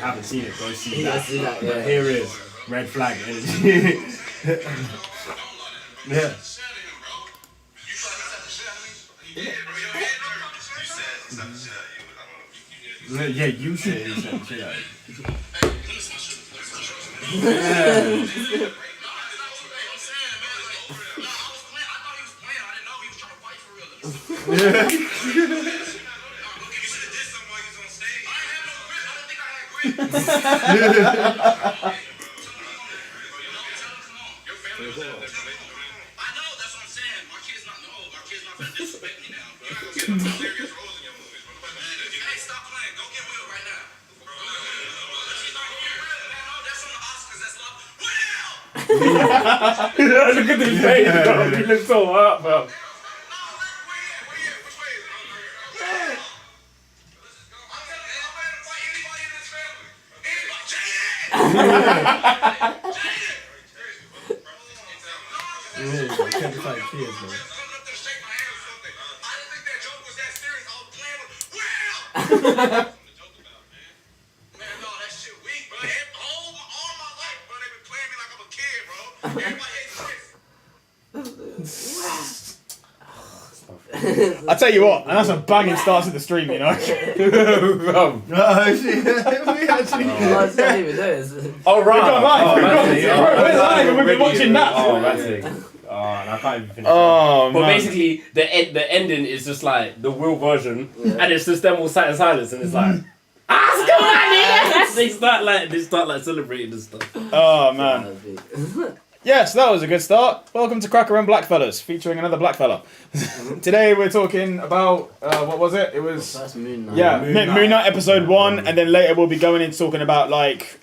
haven't seen it, go see Yeah, that. see that, But yeah. here is red flag energy. Yeah. Yeah, you should do some shit out of it. Look at his face, bro. He looks so hurt, bro. I tell you what, and that's a banging start to the stream, you know. Oh shit! We actually. I don't even know this. Oh right, We're going live. we're live, and we've been watching that. Oh, that's it. Oh, and I can't even finish. Oh But man. basically, the ending is just like the real version, and it's just them all sat in silence, and it's like, they start like celebrating and stuff. Oh man. Yes, that was a good start. Welcome to Cracker and Blackfellas, featuring another blackfella. Today we're talking about what was it? It was That's Moonknight. yeah, Moonknight. Moonknight episode 1, and then later we'll be going into talking about like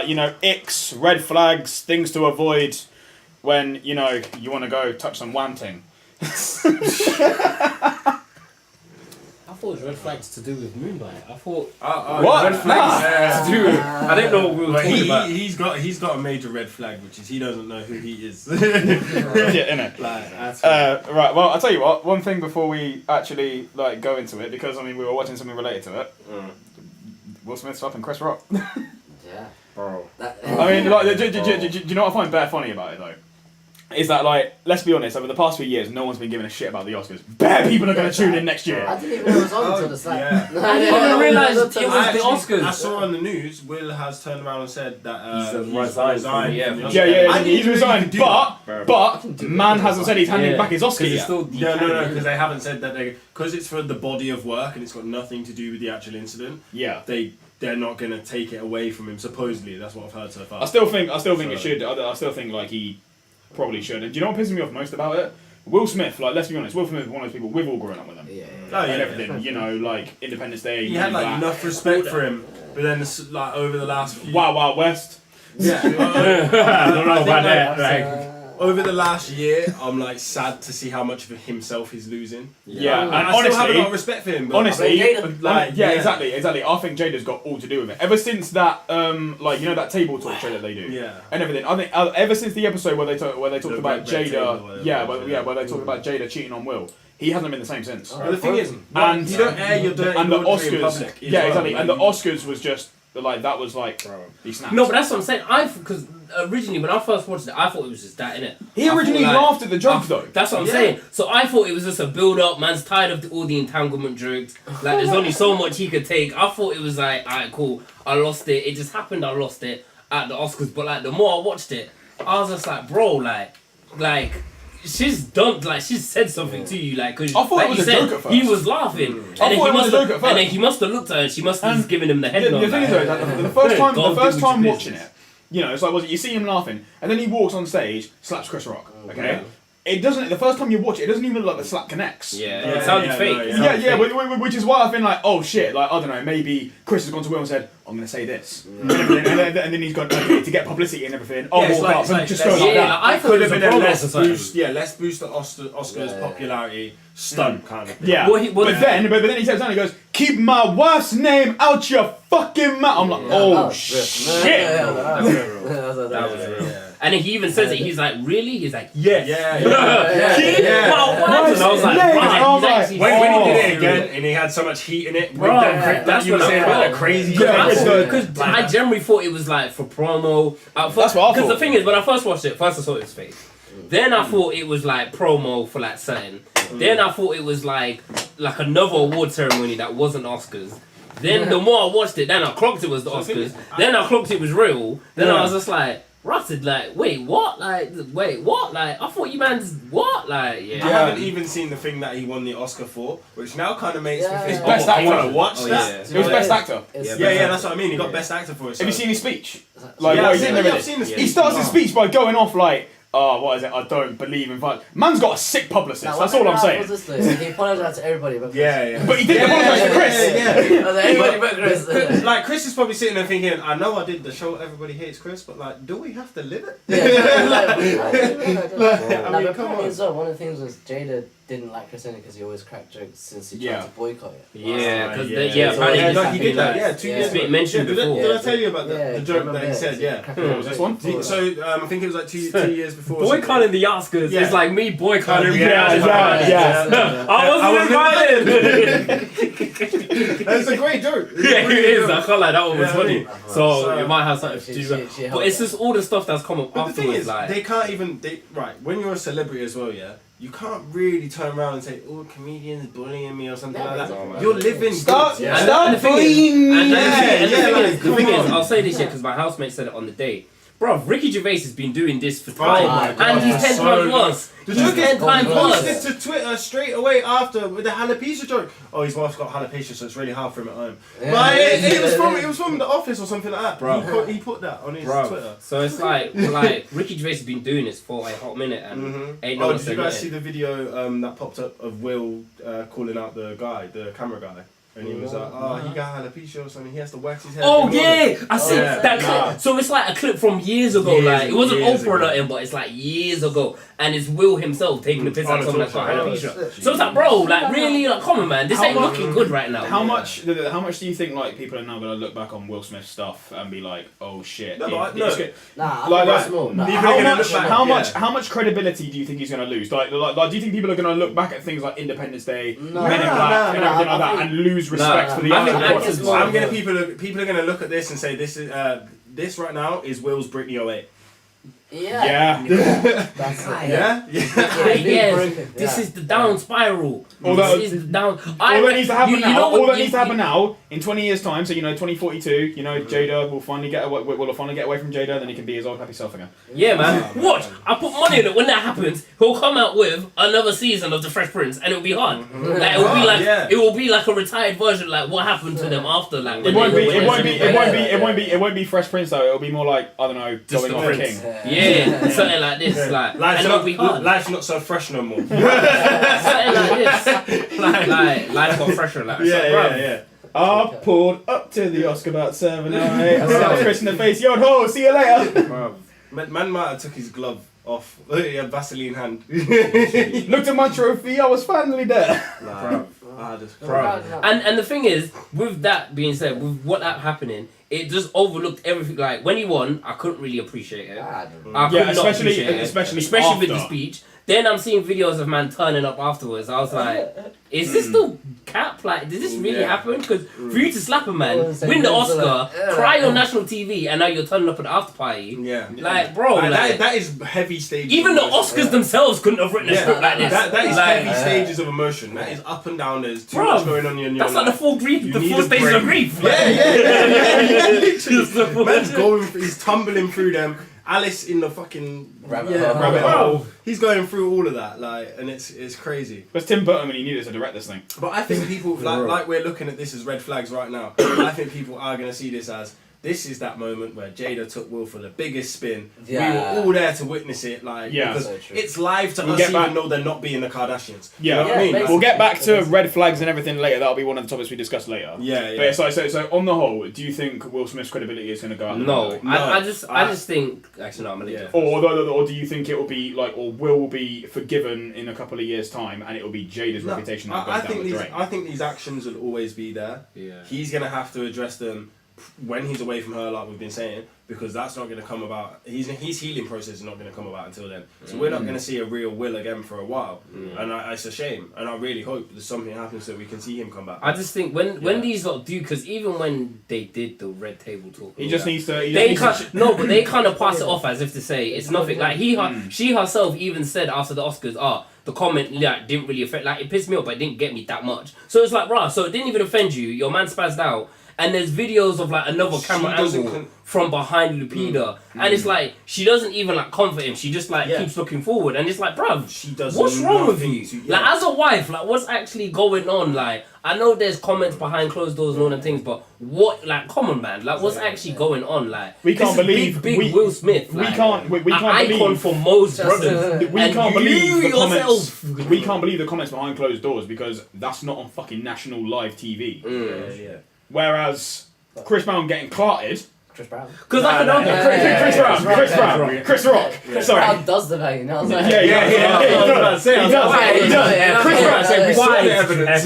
you know, icks, red flags, things to avoid when you know you want to go touch some wanting. I thought it was red flags to do with Moonlight. I thought What? red flags to do with. I didn't know what we were But talking about. he's got a major red flag, which is he doesn't know who he is. Yeah, innit? That's Right. Well, I'll tell you what. One thing before we actually like go into it, because I mean we were watching something related to it. Will Smith's up and Chris Rock. Yeah. bro. I mean, like, do you know what I find bare funny about it though? Is that like, let's be honest, over the past few years, no one's been giving a shit about the Oscars. Bare people are going to tune in next year. I didn't even know it was on until the side. yeah. I didn't realise it was the Oscars. I saw on the news, Will has turned around and said that He's he's resigned resigned. from- yeah, from the from- Yeah, Oscars. I didn't he's know you resigned, could do but that. man hasn't said he's handing back his Oscar Because it's yet. still No, because they haven't said that because it's for the body of work and it's got nothing to do with the actual incident. Yeah. They're not gonna take it away from him. Supposedly, that's what I've heard so far. I still think it should. I still think like he probably should. And do you know what pisses me off most about it? Will Smith, like, let's be honest, Will Smith is one of those people we've all grown up with him. Yeah. Oh, yeah, And everything, you know, like Independence Day. He had Men in like Black. enough respect for him, but then like over the last few Wild Wild West. yeah, I don't know about that. Like, over the last year, I'm like sad to see how much of himself he's losing. Yeah, and I still have a lot of honestly, respect for him. But honestly, like, yeah, exactly. I think Jada's got all to do with it. Ever since that, like, you know, that table talk show that they do, Yeah. and everything. I think ever since the episode where they talked The about red table or Jada, whatever. where they talked about Jada cheating on Will, he hasn't been the same since. But the thing is, And you don't air your dirty and the laundry in Oscars, public. as yeah, well, exactly. like, And the you- Oscars was just like that was like he snapped. no, but that's what I'm saying. Because originally when I first watched it, I thought it was just that, innit? He originally laughed at the joke though. That's what I'm saying. So I thought it was just a build up. Man's tired of all the entanglement jokes. Like there's only so much he could take. I thought it was like, alright, cool. I lost it. It just happened. I lost it at the Oscars. But like the more I watched it, I was just like, bro, like. She's done, like, she's said something to you, like, because I thought like it was you a said, joke at first. he was laughing. I thought it was a joke at first. And then he must have looked at her and she must have just given him the head nod. The thing like, is though, that the first time, Go and do what watching you it, you know, it's like, you see him laughing, and then he walks on stage, slaps Chris Rock. Okay, Yeah. it doesn't. The first time you watch it, it doesn't even look like the slap connects. Yeah, Yeah, it sounded yeah, fake. no, It yeah. sounded Yeah, fake. which is why I've been like, oh shit, like I don't know, maybe Chris has gone to Will and said, I'm gonna say this, and then he's gone okay, to get publicity and everything. Oh, Yeah, it's walk like- up it's and like- just let's- go like yeah, that. I It thought could it have was been a a promo let's or something. boost, let's boost the Oscars popularity stunt kind of thing. Yeah, Well, he- well, but then he steps down and he goes, keep my wife's name out your fucking mouth. I'm like, oh shit. That was real. That was That was real. And then he even says it. He's like, really? He's like, yes. Yeah. Well, what? And I was like, Mate, right, I was he's like, actually when he did it serious. again, and he had so much heat in it, with Bro, that, that's you were what saying I about thought. the crazy. Yeah, things. it's Because I generally thought it was like for promo. That's what I Because the thought. thing is, when I first watched it, first I saw it was fake. Then I thought it was like promo for like something. Then I thought it was like another award ceremony that wasn't Oscars. Then the more I watched it, then I clocked it was the Oscars. Then I clocked it was real. Then I was just like, Rusted, like, wait, what? Like, I thought you man's what? Like, yeah. I haven't even seen the thing that he won the Oscar for, which now kind of makes me Yeah. think, It's best I want actor. to watch Oh, that. yeah. It was best actor. Yeah, that's what I mean. He got best actor for it. Have you so- seen his speech? Like, Like, Yeah, what I've he's seen, in yeah, the I've seen the He speech. starts his speech by going off like, oh, what is it? I don't believe in violence. Man's got a sick publicist. That's all I'm saying. He apologized to everybody, but Yeah. But he didn't apologise to Chris. everybody but Chris. Like Chris is probably sitting there thinking, I know I did the show Everybody Hates Chris, but like, do we have to live it? Nah, mean, but come apparently on. as well, one of the things was Jada didn't like Chris because he always cracked jokes since he tried to boycott it. Yeah, because So, apparently yeah, this no, has he been did that. like, Yeah, 2 Yeah. years it's been ago. mentioned Yeah, before. Did I tell you about Yeah, the I joke remember that he it. said? Yeah. What was this one? So I think it was like two years before. or something. Boycotting the Oscars Yeah. is like me boycotting. Yeah. I wasn't invited. It's a great joke. It's a Yeah, it really is. good I joke. can't like that one was Yeah, funny. really. So So, it might have something to do with She that. held But it's that. just all the stuff that's come up But the thing afterwards. is, Like, they can't even. Right, when you're a celebrity as well, yeah, you can't really turn around and say, "Oh, comedians bullying me" or something Yeah, like but that. it's- You're living Stop. good. And Stop the thing is- bullying and me. the thing like, is, come on. I'll say this here because my housemate said it on the day. Bro, Ricky Gervais has been doing this for Oh time, my God. and he's 10 So times long. worse. The He's joke is, 10 times he worse. posted to Twitter straight away after with the alopecia joke. Oh, his wife's got alopecia, so it's really hard for him at home. Yeah. But it was from The Office or something like that. Bro. He put that on his Bro, Twitter. so it's like Ricky Gervais has been doing this for a hot minute, and ain't no Oh, one did you said guys nothing. see the video that popped up of Will calling out the camera guy? And he was like, oh, he got alopecia or something, he has to wax his hair. Oh in order." yeah, I see Yeah. that clip. Nah. So it's like a clip from years ago. Years Like it wasn't years Oprah or ago. nothing, but it's like years ago, and it's Will himself taking the piss Oh, out of the someone that's talk got show. alopecia. So it's like, bro, like really, like, come on, man, this How ain't much- looking good right now. How much do you think like people are now gonna look back on Will Smith's stuff and be like, oh shit? No, it- but it's no. good. Nah, I Like think that's that. small. Nah, People How are gonna much? look back, yeah. How much credibility do you think he's gonna lose? Like, do you think people are gonna look back at things like Independence Day, No. Men in No, Black, and no, everything I like that, think- and lose respect Nah, for the I art think of the actors process? more- I'm gonna people are gonna look at this and say this right now is Will's Britney 08. Yeah. Yeah. That's it. Yeah? Yes, this is the down spiral. Although- This is the down. All that needs to happen now. what- All that needs to happen now in 20 years' time. So 2042. Jada will finally get away. Will finally get away from Jada. Then he can be his old happy self again. Yeah, man. Watch. I put money on it. When that happens, he'll come out with another season of The Fresh Prince, and it'll be hard. Like it will be like yeah. it will be like a retired version. Like what happened to them after. Like It when won't they be. were It won't be. winning It won't be. everything. It won't be. It won't be Fresh Prince though. It'll be more like I don't know, Just going the on Prince. King. Yeah, something like this. Like Life's and it'll be hard. life's not so fresh no more. Something like this. Like life got fresher. Like yeah. I pulled up to the Oscar about 7 or 8. I slapped Chris in the face. Yo, ho, see you later. Man might have took his glove off. He had Vaseline hand. Looked at my trophy. I was finally there. Nah, And the thing is, with that being said, with what that happening, it just overlooked everything. Like when he won, I couldn't really appreciate it. I could not appreciate it. especially with the after. speech. Then I'm seeing videos of man turning up afterwards. I was like, is this still cap? Like, did this really happen? Because for you to slap a man, win the Oscar, cry on national TV, and now you're turning up at the after party. Yeah. Like, bro, like, that is heavy stages. even the of emotion. Oscars themselves couldn't have written a script like this. That is like, heavy stages of emotion. That is up and down. There's too Bro, much going on in your That's life. like the four grief, You the need four a stages of break. grief. Literally. Man's going, he's tumbling through them. Alice in the fucking Rabbit hole. hole. He's going through all of that, like, and it's crazy. But Tim Burton when he needed to direct this thing. But I think people like we're looking at this as red flags right now. I think people are gonna see this as this is that moment where Jada took Will for the biggest spin. Yeah. We were all there to witness it, like Yeah. because So true. it's live to We'll us, get even back- though they're not being the Kardashians. Yeah, You know what I mean? basically. We'll get back to red flags and everything later. That'll be one of the topics we discuss later. Yeah, But it's like, so on the whole, do you think Will Smith's credibility is going to go out? the No, window? I just think actually no, I'm gonna Yeah. Or do you think it will be like, or will be forgiven in a couple of years' time, and it will be Jada's reputation that goes I down think the drain? I think these actions will always be there. Yeah. He's gonna have to address them when he's away from her, like we've been saying, because that's not going to come about. His healing process is not going to come about until then. So we're not going to see a real Will again for a while, and it's a shame. And I really hope that something happens so we can see him come back. I just think when these lot do, because even when they did the red table talk, he just needs to. But they kind of pass it off as if to say it's nothing. Like she herself even said after the Oscars, the comment didn't really affect. Like, it pissed me off, but it didn't get me that much. So it's like, rah. So it didn't even offend you. Your man spazzed out. And there's videos of like another camera angle from behind Lupita, and it's like she doesn't even like comfort him. She just like keeps looking forward, and it's like, bruv, what's wrong with you? Like, as a wife, like, what's actually going on? Like, I know there's comments behind closed doors and all them things, but what? Like, come on, man. Like, what's actually going on? Like, we can't believe big Will Smith. We like, can't. We can't icon believe for most brothers. we can't believe the yourself. comments. We can't believe the comments behind closed doors because that's not on fucking national live TV. Whereas Chris Brown getting clarted. Chris Brown. Because I can argue Chris Brown. Chris Rock. Chris Sorry. Brown does the banging. I was like, He does. Chris Brown said we saw the evidence.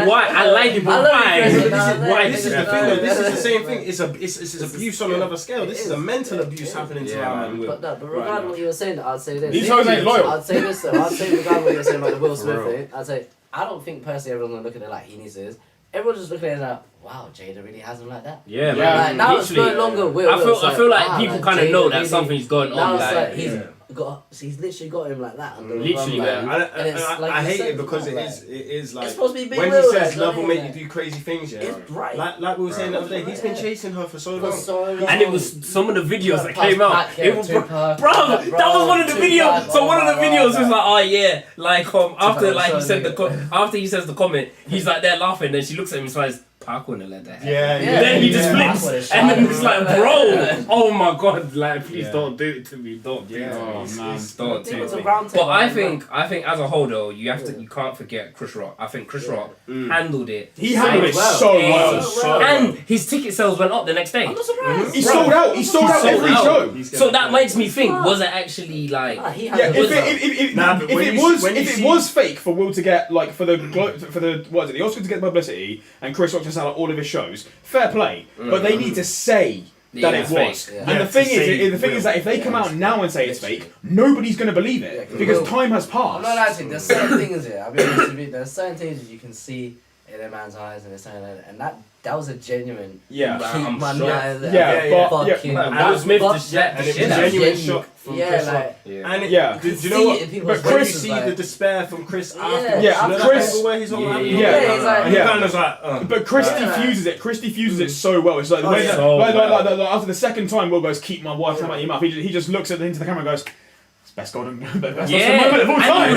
Why? I like it, but why? This is the thing, though. This is the same thing. It's abuse on another scale. This is a mental abuse happening to our man. But regarding what you were saying, I'd say this. These hoes ain't loyal. I'd say this though. I'd say regarding what you were saying about the Will Smith thing, I'd say I don't think personally everyone's gonna look at it like he needs this. Everyone's just looking at it like, wow, Jada really has him like that. Yeah, Like, now it's no longer Will. I feel like people kind of know that something's going on. Like, he's literally got him like that. Literally, man. I hate it because it is like it's supposed to be big when Will, he says like, love will make you do crazy things. Yeah, it's right. Like we were saying the other day, he's been chasing her for so long. And it was some of the videos that came out. It was, bro, that was one of the videos. So one of the videos was like, oh yeah, like after like he said after he says the comment, he's like there laughing, then she looks at him and says, Park wouldn't have let that happen. Yeah. Then he just flips, and then it's like, bro, oh my god, like please don't do it to me, don't do it to me, don't do it to me. But I think as a whole though, you can't forget Chris Rock. I think Chris Rock handled it. He handled it so well. And his ticket sales went up the next day. I'm not surprised. He sold out. He sold out every show. So that makes me think, was it actually like? If it was fake for Will to get like for the Oscar to get publicity and Chris Rock to sell out all of his shows, fair play. But they need to say that it was. And the thing is that if they come out now and say it's fake, nobody's going to believe it because time has passed. I'm not actually. There's certain things here. I'll be honest with you. There's certain things that you can see in a man's eyes and it's something like that, and that was a genuine. I'm man, sure. Will Smith and it was a genuine shock from Chris Rock. And do you know what? But When you see the despair from Chris afterwards, Chris, where he's all happy. kind of like. But Chris defuses it. Chris defuses it so well. It's like the way after the second time, Will goes, "Keep my wife out of your mouth." He just looks into the camera and goes, best golden moment of all time.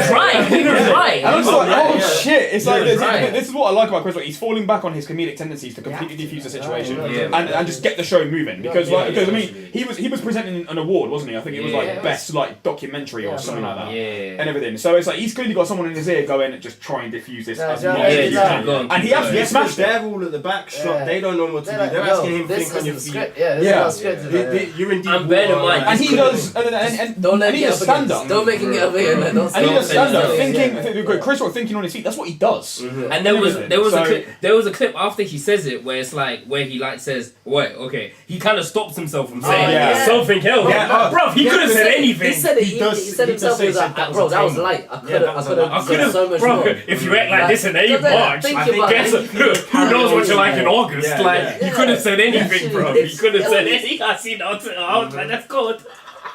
He was right. And I was like, oh shit! It's like this is what I like about Chris. Like, he's falling back on his comedic tendencies to completely defuse the situation and just get the show moving. Because I mean, he was presenting an award, wasn't he? I think it was like best like documentary or something like that. And everything. So it's like he's clearly got someone in his ear going, just try and diffuse this as much as you can. And he absolutely smashed it. They're all at the back shot. They don't know what to do. They're asking him to think on your feet. You're in deep water. And he does. And he does stand up. Don't make him get up here. And he does stand up thinking. Chris Rock thinking on his feet. That's what he does. And there was a clip after he says it where it's like where he like says, "Wait, okay." He kind of stops himself from saying something else. Bro, he could have said anything. He said it. He said himself. He was like, "Bro, that was light. I could have so much more." If you act like this in March, I think who knows what you're like in August? Like you could have said anything, bro. You could have said anything. I seen that. I was like, that's good.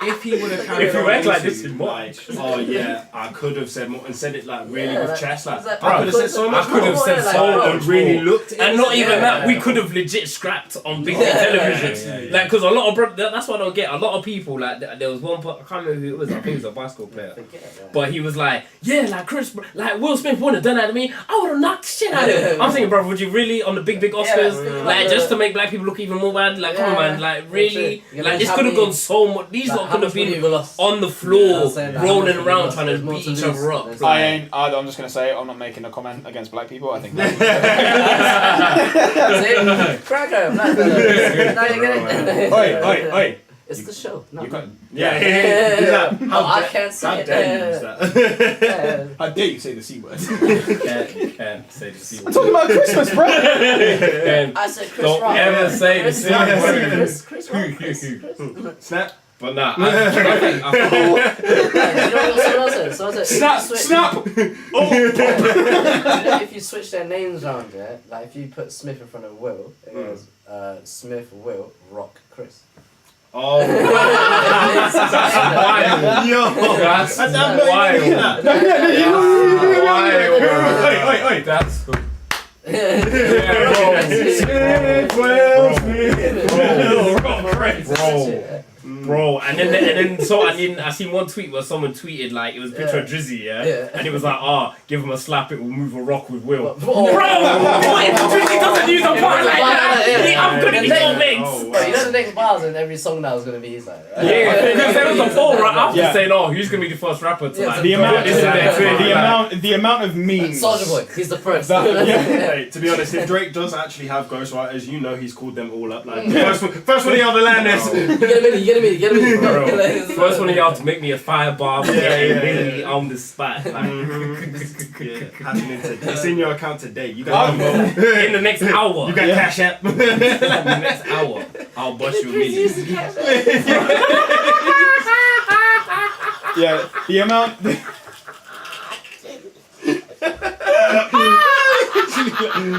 If he would have carried if you act like this in March, oh yeah, I could have said more and said it like really with chest, like I could have said so much. I could have said so much. Really looked, and not even that. We could have legit scrapped on big television, like because a lot of that's what I don't get. A lot of people like there was one. I can't remember who it was. I think it was a basketball player, but he was like, yeah, like like Will Smith wouldn't have done that to me. I would have knocked the shit out of him. I'm thinking, bro, would you really on the big Oscars, like just to make black people look even more bad? Like, come on, man, like really, like this could have gone so much. These lot could have been on the floor, rolling around, trying to beat each other up. I'm just gonna say I'm not making a comment against black people. I think. Oi! It's the show. No. You can't. Yeah. Oh, I can't say How it. dare you use that? How dare you say the C word? Can't say the C I'm word. talking about Christmas, bro. I said Chris Don't Rock. ever say the Chris C Rock. word. Chris Rock. Chris. Snap. But nah, I think You know what someone else said? Snap. Oh. You know, if you switch their names around, yeah, like if you put Smith in front of Will, it goes Smith, Will, Rock, Chris. Oh. that's wild. Yo. That's wild. Wait. That's bro, and then so I seen one tweet where someone tweeted like it was a picture of Drizzy, yeah, and it was like, give him a slap, it will move a rock with Will. Bro, Drizzy doesn't use a bar like that. I'm gonna be so mixed. Bro, you know the next bars in every song now is gonna be his like. Yeah, because there was a poll right after saying, who's gonna be the first rapper to like The amount of memes. Soulja Boy, he's the first. Hey, to be honest, if Drake does actually have ghostwriters, you know he's called them all up. Like first one he on the land is. You get a minute. Bro, first one of y'all to make me a firebomb, me on the spot. Like. It's in your account today. You got in the next hour. You got Cash App. In the next hour, I'll bust you a million. Yeah, the amount.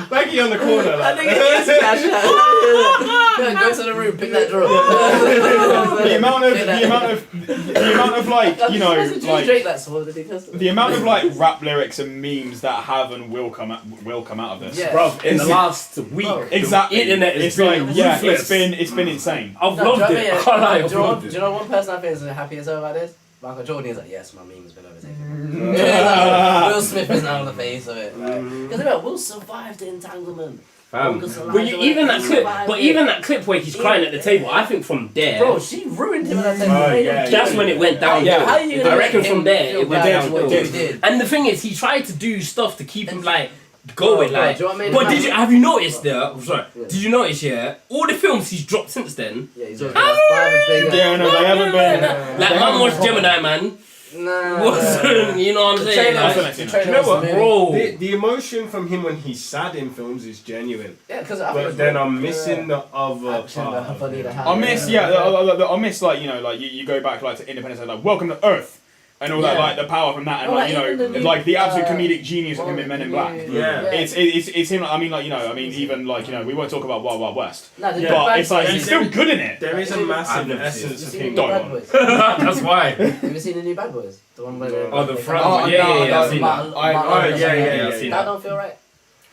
Becky on the corner. Like. I think it is Cash App. Go to the room, pick that drawer. the amount of like, you know, like the amount of like rap lyrics and memes that have and will come out of this. Yeah. Bro, in the last week, exactly. the internet is it's been insane. I've loved it. I can't lie, I've loved Do it. you know one person I think is happy as hell about this? Michael Jordan is like, yes, my meme's been overtaken. Will Smith is now on the face of it. Because Will survived the entanglement. Even that clip where he's crying at the table, I think from there, bro, she ruined him at that table. That's when it went down. How are you I reckon from there it went down. did. And the thing is, he tried to do stuff to keep him like going, like. do you know what I mean? But have you noticed there? Sorry, did you notice? Yeah, all the films he's dropped since then. Yeah, he's dropped 5 figures. Yeah, no, they haven't been. Like man watched Gemini Man. Nah. You know what I'm saying? Do you know what, bro? The emotion from him when he's sad in films is genuine. Yeah, because but then I'm missing the other part. I miss like, you know, like you go back like to Independence Day, like Welcome to Earth. And all that, like the power from that, and like, you know, like the absolute comedic genius of him in Men in Black. Yeah. It's him. I mean, like, you know, even like, you know, we won't talk about Wild Wild West, but it's like he's still good in it. There is a massive essence of him. That's why. Have you seen the new Bad Boys? The one where the front. Yeah, I've seen that. I've seen that. Don't feel right.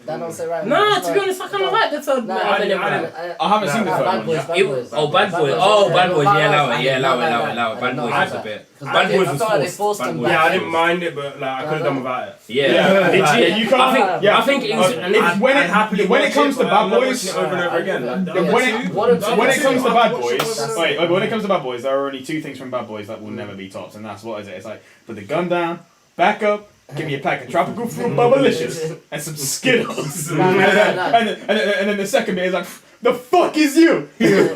That don't say right. Nah, to be honest, I kind of like the third one. I haven't seen the third one. Bad Boys. Bad Boys. Yeah, allow it. Bad Boys is a bit. Bad Boys was forced. Yeah, I didn't mind it, but like I could have done without it. Yeah, legit. You can't. I think it was. When it comes to Bad Boys, over and over again. When it comes to Bad Boys, when it comes to Bad Boys, there are only 2 things from Bad Boys that will never be topped, and that's what is it? It's like put the gun down, back up. Give me a pack of tropical fruit bubblicious and some Skittles. And then the second bit is like, the fuck is you? Do you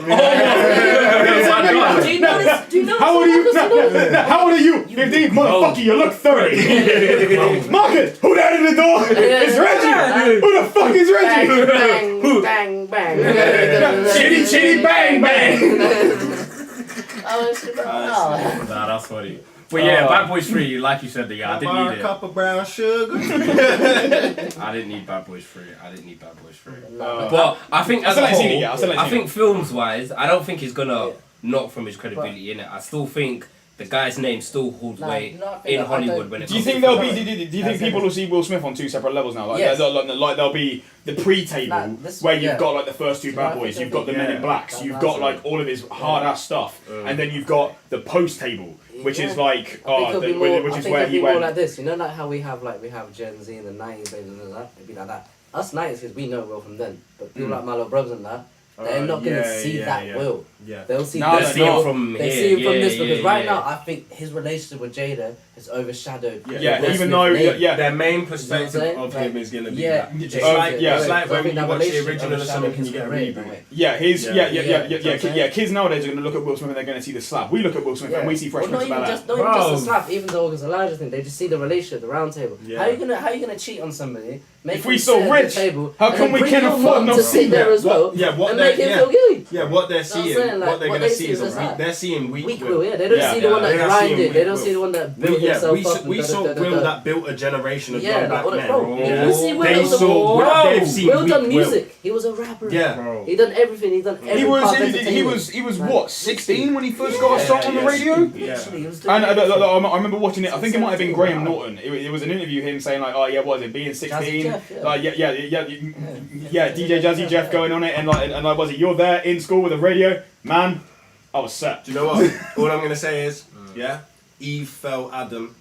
know How old are you? How old are you? 15, motherfucker, you look 30. Marcus, who that in the door? It's Reggie. Who the fuck is Reggie? Bang, bang. Chitty, bang, bang. Nah, that's funny. But yeah, Bad Boys 3, like you said, I didn't need it. A cup of brown sugar. I didn't need Bad Boys 3. But I think as a whole, I think films-wise, I don't think it's gonna knock from his credibility in it. I still think the guy's name still holds weight in Hollywood when it comes to. Do you think people will see Will Smith on 2 separate levels now? Like, there'll be the pre-table where you've got like the first 2 Bad Boys, you've got the Men in Blacks, you've got like all of his hard ass stuff, and then you've got the post-table, which is like which is where he went. More like this, you know, like how we have Gen Z in the 90s, and that. It'd be like that. Us 90s, because we know Will from then, but people like my little brothers and that. they're not gonna see that Will. Yeah. They'll see No, this they're not. from They here. see him from this Yeah, because yeah, right yeah. now I think his relationship with Jada has overshadowed. Yeah, Will even Smith's though name. Their main You know what I'm perspective saying? of Like, him is gonna be yeah, that. It's yeah, like yeah. it's like So I when think you that watch the relationship original of something, overshadowed can you get a his career, reboot? right? Yeah, Yeah. Kids nowadays are going to look at Will Smith and they're going to see the slap. We look at Will Smith and we see Fresh Well, not Prince of even Bel-Air. just, not even just Bro. the slap, even the August Elijah thing. They just see the relationship, the round table. Yeah. How are you gonna cheat on somebody? Make If him we sit so at the rich, table, how and come then we bring can't your afford mum no to sit seat? there as well? what and they're make him feel guilty. what they're I'm seeing, saying, like, what they're what gonna they see see is is that. they're seeing weak Will, yeah. They don't Yeah. see the one that They're not seeing grinded. They weak don't Will. see the one that built himself up. we and saw da-da-da-da-da. Will that built a generation of young Yeah, black like, men. bro, Yeah. you see Will They as a saw bro. they've seen Will weak done Will. music. He was a rapper. Yeah. Bro. He done everything. He done every part of entertainment. He was Like, what, 16 when he first got a song on the radio? Literally, he was doing And I everything. remember watching it. I think it might have been 17, Graham wow. Norton. It was an interview him saying like, "Oh yeah, what is it? Being 16? Jeff, yeah. DJ Jazzy Jeff going on it and was it? You're there in school with a radio, man. I was set. Do you know what? All I'm gonna say is, yeah, Eve fell Adam.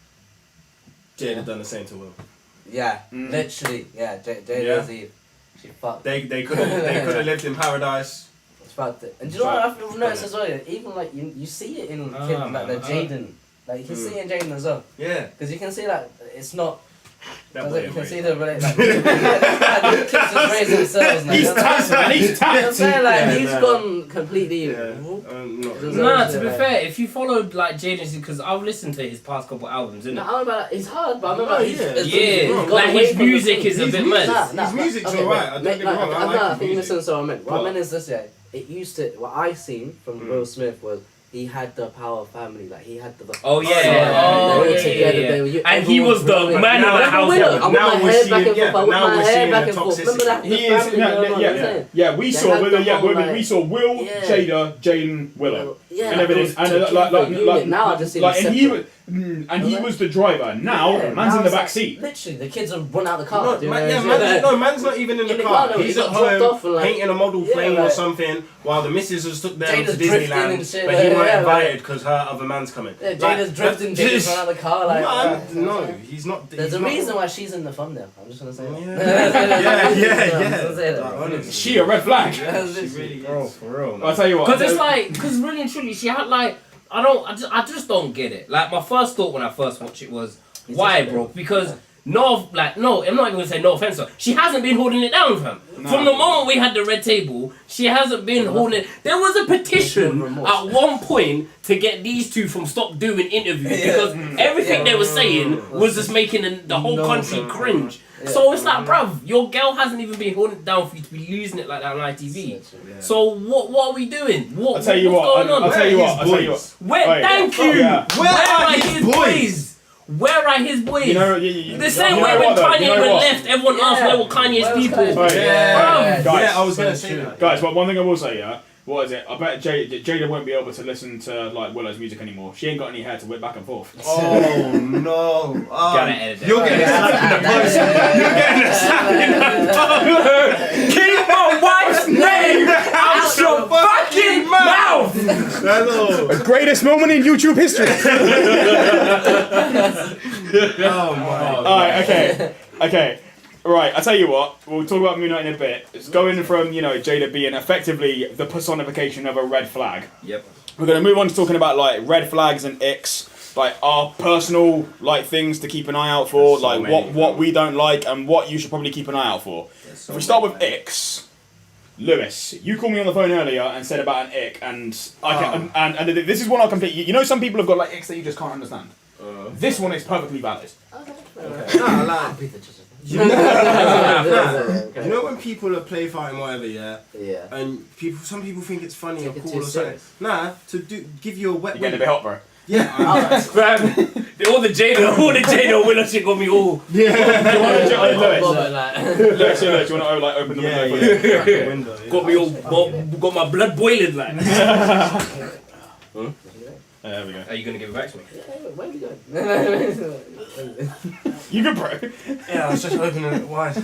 Jada done the same to Will. Yeah, literally. Yeah, Jada's Eve. She fucked. They could have lived in paradise. It's fucked it. And do you know what I've noticed as well? Even like you see it in kids like the Jaden. Like you can see it in Jaden as well. Yeah. Because you can see like it's not. That Like, boy you can away. see the like, the kids just raise themselves. Like, He's you know what I'm tapped, man. He's saying? I'm tapped. saying like Yeah, he's no. gone completely Yeah. evil. Not Just- Nah, to be like- fair, if you followed like Jaden's, because I've listened to his past couple albums, innit? No, I remember like, it's hard, but I remember Oh, he's, yeah. it's- Yeah, he's gone like away his from the music thing. is a bit mad. His music's okay, alright, wait, don't get me wrong, I I like his think you music. listen to what I meant. What I What? meant is this, yeah. It used to, what I seen from Will Smith was he had the power of family, like he had the. Oh yeah, they were yeah, together, yeah. they were- And he everyone was the growing. man of the Remember house. Willow? I whip Now my we're hair seeing- back and yeah, forth. I whip now my we're hair seeing back the and forth. Remember toxicity. that? He The is. family, you know what I'm saying? Yeah, we They saw had Will. the Yeah, whole, we saw Will, Yeah. Jada, Jaden, Willow, Yeah, and like, everything. it was And together, unit. Now I just see them and he was, separate. and he was the driver. Now Yeah, man's now in the it's back like- seat. Literally, the kids have run out the car. No, do you man, know yeah, what I'm saying? man's not even in the car. no, He's he at got dropped home off and, like, painting a model yeah, plane or like- something while the missus has took them Jada's to drifting Disneyland, and shit, but he like, weren't yeah, invited like- because her other man's coming. Yeah, Like, Jada's drifting, Jada's run out the car. Like, no, he's not. There's he's a not- reason why she's in the thumbnail. I'm just gonna say that. Yeah. I'm just gonna say that. Like, honestly. She a red flag. She really is. For real, man. I'll tell you what. Because it's like, because really and truly, she had like, I just don't get it. Like my first thought when I first watched it was, why, bro? Because no, I'm not even gonna say no offense to her. She hasn't been holding it down, fam. No. From the moment we had the red table, she hasn't been holding it. There was a petition at one point to get these two from stop doing interviews because everything they were saying was just making the whole country cringe. So it's like, bruv, your girl hasn't even been holding it down for you to be losing it like that on ITV. So what are we doing? I'll tell you what's what. going on? I'll tell you what. I'll tell you what. Where? Wait. Thank you. Yeah. Where are his boys? Where are his boys? You know, The same you way know when what, though? Kanye You know even what? left, everyone asked where were Kanye's Where was people. Kanye? Right. Yeah, Guys, yeah, I was gonna say that. Guys, well, one thing I will say, yeah, what is it? I bet Jada won't be able to listen to like Willow's music anymore. She ain't got any hair to whip back and forth. Oh no! Gotta edit that. You're getting slapped in the post. Keep my wife's name out your fucking mouth. Hello. Greatest moment in YouTube history. Oh my. Alright, okay. Right, I tell you what, we'll talk about Moonknight in a bit. It's going from, Jada being effectively the personification of a red flag. Yep. We're going to move on to talking about, like, red flags and icks, like, our personal, like, things to keep an eye out for, There's so like, many, what we don't like and what you should probably keep an eye out for. so If we start with many. icks, Lewis, you called me on the phone earlier and said about an ick, and and this is one I'll complete. You know, some people have got, like, icks that you just can't understand. This one is perfectly valid. Nah, like, I'll be the judge of that. you know, Okay. you know when people are play fighting whatever, yeah, Yeah. and some people think it's funny or Take it cool too or something. serious. Nah, to give you a wet You're getting a willy. bit hot, bro. Yeah. Fam, all the Jada Willow shit got me all. Do you want to Lewis? But like, Lewis, you want to like open the Yeah, window for you? yeah. The window, yeah. Got me all. Got my blood boiling like. There we go. Are you gonna give it back to me? where are we going? You good, bro? Yeah, I was just opening it wide.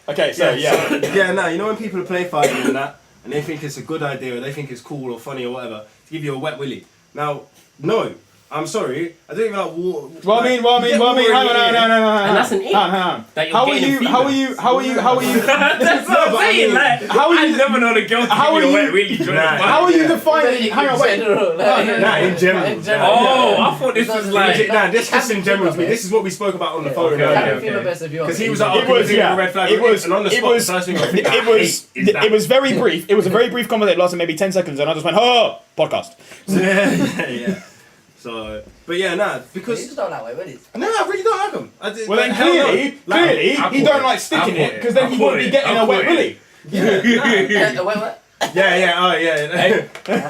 Okay, so yeah. Yeah, nah, you know when people are play fighting and that, and they think it's a good idea or they think it's cool or funny or whatever, to give you a wet willy. Now, no, I'm sorry, I don't even like water. Well, I mean, hang on, no. And that's an ick. Hang on. That you're How are getting you? in How are you? How are you? How are you? That's what I'm saying. Like, How are I you? never known a girl to How give me are a wet you- willy during Nah, the How are you But defining? in Hang on, wait. general, Nah, in general. Oh, I thought this was like. Nah, this just in general to me. This is what we spoke about on the phone Okay, earlier. okay. Because he was like, It was, yeah. red flag. It was. And on the It spot, was. the first thing I think I It was. hate is that. It was very brief. It was a very brief conversation. It lasted maybe 10 seconds, and I just went, "Oh, podcast." yeah. So, but yeah, nah, You because just don't like wet willies. no, I really don't like him. I did, Well, then hell no. clearly, Like, he don't like sticking it because then he won't be getting a wet willy. Wait, what? yeah, oh yeah. Yeah.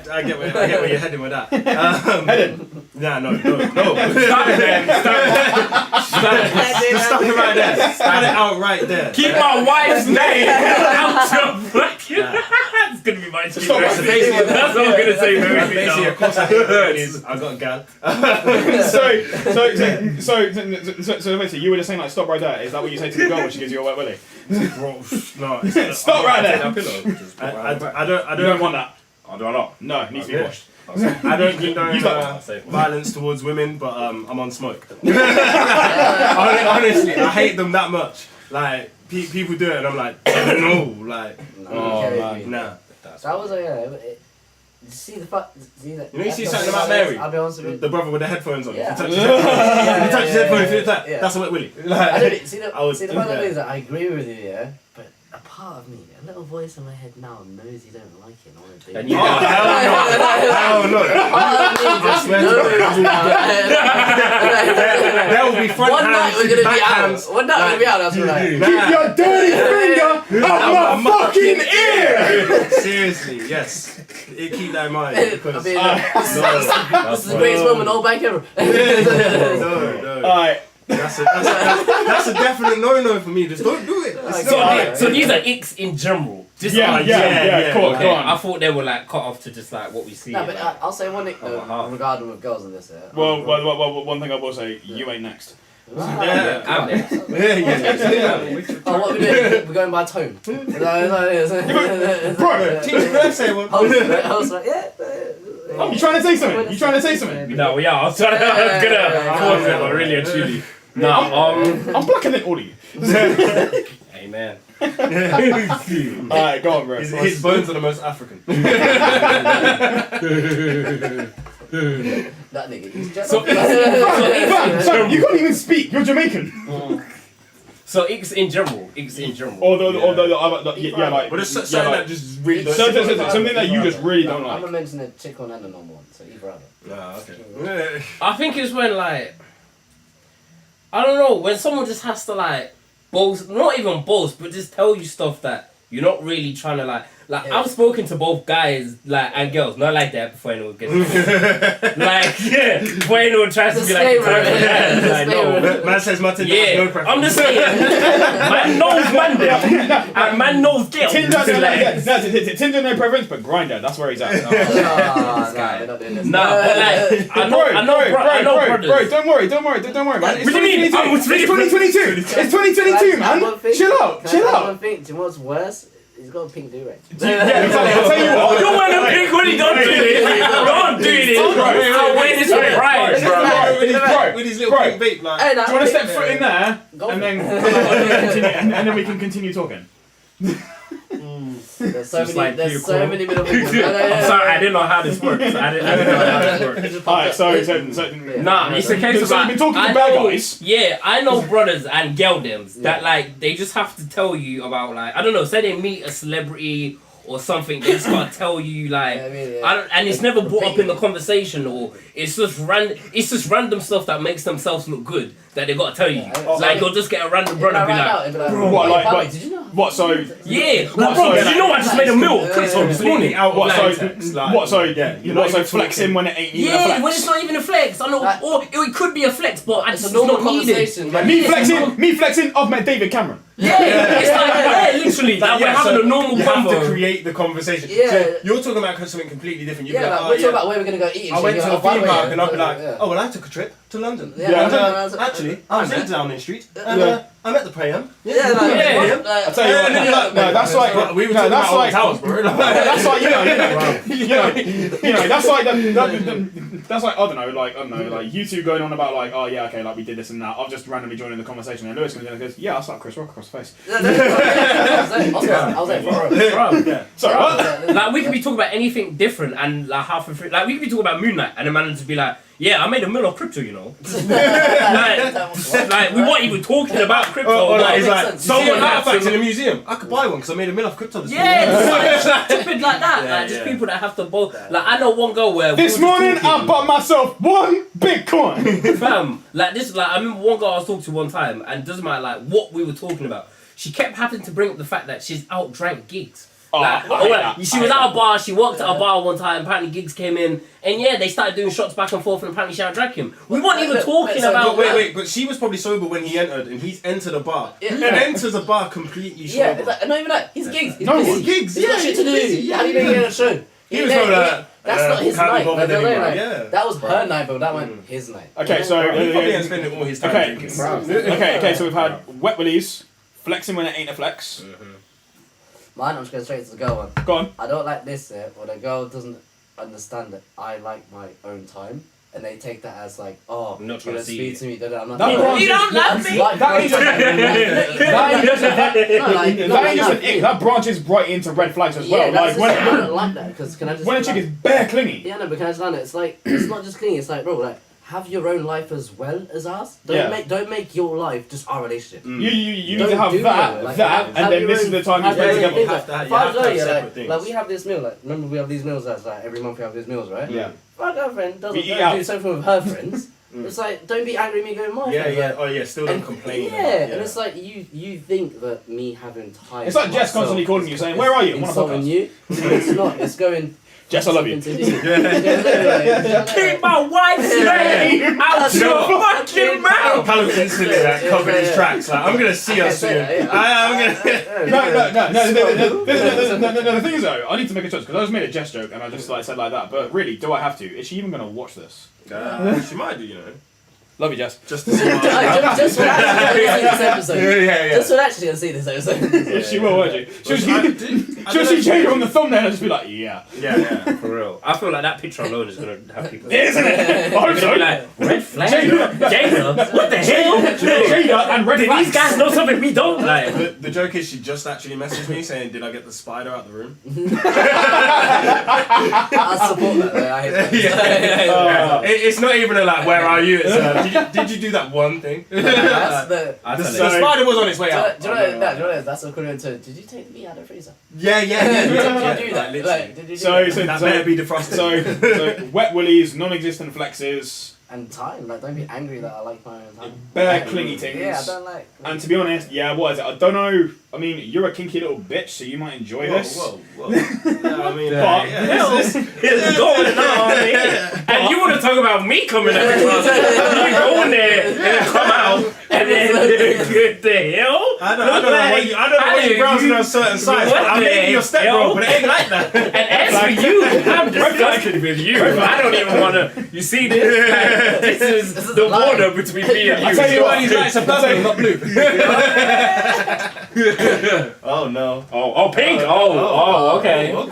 I get where you're heading with that. Nah, no. Stop it then. Just stop it right there. Start it out right there. Keep my wife's name out your bracket. It's gonna be my Stop That's it. basically That's what I'm gonna say. That's basically a cross I hate is I got a gal. So basically, you were just saying like, stop right there. Is that what you say to the girl when she gives you a wet willy? Bro, no. Stop right there. I You don't want that. I don't know. No, it needs to be Okay. washed. I don't condone Use that violence towards women, but I'm on smoke. Honestly, I hate them that much. Like people do it, and I'm like, no, like, nah. That was see the fuck. See that? You know, you see something about Mary, I'll be honest with you. the brother with the headphones on. Yeah. If you touch his headphones, you touch his headphones, you that. Yeah. That's a wet willy. I Like, don't see the I would see the do funny that. thing is that I agree with you, yeah. But a part of me, a little voice in my head now knows you don't like it. And I want to do it. And you Oh, hell no. I swear to God. There will be front One night hands, we're gonna be back out. hands. One night we're gonna be out. That's right. Keep your dirty finger out my fucking ear. Seriously, yes. Keep that in mind. I Because mean, this is the greatest moment all bank ever. no. Alright. That's a definite no for me. Just don't do it. It's not So these are icks in general. Just Yeah, like, yeah. Cool, Okay, go on. I thought they were like cut off to just like what we see. No, but like. I'll say one thing regarding with girls in this. Yeah. Well, one thing I will say, you ain't next. Yeah, I'm there. Oh, what are we doing? We're going by tone. Bro, say one. Host, yeah. oh, you trying to say something? You trying to say something? No, we are. I was gonna pause it, but really and truly. No, I'm blacker than all of you. Amen. Alright, go on, bro. His bones are the most African. That nigga, he's just. Fam, you can't even speak. You're Jamaican. So icks in general. Although, yeah, like, But it's yeah, something like, that just really don't. something that you just really don't I'm like. gonna mention the chick one and the normal one, so either other. Ah, okay. I think it's when like I don't know, when someone just has to like boast, not even boast, but just tell you stuff that you're not really trying to like. Yeah. I've spoken to both guys like and girls, not like that before anyone gets before anyone tries to be like, like no. Man says my Tinder has Yeah, no preference. I'm just saying, man knows man there, and man knows girls. Tinder no preference, but Grindr, that's where he's at. Nah, we're not doing this. Nah, but like, I know brothers. Bro, don't worry, man. What do you mean? It's 2022. It's 2022, man. Chill out. One thing, do you know what's worse? He's got a pink do-rag. Yeah, exactly. I'll tell you what. You want to pick when he don't do this. Don't do this. I'll wear this with pride, bro. With his little pink vape, like. Hey, Do you want to step foot in there, Go and then and then we can continue talking? There's so Just many, like there's you so call. many middle fingers. I'm sorry, I didn't know how this works. I didn't know how this works. Alright, so Nah, it's a case of So like, you've been talking to I bad know, guys? yeah, I know brothers and girldems that like they just have to tell you about like I don't know, say they meet a celebrity or something, they just gotta tell you like I don't, and it's never brought up in the conversation or it's just random stuff that makes themselves look good that they gotta tell you. Like you'll just get a random brother and be like, What, like, did you know? what? So yeah, What, bro, so- you know I just made a meal this morning. what? So Yeah, you know, so flexing when it ain't even a Yeah, flex. when it's not even a flex. I know, Like- or it could be a flex, but It's it's a normal not needed. conversation. Me flexing. I've met David Cameron. Yeah, it's like literally, like we're having a normal You have to convo. create the conversation. Yeah. So you're talking about something completely different. You'd be Yeah, like, like, oh, we're talking about where we're gonna go eat. And I went shit. to You're a by the theme way, park and I'll be like, yeah. oh well, I took a trip. to London. Yeah, And, actually, I was in Downing Street, and I met the Prayam. Yeah, like, I tell you what, no, that's like we were no, talking that's about like towers, bro. that's like you know, that's like that's like I don't know, like you two going on about like, oh yeah, okay, like we did this and that. I've just randomly joined in the conversation, and Lewis comes in and goes, yeah, I slapped Chris Rock across the face. I was like, bro. Yeah. Sorry, what? Like we could be talking about anything different and like half of it. Like we could be talking about Moonknight and the man would just be like, yeah, I made $1 million off crypto, you know. like we weren't even talking about crypto. Or like, makes it's like sense. someone Yeah, artifacts in a museum. I could buy one because I made $1 million off crypto this morning. Yeah, it's stupid like that. Yeah, like just yeah. people that have to both. Like I know one girl where This we were morning just I talking, bought myself 1 Bitcoin. fam. Like this, like I remember one girl I was talking to one time, and it doesn't matter like what we were talking about. She kept having to bring up the fact that she's out drank gigs. Oh, Like, I hate that. she was at a bar, she walked at a bar one time, apparently gigs came in, and yeah, they started doing shots back and forth, and apparently she out drank him. We weren't even talking about But she was probably sober when he entered, and he's entered a bar. Yeah. And enters a bar completely sober. Yeah, it's like, not even that. He's gigs. He's No, busy. he's gigs, He's got yeah, shit to do. he's busy, How do you make it a show? He was probably like, that's not his can't be night. bothered Like, anymore. like, Yeah. that was her night, but that went his night. Okay, so He probably ain't spending all his time okay, drinking. okay, so we've had wet willies, flexing when it ain't a flex. Mine, I'm just going straight to the girl one. Go on. I don't like this when a girl doesn't understand that I like my own time. And they take that as like, oh, I'm not trying you to don't see speak to me. I'm not. That branch- You don't love me? That ain't just an ick. That branches right into red flags as well. Like I don't like that because can I just when a chick is bare clingy. Yeah, no, but can I just land it? It's like it's not just clingy. It's like, bro, like have your own life as well as ours. Don't make your life just our relationship. You need Don't to have do that, like, and have then your this own- is the time you have spend your own together. things, have to have- if you I have was to there, have yeah, separate like things. we have this meal. Like remember we have these meals that's like every month we have these meals, right? Yeah. My girlfriend doesn't We eat go out. do something with her friends. It's like don't be angry at me going my Yeah, friends. yeah. Like, Oh, yeah. Still don't and, complain. and it's like you think that me having time. It's like for Jess myself constantly calling you saying, "Where are you? I want a insulting podcast." you. It's not. It's going. Jess, I love you. Keep my wife's name out your fucking mouth. Callum instantly like, covered his tracks. Like, I'm gonna see us soon. I'm gonna. No. The thing is though, I need to make a choice because I just made a Jess joke and I just like said like that. But really, do I have to? Is she even gonna watch this? She might do, you know. Love you, Jess. Just to see what Just for actually see this episode. yeah. Just for actually see this episode. She will, won't she? She'll see Jada on the thumbnail and just be like, yeah. Yeah. For real. I feel like that picture alone is gonna have people. Isn't it? I hope so. Be like, red flag? Jada? What the hell? Jada and red Did flags. these guys know something we don't? Like, The joke is she just actually messaged me saying, "Did I get the spider out the room?" I support that. Though. I hate that. It's not even a like, "Where are you?" It's did you do that one thing? That's the. I The tell you. spider was on its way Do out. you know that? That's equivalent to. Did you take the meat out of the freezer? Yeah. Did you do that? Literally. Like, did you do So That better be defrosted. So wet willies, non-existent flexes, And time, like, don't be angry that I like my own time. bare clingy things. Yeah, I don't like. And to be honest, yeah, what is it? I don't know. I mean, you're a kinky little bitch, so you might enjoy this. Whoa. Yeah, I mean, But- It's going on, and you want to talk about me coming at the club? You go in there and come out, and then what the hell? I don't know why you're browsing on certain sites. What I'm the making your step hell? bro, but it ain't like that. And as for you, I'm disgusted with you. I don't even want to. You see this? This is the border between me and you. I tell you what, These lights are purple, not blue. Oh no. Oh, pink. Oh, okay. I was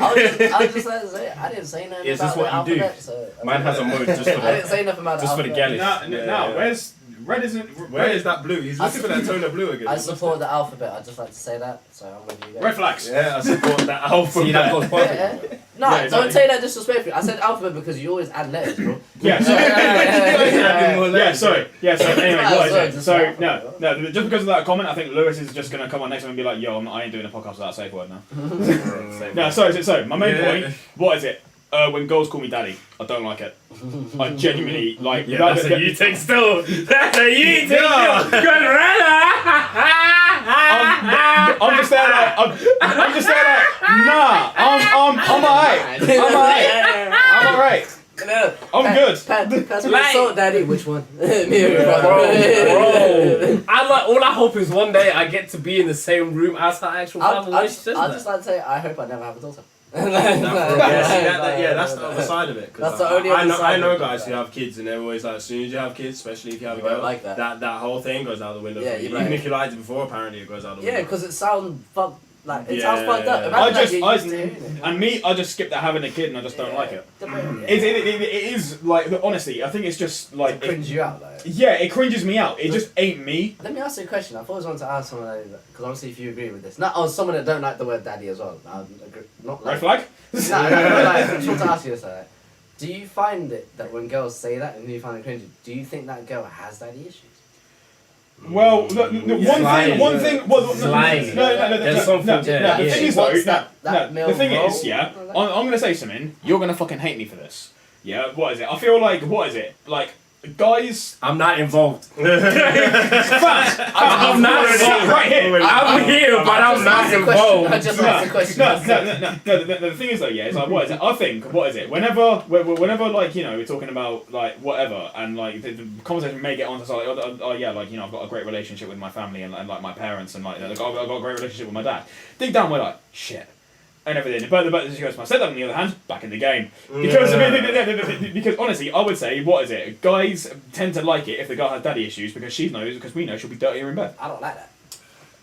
just like to say, I didn't say nothing Is about this the what you do? alphabet, so Mine has a mode just for I didn't say nothing about the just for the alphabet. galleys. No, where's red? Isn't Where is that blue? He's looking for that tone of blue again. I support the alphabet. I just like to say that, so I'm with you guys. red flags? Yeah, I support that alpha. See, that goes perfect. Yeah. No, Yeah, don't exactly. say that disrespectfully. I said alphabet because you always add letters, bro. Yeah. Sorry. Anyway, what is it? So no. Just because of that comment, I think Lewis is just gonna come on next time and be like, "Yo, I ain't doing a podcast without a safe word now." No, sorry. So my main point. What is it? When girls call me daddy, I don't like it. I genuinely like. Yeah, that's a you take still. That's a you take still. I'm just there like. I'm just there like. Nah. I'm alright. I'm alright. I'm good. Pass me the Like- salt, daddy. Which one? Me or your Bro, brother? all I hope is one day I get to be in the same room as her actual family. I'll just like to say, I hope I never have a daughter. That's the other side of it. That's the only other side I know of it, guys who like- have kids and they're always like, as soon as you have kids, especially if you have a You won't girl, like that. that whole thing goes out the window. Yeah, for you. you're Even like- if you liked it before, apparently it goes out the window. Yeah, because it sounds fucked. Like it Yeah, sounds fucked up. yeah. Imagine you're used to hearing it. And me, I just skipped at having a kid and I just don't like it. It is like, honestly, I think it's just like, It cringe you out, like. yeah, it cringes me out. It just ain't me. Let me ask you a question. I've always wanted to ask someone because obviously if you agree with this, not someone that don't like the word daddy as well. I agree, not Red like. flag? No, like, I just want to ask you this. Like, do you find it that when girls say that and you find it cringy, do you think that girl has daddy issues? Well, one thing. Well, Lying. no. There's something there. The Yeah. thing is, though, That the thing male is, yeah, role? I'm gonna say something. You're gonna fucking hate me for this. Yeah, what is it? I feel like, what is it? Like, guys. I'm not involved. I'm I'm not involved. right here. I'm here, but I'm not I involved. just asked a question. No. The thing is though, yeah, it's like, what is it? I think, what is it? Whenever, like, you know, we're talking about like whatever, and like the conversation may get on to like, oh yeah, like, you know, I've got a great relationship with my family and like my parents and like I've got a great relationship with my dad. Deep down, we're like, shit. And everything, but she goes, my stepdad on the other hand, back in the game. Because because honestly, I would say, what is it? Guys tend to like it if the girl has daddy issues because we know she'll be dirtier in bed. I don't like that.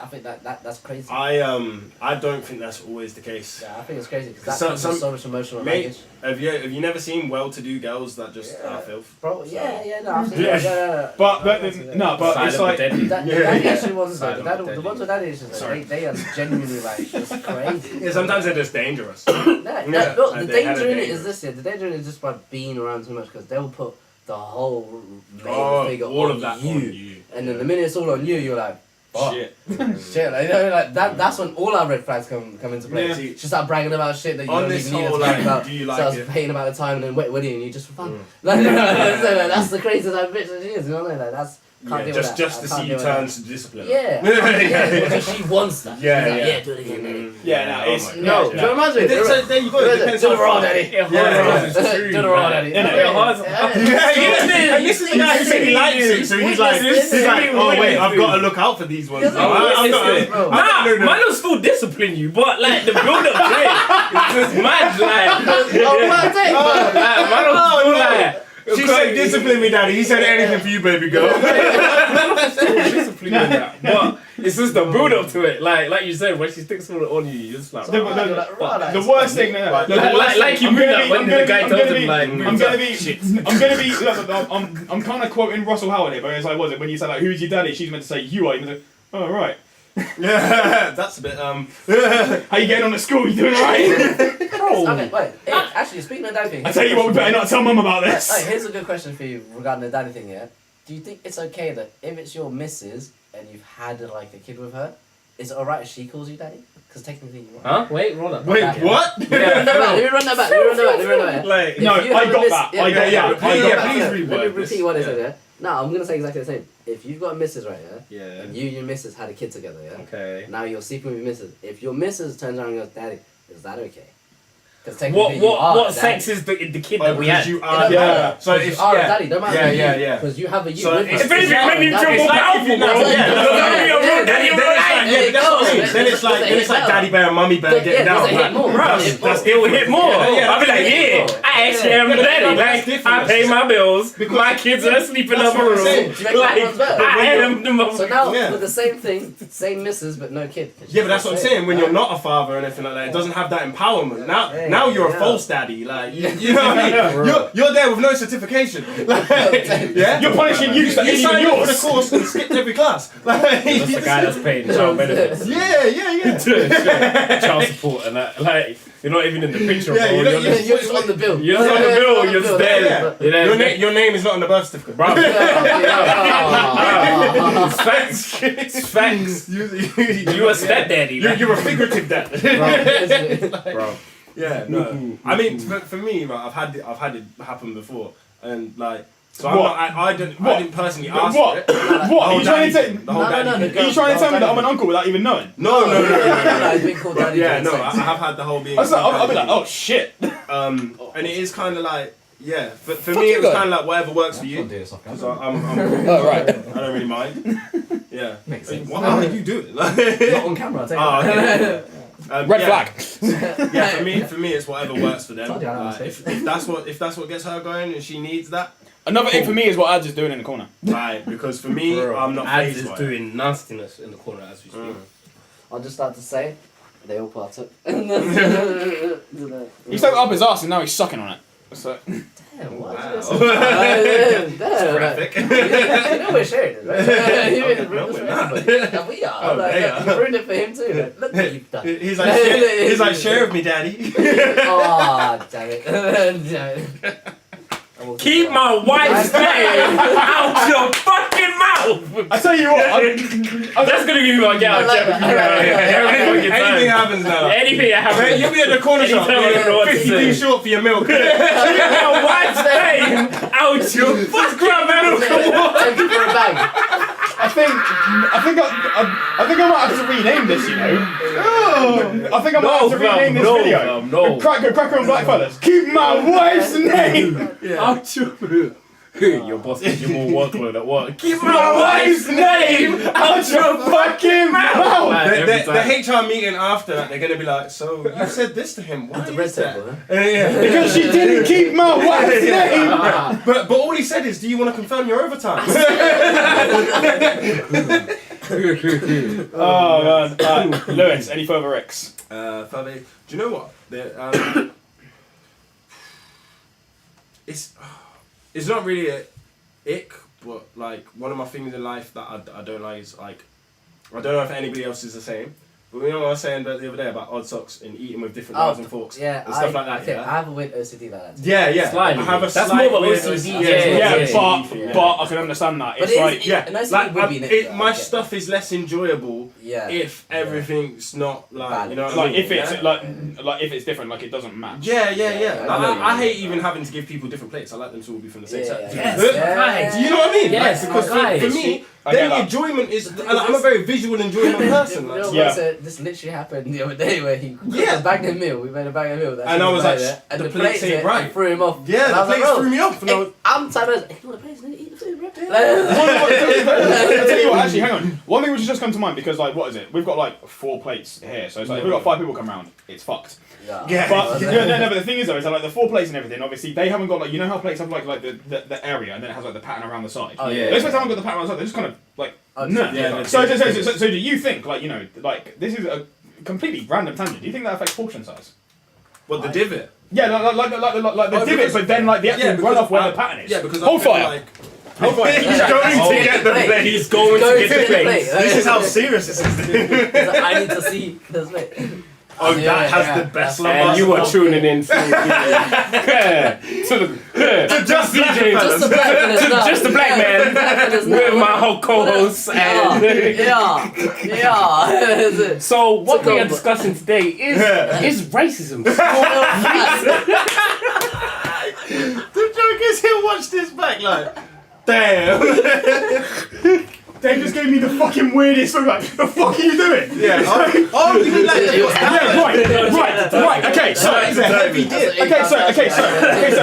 I think that's crazy. I don't think that's always the case. Yeah, I think it's crazy because that So- comes with some- so much emotional Mate, baggage. have you never seen well-to-do girls that just are filth? Bro, yeah, no, I've seen Yeah. that. But Side it's of like the deadly. The Yeah. daddy issue ones, Side though, of the the ones with daddy issues, Sorry. they are genuinely like just crazy. Yeah, sometimes they're just dangerous. Look, the They're hella danger in it is dangerous. this, yeah. The danger in it is just by being around too much because they'll put the whole main Oh, figure all on of that you. on you. And then the minute it's all on you, you're like, fuck. Shit. Shit, like, you know, like that's when all our red flags come into play. Yeah. She start bragging about shit that you On don't this even need her whole, to brag like, about. do you like starts it? paying about the time and then wet wedding and you just for fun. Like, that's the craziest type of bitch that she is. You know what I mean? Like that's can't deal with that. Just to I can't see deal you with turn that. to discipline. Yeah, because she wants that. Yeah, She's like, yeah. do it again, daddy. yeah, no, Oh it's my No, God, do you imagine? So there you go. It depends Do the how raw, far- daddy. Yeah, Do the raw, daddy. Yeah, yeah. And this is the guy who said he likes it, so he's like, oh wait, I've got to look out for these ones. Yes, I've got to. bro. Nah, man will still discipline you, but like the build up to it is just mad. Like, Oh, my take, bro. like man will still like. She said, discipline me, daddy. He said anything for you, baby girl. Discipline that. But it's just the build up to it. Like you said, when she sticks something on you, you're just like. the worst thing. Like you mean that when the guy tells him like. I'm kind of quoting Russell Howard here, but it's like, was it when you say like, who's your daddy? She's meant to say you are. You're meant to say, oh right. Yeah, that's a bit How you getting on at school? You doing alright? Okay, wait. Hey, actually, speaking of daddy thing. I tell you what, we better not tell mum about this. Hey, here's a good question for you regarding the daddy thing, yeah? Do you think it's okay that if it's your missus and you've had like a kid with her, is it alright if she calls you daddy? Because technically you are. Huh? Wait, roll up. Wait, what? Let me run that back. Like, No, If you I have a got miss- that. yeah, I got yeah, that. please I got that. reword Let me this. repeat what I said, Yeah. yeah? No, I'm going to say exactly the same. If you've got a missus, right, yeah? yeah. And you and your missus had a kid together, yeah? Okay. Now you're sleeping with your missus. If your missus turns around and goes, daddy, is that okay? Because technically What sex is the kid that we had? You It are, don't matter. So Because if you are a daddy, don't matter. Yeah. Because you have a you So with it's her. If anything, maybe you feel more powerful, bro. Then it's like daddy bear and mummy bear getting down. It will hit more. I'll be like, yeah, I actually am the daddy. Like, I pay my bills. My kids are sleeping in the room. Do you reckon that one's better? I am the So mother. now, Yeah. with the same thing, same missus, but no kid. Yeah, but that's what I'm saying. When you're not a father or anything like that, it doesn't have that empowerment. Now you're a false daddy. Like you know what I mean? You're there with no certification. Like, yeah. You're punishing you for You even signed up for yours. the course and skipped every class. Like, That's the guy that's paying child benefits. yeah. Child support and that. Like, you're not even in the picture, Yeah, bro. you know- You're You're just on the bill. You're just on the bill, you're just there. Yeah. Your name is not on the birth certificate, bro. It's facts. It's facts. You a stepdaddy. You're a figurative dad. Bro. Yeah, no. I mean, for me, right, I've had it happen before, and like, so What? I didn't personally ask What? for it. What? Are you trying to say? The whole No, daddy no, thing. Are you trying to tell me that I'm an uncle without even knowing? No. He's been called daddy. Yeah, during no, sex. I have had the whole being. I'll be like, oh shit. And it is kind of like, yeah, for Fuck me you it was guys. kind of like whatever works for you. Can't do this off So camera. I'm Oh right. I don't really mind. Yeah. Makes sense. What, how did you do it? Not on camera, I'll take Oh, it. okay. Red Yeah. flag. Yeah, for me, it's whatever works for them. Told you I Like, was if that's what gets her going and she needs that, Another ick for me is what Ads is doing in the corner. right? Because for me, I'm not Ads phased is by it. doing nastiness in the corner as we speak. I'll just start to say, they all partook. He stuck it up his ass and now he's sucking on it. So. Damn, what? Wow. Damn. Graphic. You know we're sharing it, right? You made No, it we're for not. everybody. And we are. Oh, Like, they are. you ruined it for him too. Like, look what you've done. He's like, share with me, daddy. Oh, damn it. Damn it. Keep my wife's name out your fucking mouth! I tell you what, That's gonna give you my get out. Anything happens now. Anything that happens. You'll be at the corner shop. Anytime I don't know what to 50p say. short for your milk. Keep my wife's name out your fucking mouth! Thank you for a bag. I think I might have to rename this, you know. I think I might have to rename this video. No. Cracker and Black Fellas. Keep my wife's name Out your Your boss gives you more workload at work. Keep my wife's name out your fucking mouth. The HR meeting after that, they're gonna be like, so you said this to him. Why The is red that? table, huh? Yeah. Because she didn't keep my wife's name. But all he said is, do you want to confirm your overtime? Oh man. Lewis, any further icks? Fabi, do you know what? It's not really a ick, but like one of my things in life that I don't like is like, I don't know if anybody else is the same, but you know what I was saying the other day about odd socks and eating with different knives and forks and stuff like that. Okay, Yeah, I have a weird OCD like that. yeah. Slightly. I have a That's slight more of a weird OCD, Yeah, but I can understand that. But It's like, an OCD would be an ick, though, my I get stuff is less enjoyable Yeah. if everything's not like, you know what I like mean? if it's Yeah? like if it's different, like it doesn't match. Yeah. I I hate even having to give people different plates. I like them to all be from the same set. Yes. Do you know what I mean? Yes, Like, because right. for me, I get then the that. enjoyment is. I'm a very visual enjoyment person. You know Like, Yeah. what, so this literally happened the other day where he cooked Yeah. a bag of meal. We made a bag of meal. That And she I was like, there, and the the plates plates ain't there, right. it threw him off. Yeah, And I the was like, plates bro, threw me off. And I was, I'm tired. Ignore the plates. Eat the food, bro. I'll tell you what, actually, hang on. One thing which has just come to mind because, like, what is it? We've got like 4 plates here, so it's like if we've got 5 people come round, it's fucked. Yeah. But no, but the thing is though, is that, like the 4 plates and everything. Obviously, they haven't got like, you know how plates have like the area and then it has like the pattern around the side. Oh, yeah. Those plates haven't got the pattern around the side. They're just kind of like no. yeah, So do you think like, you know, like this is a completely random tangent? Do you think that affects portion size? what, the divot? Yeah, like the Oh, divot, because- but then like the actual because run off where I- the pattern is. Yeah, because Hold I feel fire. like. Hold fire. He's going to get the plate. plate. He's going to get the plate. This is how serious this is. I need to see this plate. Oh, Yeah, that has yeah. the best And love. you were tuning in to Just DJ Just the black fellas now. just the black man Black fellas now. with my whole co-hosts. And Yeah. so what we are Come on. discussing today is racism. The joke is he'll watch this back like, damn. Dave just gave me the fucking weirdest look. Like, the fuck are you doing? Yeah. Oh, you mean like Right. Okay, so it's a heavy dip. so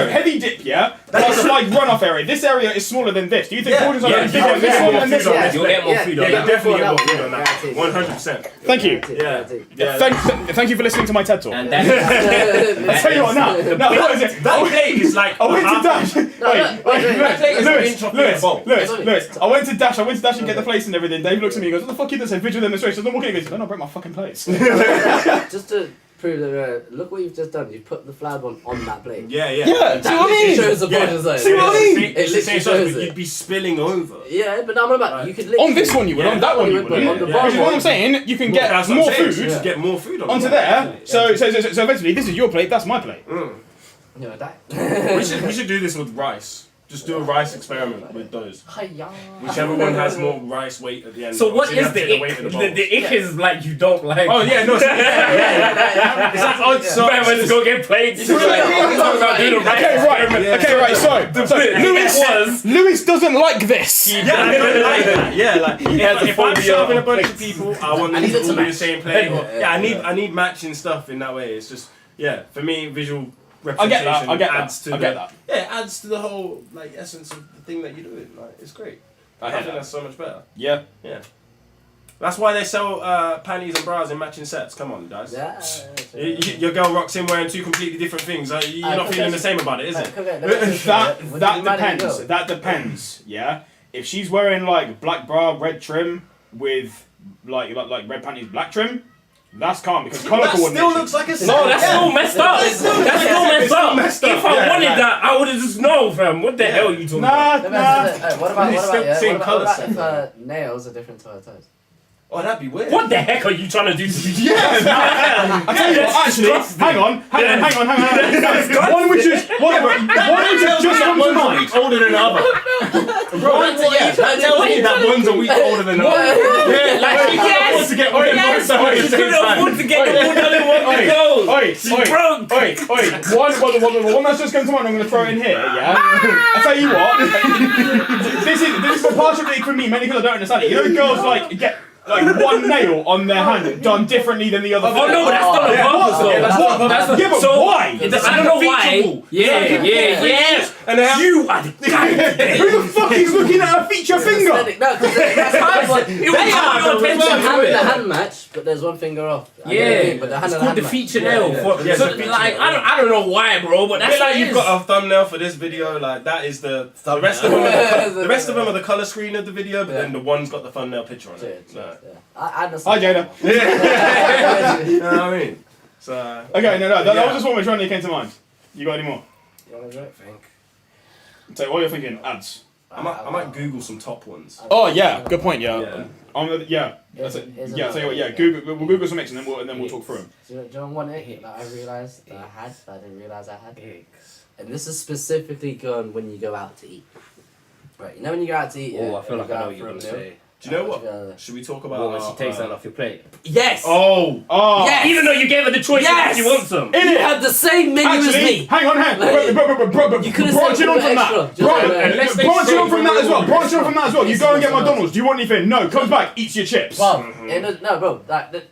heavy dip, yeah. Plus like runoff area. This area is smaller than this. Do you think Yeah. portions are Yeah, bigger than this yeah, one yeah, and this yeah, one? yeah. You'll get more food on Yeah, that. definitely get more food on that. Guaranteed. 100%. Thank you. Yeah. Thank you for listening to my TED talk. And that I'll tell you what now. No, what is it? That plate is like. I went to Dash. Lewis. I went to Dash and get the plates and everything. Dave looks at me and goes, what the fuck you just said? Visual demonstration. I'm walking and he goes, no, break my fucking plates. Just to prove that, look what you've just done. You put the flour on that plate. Yeah. Yeah, That see what I literally mean? shows the portion size. See what I mean? It literally shows it. You'd be spilling over. Yeah, but I'm about you could literally On this one you would, on that one you would. on the Which is bottom what I'm one. saying, you can get That's what I'm more saying, food to get more food on onto it. there. So eventually this is your plate, that's my plate. You know that. We should do this with rice. Just do a rice experiment with those. Hiya. Whichever one has more rice weight at the end. So what Obviously, you is have to the take ick? weight of the The bowls. ick is like you don't like. Oh yeah, no. It's like odd socks. Man, let's go get plates. Talking about doing the right Okay, right, so Lewis doesn't like this. Yeah, I don't like that. Yeah, like has a if I'm phobia serving a of bunch of plates. people, I want them need to it to all be the match. same plate. Yeah, I need matching stuff in that way. It's just for me, visual I get representation that. adds to I get that. Yeah, it adds to the whole like essence of the thing that you're doing. Like it's great. I think that's so much better. Yeah. Yeah. That's why they sell panties and bras in matching sets. Come on, guys. Yeah. Your girl rocks in wearing two completely different things. You're not feeling the same about it, is it? That depends. That depends. Yeah. If she's wearing like black bra, red trim with like red panties, black trim, that's calm because colour That coordination. still looks like a No, that's still messed up. That's still messed up. If I wanted like- that, I would have just known, fam. What the hell are you talking about? What about same what colours. about if her nails are different to her toes? Oh, that'd be weird. What the heck are you trying to do to me? I tell you what, actually, hang on. One which is just come to mind. older than the other. Bro, that tells me that one's a week older than the other. Yeah, like she Wants to get older Yes, than the she couldn't afford to get the one done in one go. She's broke. One that's just come to mind, I'm going to throw in here, yeah? I tell you what, this is a partially for me, mainly because I don't understand it. You know girls like get like one nail on their hand done differently than the other. Oh no, but that's not a purpose though. Yeah, but So, why? I don't know why. Yeah. And they have, You are the guy today. Who the fuck is looking at a feature finger? No, because that's hard. It was hard your attention to The it. hand match, but there's one finger off. I Yeah, know what I mean, but the hand it's and called the hand feature match. nail. Yeah. So, like, I don't know why, bro, but that's Feel like what it you've is. got a thumbnail for this video. Like that is the rest of them. The rest of them are the color screen of the video, but then the one's got the thumbnail picture on it. Yeah. Like, I understand. Hi, Jada. you know what I mean? So Okay, no, that was just one which one that came to mind. You got any more? You wanna do it? Think. So what you're thinking? Ads. I might Google some top ones. Oh yeah, good point. Yeah. Yeah. That's it. Here's Yeah, tell you what. Yeah, another- We'll Google some mix and then we'll talk through them. Do you know one that I realised that I had, that I didn't realise I had? And this is specifically gone when you go out to eat. Right, you know when you go out to eat, Oh, I and feel you like go I know out what you're for a gonna meal? say. Do you know What what? Should we talk about Well, when she takes that off your plate. Yes! Oh, Yes! Even though you gave her the choice, Yes! you want some. You had the same menu as Actually, me! hang on. You could've Branching said on from extra. that. Just like that. Unless they Branching say on from that as well. we're Branching on from that as well. You This go and is get what McDonald's. Do you want anything? No. Comes back, eats your chips. Well, no, bro.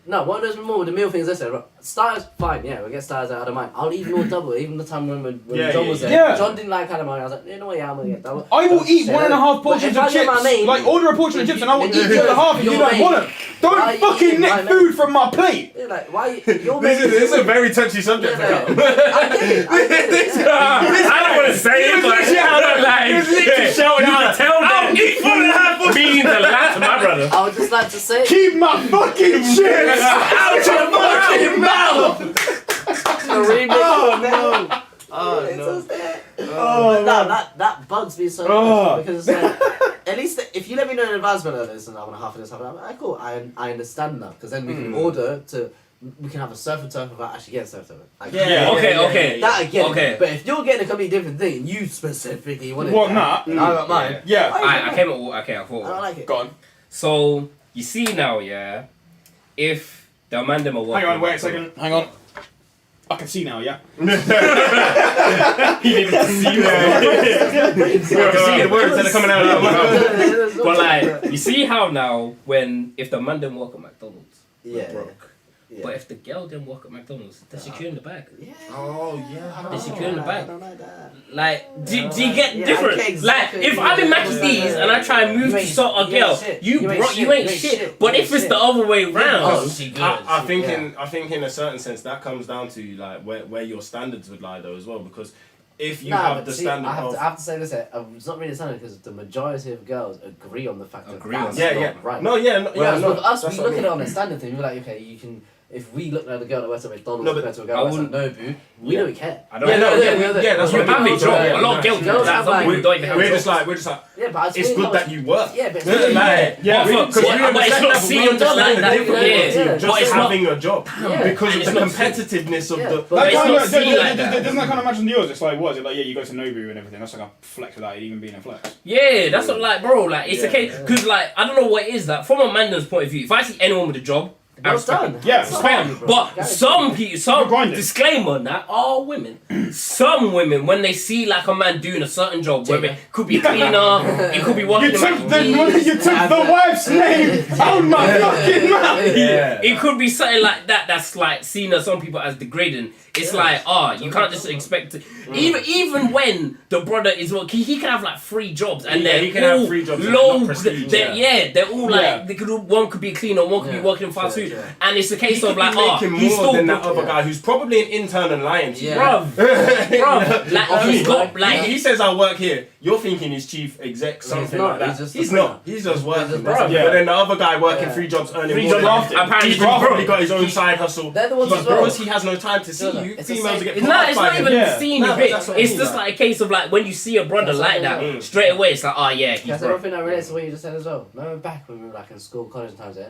No, one of those more with the meal things. Listen, bro. Starters, fine. Yeah, we'll get starters out of mind. I'll eat more double. Even the time when John was there. Yeah. John didn't like calamari. I was like, you know what? Yeah, I'm gonna get double. I will eat Say 1.5 that. portions But of if I get my chips. main- Like order a portion of chips and I will eat Then the other half if you your don't main- want them. Why Don't are you fucking eating my nick main? food from my plate. You're like, why? You're this is a very touchy subject. I get it. I don't want to say it, but He was literally shouting you out. can tell that means a lot to my brother. I would just like to say. Keep my fucking chips Out your fucking mouth! Oh Oh no! That bugs me so much because it's like, at least if you let me know in advance, but listen, I want half of this, half of that. I'm like, cool. I understand that because then we can order to. We can have a surf and turf without actually getting surf and turf. Like, Okay. That I get. Okay. But if you're getting a completely different thing, and you specifically want it. Want that? and I got mine. Yeah. I came up with, I I don't thought. like it. Go on. So, you see now, yeah, if the man them are Hang working. on, wait a second. Hang on. I can see now, yeah? He didn't see that. You can see the words that are coming out of my mouth. But like, you see how now, if the man them work at McDonald's, we're Yeah. broke. Yeah. But if the girl didn't work at McDonald's, they're securing the bag. Yeah. Oh yeah. They're securing the I bag. don't like that. Like, do you get Yeah, I different? get exactly Like, if I'm in Mackie D's and I try and move You to ain't- sort a you ain't girl, shit. you ain't shit. But You if ain't it's shit. the other way round, Oh, she good. I think Yeah. I think in a certain sense that comes down to like where your standards would lie though as well, because if you have the standard I have, of to, I have to say this here. It's not really standard because the majority of girls agree on the fact that Agree on that's that. not right. no, Whereas with us, that's we what look I at mean. it on a standard thing. We're like, okay, you can. If we look at a girl that works at McDonald's No, but compared to a I girl that works at wouldn't- Nobu, we don't care. I don't Yeah, no, know. yeah, that's You what have we a do. job. Yeah, A lot of girls do girls that. have Some like- people don't even have a We're job. just like Yeah, but it's good that you work. Yeah, but it's Like, yeah, because but we it's understand not that, seen but we understand like the that. difficulty Yeah. of But just it's not- having a job Yeah. because And of it's the not- competitiveness of Yeah, the. but That it's kind not of, seen like that. doesn't that kind of match on yours? It's like, what is it? Like, yeah, you go to Nobu and everything. That's like a flex without it even being a flex. Yeah, that's what, like, bro, like, it's Yeah. okay. Because, like, I don't know what it is. Like, from a man's point of view, if I see anyone with a job, Well done. Yeah, That's Fair. not you, bro. But Guys, some people, some grinding. disclaimer on that are women. Some women, when they see like a man doing a certain job, whether it could be a cleaner, it could be working. You took the wife's name out my fucking mouth. Yeah. It could be something like that. That's like seen as some people as degrading. It's like, you can't just expect to. Even when the brother is working, he can have like 3 jobs, and Yeah, they're he can all have 3 jobs, low. not prestige, They're all like Yeah. they could. One could be a cleaner, one could be working in fast food, and it's a He case could of be like, making he's more still than that good. other guy who's probably an intern and lying to you. Yeah. Bruv, like he's got like He says I work here. You're thinking he's chief exec, something not, like that. he's just He's a not. He's just working. just But Yeah. then the other guy working Yeah. 3 jobs, earning 3 more jobs than after. you. Apparently, He's probably got his own side hustle. They're the ones But as well. because he has no time to see No, no, you, it's the females same- get No, it's not even Yeah. seeing No, you but bit. that's what I It's mean, just like a case of like when you see a brother That's what like I that, mean. straight away it's like, oh yeah, he's That's broke. everything that relates to what you just said as well. Remember back when we were like in school, college times, yeah?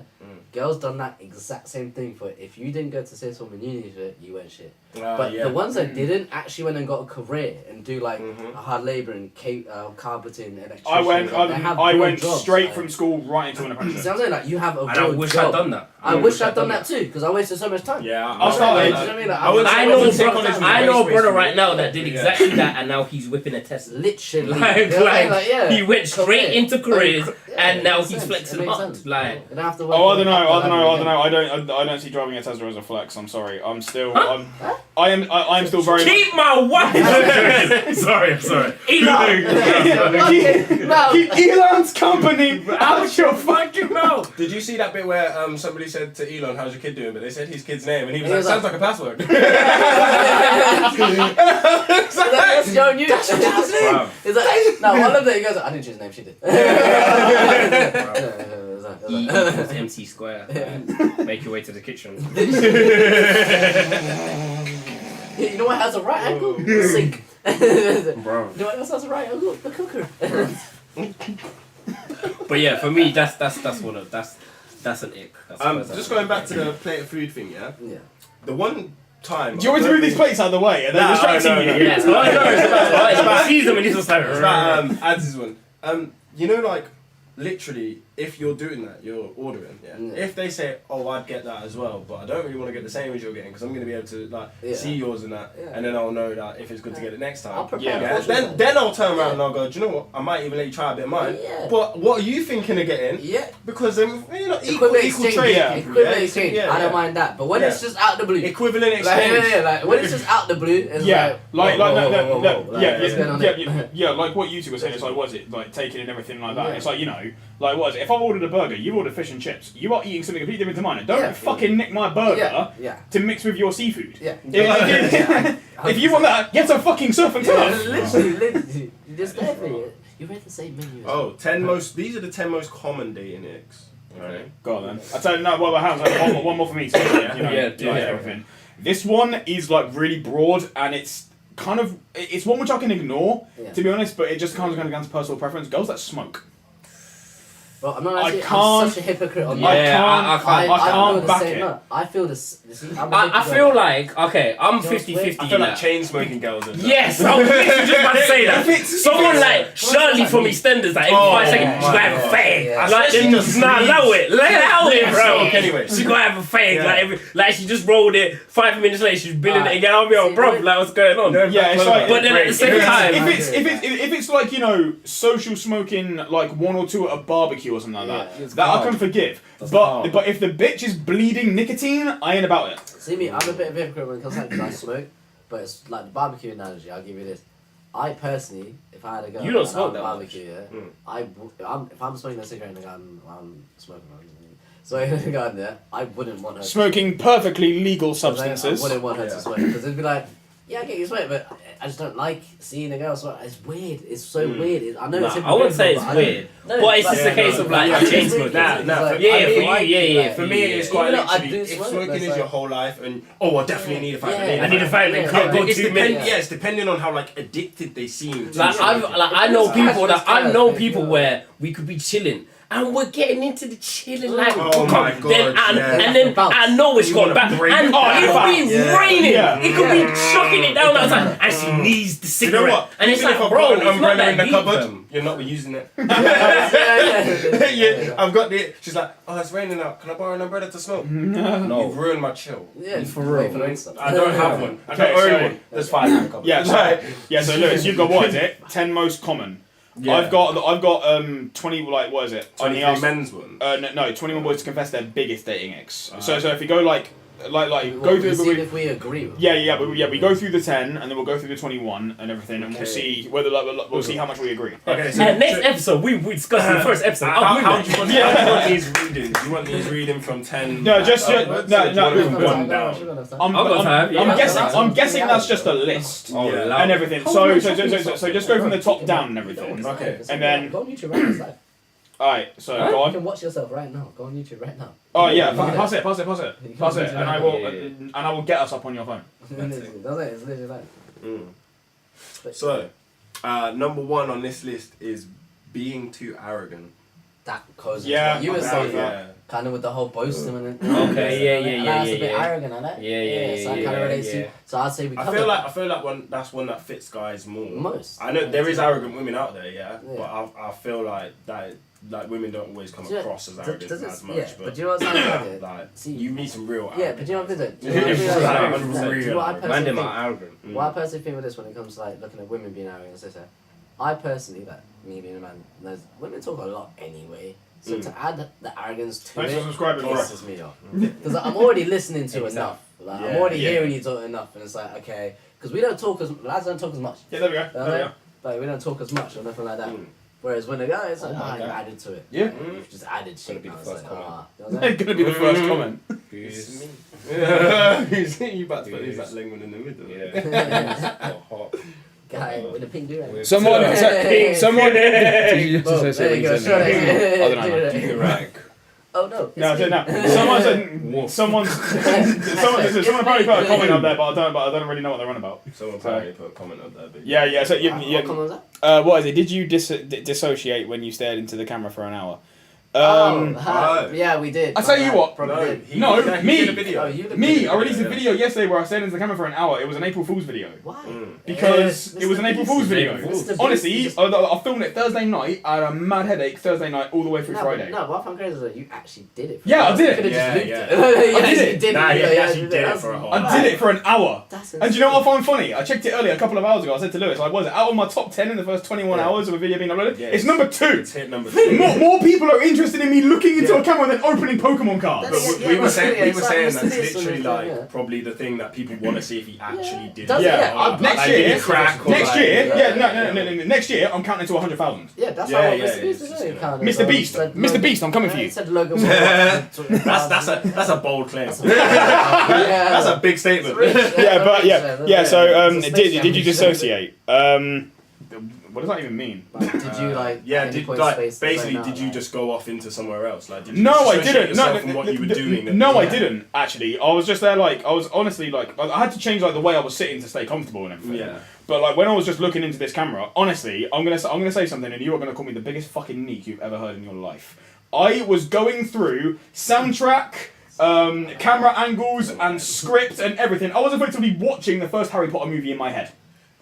Girls done that exact same thing for if you didn't go to sixth form and uni for it, you weren't shit. But the ones that didn't actually went and got a career and do like hard labour and carpeting, electrician. I went I real went jobs, straight like- from school right into an See apprenticeship. what I'm saying? Like you have a And I real wish job. I'd done that. I wish I'd done that too because I wasted so much time. Yeah, I started- You know what I mean? Like, I would- I I know, wouldn't say college was I a know a waste brother for me. right now that did Yeah. exactly that, and now he's whipping a Tesla. literally. Like, You know what I mean? like, yeah. he went straight Career. into careers, Yeah, and it now makes he's sense. flexing It makes up. sense. Like, You don't have to work Oh, I don't know. up I the don't know. ladder I don't see driving a Tesla as a flex. I'm sorry. I'm still. Huh? I am still very. keep my wife. Sorry, I'm sorry. Elon. again. No. Keep Elon's company out your fucking mouth. Did you see that bit where somebody said to Elon, "How's your kid doing?" But they said his kid's name, and he was He like, was "Sounds like- like a password." That's your new. That's your dad's name. Wow. It's like, no, one of them, he goes, I didn't choose his name, she did. E equals MC square. Make your way to the kitchen. You know what has a right angle? The sink. Bro. You know what else has a right angle? The cooker. But yeah, for me, that's one of that's an ick. That's Just going back to the plate of food thing, yeah. Yeah. The one time. Do you want me to move these plates out of the way? Are they Nah, distracting no, you? no, Yeah, it's about, it's about sees them and he's just like. It's about Ads' one. You know, like literally, if you're doing that, you're ordering. Yeah. Yeah. If they say, "Oh, I'd get that as well," but I don't really want to get the same as you're getting because I'm going to be able to like Yeah. see yours and that, Yeah. and then I'll know that if it's good to get it next I'll time. prepare Yeah. a portion. Then I'll turn around and I'll go. Do you know what? I might even let you try a bit of mine. Yeah. But what are you thinking of getting? Yeah. Because you know, equal Equivalent exchange. trade. Yeah. Equivalent exchange. Yeah, I don't yeah. mind that. But when Yeah. it's just out the blue. Equivalent Like, exchange. yeah, like when it's just out the blue, it's Yeah, like whoa, no, whoa, whoa, whoa, like, yeah, what's going on here? like what you two were saying. It's like, was it like taking and everything like that? Yeah. It's like, you know, like what is it? If I've ordered a burger, you ordered fish and chips. You are eating something completely different to mine. And don't Yeah. fucking nick my burger Yeah. to mix with your seafood. Yeah. If you want that, get a fucking surf and Yeah, turf. literally. Just there for you. You read the same menu. Oh, 10 most. These are the 10 most common dating icks. Okay. Go on then. I tell you, no, well, one more for me. So, you know, Yeah. everything. This one is like really broad, and it's kind of it's one which I can ignore, Yeah. to be honest. But it just comes kind of down to personal preference. Girls that smoke. Bro, I'm not I actually, can't- I'm such a hypocrite on I that. Yeah, can't. I I can't feel the back same. it. No, I feel this. See, I'm a I hypocrite. feel like, okay, I'm Just 50-50 wait. I in feel like that. chain smoking girls. Are Yes, I was literally just about to say that. Someone like Shirley from EastEnders, like every 5 seconds, she's gonna have a fag. Yeah. Like, Especially just nah, allow it, allow it, bro. Smoke anyway. She's gonna have a fag. Yeah. Like she just rolled it. 5 minutes later, she's billing it again. I'll be See, on, bro. when- Like, what's going on? Yeah, it's like. But then at the same time, If it's like, you know, social smoking like 1 or 2 at a barbecue or something like that, Yeah. that I can forgive. That's But hard. but if the bitch is bleeding nicotine, I ain't about it. See me, I'm a bit of a hypocrite when it comes to that because I smoke, but it's like the barbecue analogy. I'll give you this. I personally, if I had a girl You don't and smoke I'm that barbecue, yeah, if I'm smoking a cigarette in the garden, I'm smoking. So in the garden, yeah, I wouldn't want her. Smoking perfectly legal I substances. wouldn't want her Yeah. to smoke because it'd be like, yeah, I get you smoke, but I just don't like seeing a girl smoke. It's weird. It's so weird. I know it's. I wouldn't say it's hypocritical, but I weird, don't- but it's like- just a case of like yeah, chain it's smoking. weird. Nah, Like, yeah, I for really you, like yeah, it, yeah. like- For me, it's quite Even though I literally, do if smoke, smoking but is it's your like- whole life, and I definitely need a fight. Yeah. I need a fight. They Yeah. can't go It's 2 minutes. yes, depending on how like addicted they seem. To Like smoking. I know It's people that casual, I know it's people casual. where we could be chilling and we're getting into the chilling like Oh my God, then yeah. and then I know it's got back and break it could be raining, Yeah. it could be chucking it down outside, and she needs the You know cigarette, what? and it's Even like, if I bro, brought it's an not umbrella that in the deep, cupboard, fam. you're not using it. yeah. Yeah, I've got the. She's like, oh, it's raining out. Can I borrow an umbrella to smoke? No. You've ruined my chill. Yeah, For real. wait for the rain to stop. I don't have one. I Okay, don't own so- one. There's 5 in the cupboard. Yeah, so Lewis, you've got what is it? 10 most common. Yeah. I've got 20 like what is it? I only 23 asked- men's one. no, 21 boys to confess their biggest dating ex. So if you go like go through see if we agree with we go through the 10 and then we'll go through the 21 and everything and we'll see whether we'll see how much we agree. Okay, so Next episode, we discussed in the first episode. how do you want Yeah. how do you want these reading? Do you want these reading from 10? No, just upwards, no, or do you want it no, from no, 1 down. I'm guessing that's just a list Oh, Yeah. loud. and everything. So just go from the top down and everything. Okay. And then- go on YouTube right now. Alright, so Huh? go You on. can watch yourself right now. Go on YouTube right now. Oh yeah, Yeah. pass it, and I will get us up on your phone. Does it? It's literally like. So, number 1 on this list is being too arrogant. That goes into Yeah, what you were saying, yeah. kind of with the whole boasting and Okay, yeah, that's a bit arrogant, I like. So I kind of relate to. So I'd say we I covered feel like that's one that fits guys more. most. I know there is arrogant women out there, yeah, Yeah. but I feel like that women don't always come across as arrogant does it- as much. yeah, but do you know what's like? like See- you meet some real Yeah, but do you know what I'm arrogant saying? Do you know what I mean? Like, Like, unreal. do you know what I Man, personally them think? are arrogant. Mm. What I personally think with this when it comes to like looking at women being arrogant and stuff, I personally, like me being a man, there's women talk a lot anyway. So to add the arrogance to Thanks for it subscribing, bro. pisses me off. Because I'm already listening to enough. Like, I'm Yeah, already yeah. hearing you talk enough, and it's like okay, because we don't talk as lads don't talk as much. Yeah, there we go. There we go. Like we don't talk as much or nothing like that. Mm. Whereas when they go, it's like, Oh my you God. added to it. Yeah. You've just added shit. be the now, it's first like, comment. you know what I'm It's gonna be the first comment. It's me. You about to put that lemon in the middle. Yeah. Hot. Guy with the pink do Someone. Did you Boom, just there you go. Sure, I don't know. Right. Oh no. No, it's me. no. Someone probably put a comment up there, but I don't really know what they're on about. Someone probably put a comment up there. But Yeah. So What comment was that? what is it? Did you dissociate when you stared into the camera for an hour? Yeah, we did. I tell you what. Probably No, did. he Me. did a video. Oh, you did. Me, I released a Yeah. video yesterday where I stared into the camera for an hour. It was an April Fool's video. Why? Because Yes, it was an Mr. April Beast. Fool's video. April Fool's. Mr. Beast, Honestly, you just- I filmed it Thursday night. I had a mad headache Thursday night all the way through No, Friday. but, no, what I'm crazy is that you actually did it. Yeah, I did it. You could have Yeah, just looped yeah. it. You I did actually it. did Nah, he Yeah, actually did it that's for a whole mad. I did it for an hour. That's And do you know insane. what I found funny? I checked it earlier, a couple of hours ago. I said to Lewis, like, was it out of my top 10 in the first 21 hours of a video being uploaded? Yeah, It's number 2. It's hit number 2. More people are interested in me looking into Yeah. a camera than opening Pokemon cards. That's- But Yeah, we were but saying yeah, that's Mr. Beast literally and like everything, yeah. probably the thing that people want to see if he actually did Does it. it? Yeah, Yeah, next like, year, did he crack or next like- year, yeah. no, next year, I'm counting to 100,000. Yeah, that's Yeah, how yeah, Mr. Beast it's is just doing, kind of. Mr. Beast, Said Mr. Logan- Beast, I'm coming for Yeah, you. he said Logan. That's a bold claim. Yeah. That's a big statement. Yeah, but yeah. So It's a space did jam. you dissociate? What does that even mean? Like, did you like? Yeah, at any did point like space basically zone out, did you like- just go off into somewhere else? Like did you No, I dissociate didn't. yourself No, from what you were doing? no, I Yeah. didn't actually. I was just there, like I was honestly like I had to change like the way I was sitting to stay comfortable and everything. Yeah. But like when I was just looking into this camera, honestly, I'm gonna say something, and you are gonna call me the biggest fucking neek you've ever heard in your life. I was going through soundtrack, camera angles, and script and everything. I was effectively watching the first Harry Potter movie in my head.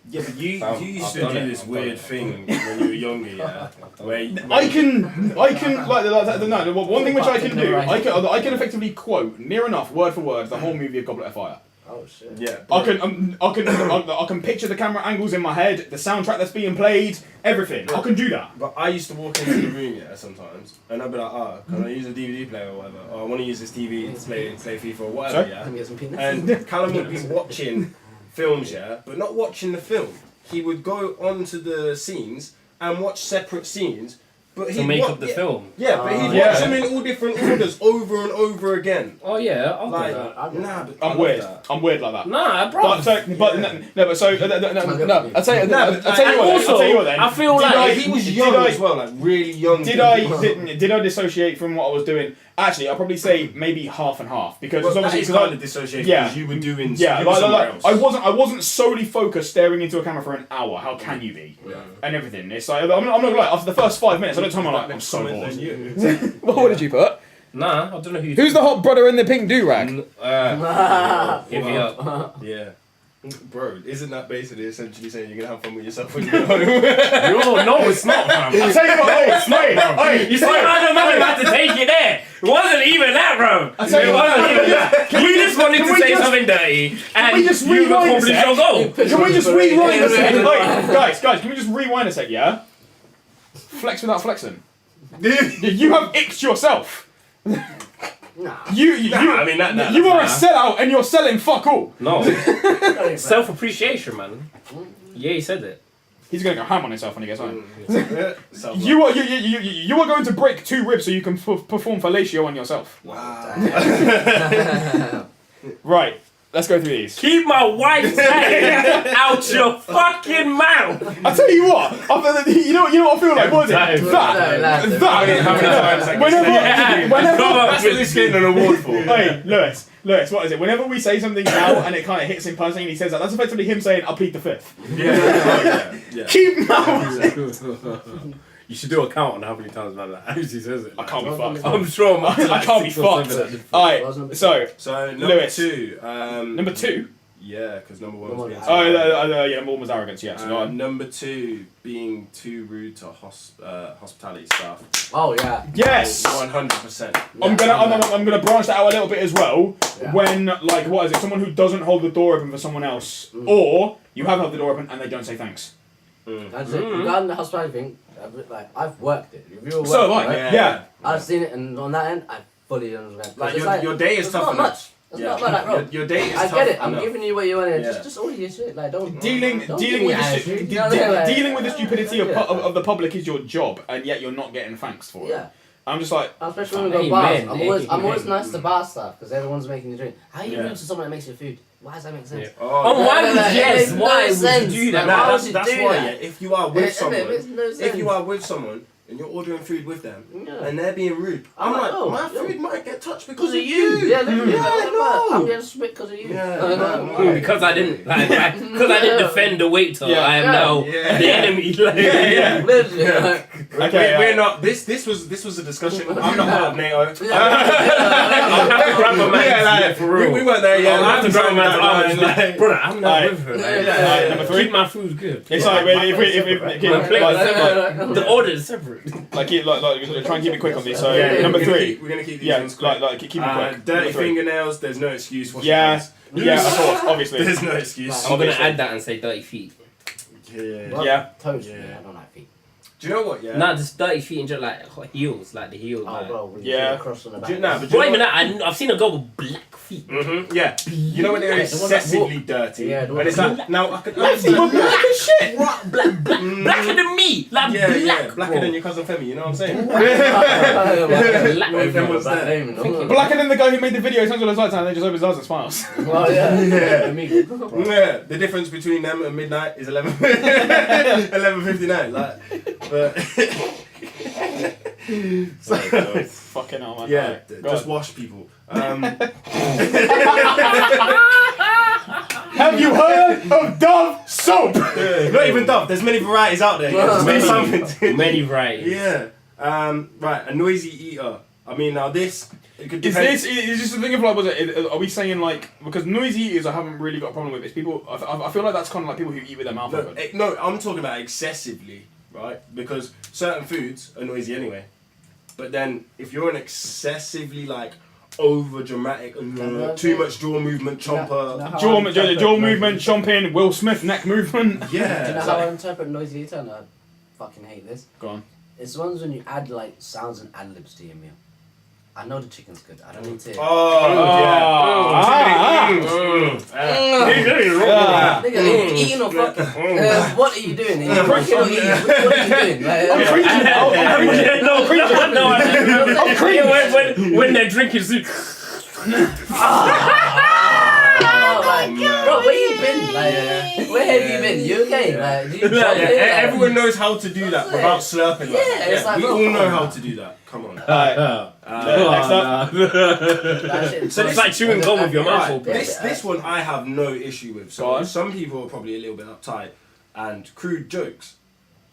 Yeah, but you I've used to done do it, this I've weird done it. thing when you were younger, yeah. Where I can no. One thing which I can do, I can effectively quote near enough word for word the whole movie of Goblet of Fire. Oh shit. yeah. I can picture the camera angles in my head, the soundtrack that's being played, everything. I can do that. But I used to walk into the room, yeah, sometimes, and I'd be like, can I use a DVD player or whatever? Or I want to use this TV to play FIFA or whatever, Sorry? yeah. Let me get some peanuts. And Callum would be watching films, yeah, but not watching the film. He would go onto the scenes and watch separate scenes, but To he'd make wa- up the yeah, film. Yeah, but he'd Yeah. watch them in all different orders over and over again. Oh yeah, I'll Like, do that. nah, but I I'm love weird. that. I'm weird like that. Nah, bro. But so, but no, I'll tell you. I'll tell you but- what. Then, also, I'll tell you what. Then I feel Did like I- He was did young I- as well, like really young. Did I dissociate from what I was doing? Actually, I'll probably say maybe half and half because Well, it's that obviously is because kind of dissociation yeah. because you were doing yeah, you were somewhere else. I wasn't solely focused staring into a camera for an hour. How can you be? Yeah. And everything. It's like I'm not gonna lie. After the first 5 minutes, I at Tom, I'm like, I'm so comment bored. than you. What did you put? Nah, I don't know who. Who's the hot brother in the pink do-rag? Hit me up. Yeah. Bro, isn't that basically essentially saying you're gonna have fun with yourself when you get home? No, it's not, fam. I tell you what, it's not. You see, I don't know about to take it there. It wasn't even that, bro. I tell you It what, wasn't even that. You just wanted to say something dirty, and we just you rewind a accomplished sec? your goal. Can we just rewind a second? Guys, can we just rewind a sec, yeah? Flex without flexing. You have icked yourself. Nah. You I mean, that- you are a sellout and you're selling fuck all. No. Self-appreciation, man. Yeah, he said it. He's gonna go ham on himself when he gets home. So, You are going to break 2 ribs so you can perform fellatio on yourself. wow. Right, let's go through these. Keep my wife's name out your fucking mouth. I tell you what, you know what I feel like. What is it? Time. That. How many times? Whenever. That's what he's getting an award for. Hey, Lewis, what is it? Whenever we say something now and it kind of hits him personally and he says that, that's effectively him saying, I'll plead the 5th. Yeah. Keep mouth. You should do a count on how many times man that actually says it. I can't be fucked. I'm sure I'm I can't be fucked. Alright, so, So number Lewis. 2. number 2. Yeah, because number 1 was being. Yeah, number 1 was arrogance, yeah. So go on. Number 2 being too rude to hospitality staff. Oh yeah. Yes! 100%. I'm gonna branch that out a little bit as well. Yeah. When, like, what is it? Someone who doesn't hold the door open for someone else, or you have held the door open and they don't say thanks. That's it. Regarding the hospitality thing, I've worked it. If you were So have I. working, right? Yeah. I've seen it, and on that end, I fully understand. Like, It's your day is it's tough not enough. much. It's not much, like, bro. Your day is I tough get it. I'm enough. giving you what you want. Yeah. Just order your shit. Like, don't Dealing give with me the attitude, you know what I mean? Like, dealing with the stupidity yeah. of the public is your job, and yet you're not getting thanks for it. Yeah. I'm just like, Especially when we go Amen, bars. I'm always amen. nice to bar staff because they're the ones making the drink. How are you Yeah. rude to someone that makes your food? Why does that make sense? Oh, Oh, why would Like, it yes? makes Why no would sense. you do that? Like, why that's would you that's do why. that? Yeah, if you are with someone, It makes no if sense. you are with someone and you're ordering food with them, Yeah. and they're being rude, I'm like, oh, my yo. food might get touched Because because of you. Yeah, literally. Yeah, I know. I'm getting spit because of you. Yeah, Because I didn't defend the waiter, Yeah. I am Yeah. now Yeah. the enemy. Like, Yeah. Literally. Yeah. Like, okay, We're not. This was a discussion. I'm not part of NATO. I'll have to grab my man. Yeah, like, for real. we weren't there yet. I'll have to grab my man's arm and be Like, like, brother, I'm not Alright. with her. Yeah. Alright, number 3. Keep my food good. It's like if My plate is like, separate. The order is separate. like try and keep it quick on these. So Yeah, number we're gonna 3. keep- We're gonna keep these Yeah, ones quick. like keep it quick. Dirty Number 3. fingernails. There's no excuse. Wash your Yeah, hands. yeah, of course, obviously. There's no excuse. I'm gonna add that and say dirty feet. Yeah. What? Yeah. Toes, Yeah. yeah, I don't like feet. Do you know what? Yeah. Nah, just dirty feet and just like heels, like the heels. Oh, like. bro, when you Yeah. get across on the back. Nah, but Not even that. I've seen a girl with black feet. Yeah. You know when they're The ones that excessively walk. dirty, Yeah, the and ones it's that like now I could. Black as shit. Blacker than me, like Yeah, black. yeah, blacker bro. than your cousin Femi. You know what I'm saying? Black Them ones there. name, you know? Blacker than the guy who made the video. Turns on his lights and they just opens his eyes and smiles. Well, yeah. Yeah. Me. Yeah, the difference between them and midnight is 11:59. Like, but Fucking hell, man. yeah, Alright, go just on. wash people. Have you heard of Dove soap? Not even Dove. There's many varieties out there. Yeah. There's something. Many varieties. Yeah. Right. A noisy eater. I mean, now this. It could Is depend. this just the thing of like, are we saying like, because noisy eaters I haven't really got a problem with, it's people, I feel like that's kind of like people who eat with their mouth No, open. no, I'm talking about excessively, right? Because certain foods are noisy anyway. But then if you're an excessively like over dramatic and too much jaw movement, chomper. Jaw movement, chomping, Will Smith neck movement. Yeah. Do you know it's how I like- interpret noisy eater? And I fucking hate this. Go on. It's the ones when you add like sounds and ad libs to your meal. I know the chicken's good. I don't need to. Oh, Ah. Nigga, are you eating or fucking? What are you doing? Are you drinking or eating? What are you doing? Like, I'm preaching. I'm crazy. When they're drinking soup. bro, where you been? Like, where have you been? You okay? Like, do you jump in? Like, everyone knows how to do that without slurping. Like, Yeah, it's like, we bro, all know come how on. to do that. Come on. Next up. that shit- So It's like chewing gum with your mouth Right, open. this one I have no issue with. Go So on. some people are probably a little bit uptight and crude jokes.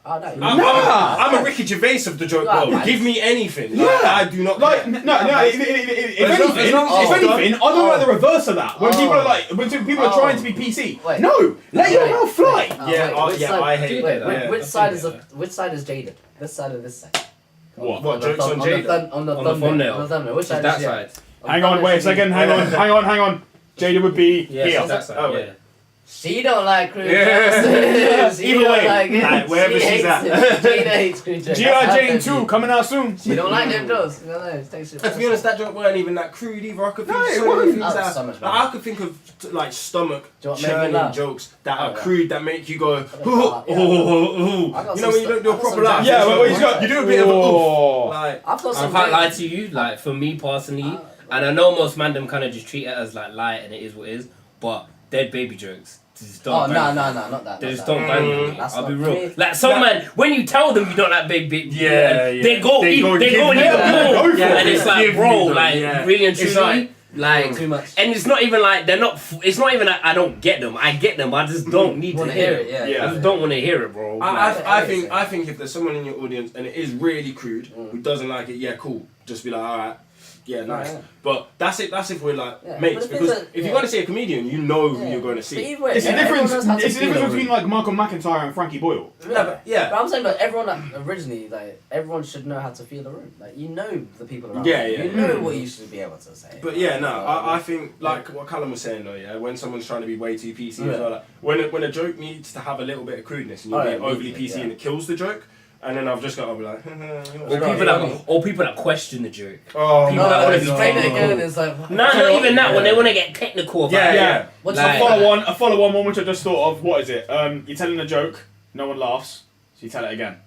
Oh, no. I'm a Ricky Gervais of the joke Nah, world. man. Give me anything. Yeah. Like, I do not Like, care. no, if As long as anything, I don't like the reverse of that. When people are like, when people are trying to be PC. Wait. No, let your mouth fly. I hate that. Which side is Jaden? This side or this side? What jokes on Jaden? On the thumbnail. On the thumbnail. Which It's side that is side. Hang on, wait a second. Hang on. Jada would be Yeah, here. it's that side. Oh, Yeah. wait. She don't like crew Yeah. jokes. She Either don't way, like it. like, wherever She she's hates at. it. Jada hates crew jokes. G.I. That's Jane her 2 view. coming out soon. She don't like them jokes. No, it takes it. To be honest, that joke weren't even that crude either. I could think No, of it so many wasn't. things Oh, that so much like, I could think of like stomach Do you want to make me churning laugh? jokes that Oh, are yeah. crude that make you go, Yeah. oh. I got You know some when you don't do a I got proper some laugh. jokes. Yeah, you well, you do a bit of a oof. Oh. Like I've got I some can't lie jokes. to you, like for me personally, and I know most mandem kind of just treat it as like light and it is what it is, but dead baby jokes just don't. Oh, bang no, with me. not that. They not just that. don't bang with me. That's I'll be not real. me. Like some man, when you tell them you don't like baby, Yeah, they go They eat, go they give go and you eat that. more, Go for it. and it's like, Give bro, you them, like yeah. really and It's truly, like, Too much. and it's not even like they're not. It's not even like I don't get them. I get them. I just don't need to Wanna hear hear it. it, yeah. Yeah. I just don't want to hear it, bro. Like, I think if there's someone in your audience and it is really crude who doesn't like it, yeah, cool. Just be like, alright, yeah, nice. Yeah. But that's it. That's if we're like Yeah. mates. But if Because it's a- if yeah. you're going to see a comedian, you know who Yeah. you're going to But see. either way, It's the everyone difference. knows how to It's the feel difference it. between like Michael McIntyre and Frankie Boyle. Yeah. But I'm saying, but everyone originally, like, everyone should know how to feel the room. Like, you know the people around. Yeah, you. yeah. You know what you should be able to say. But yeah, no, I think like what Callum was saying though, yeah, when someone's trying to be way too PC Yeah. as well, like, when a joke needs to have a little bit of crudeness and you're Oh, yeah, being overly immediately, PC yeah. and it kills the joke, and then I've just got to be like, or people that question the joke. oh People No, that wanna be explain it technical. again, and it's like. No, not even that. When they want to get technical about it. yeah. What's Like- the A follow on one which I just thought of. What is it? You're telling a joke, no one laughs, so you tell it again.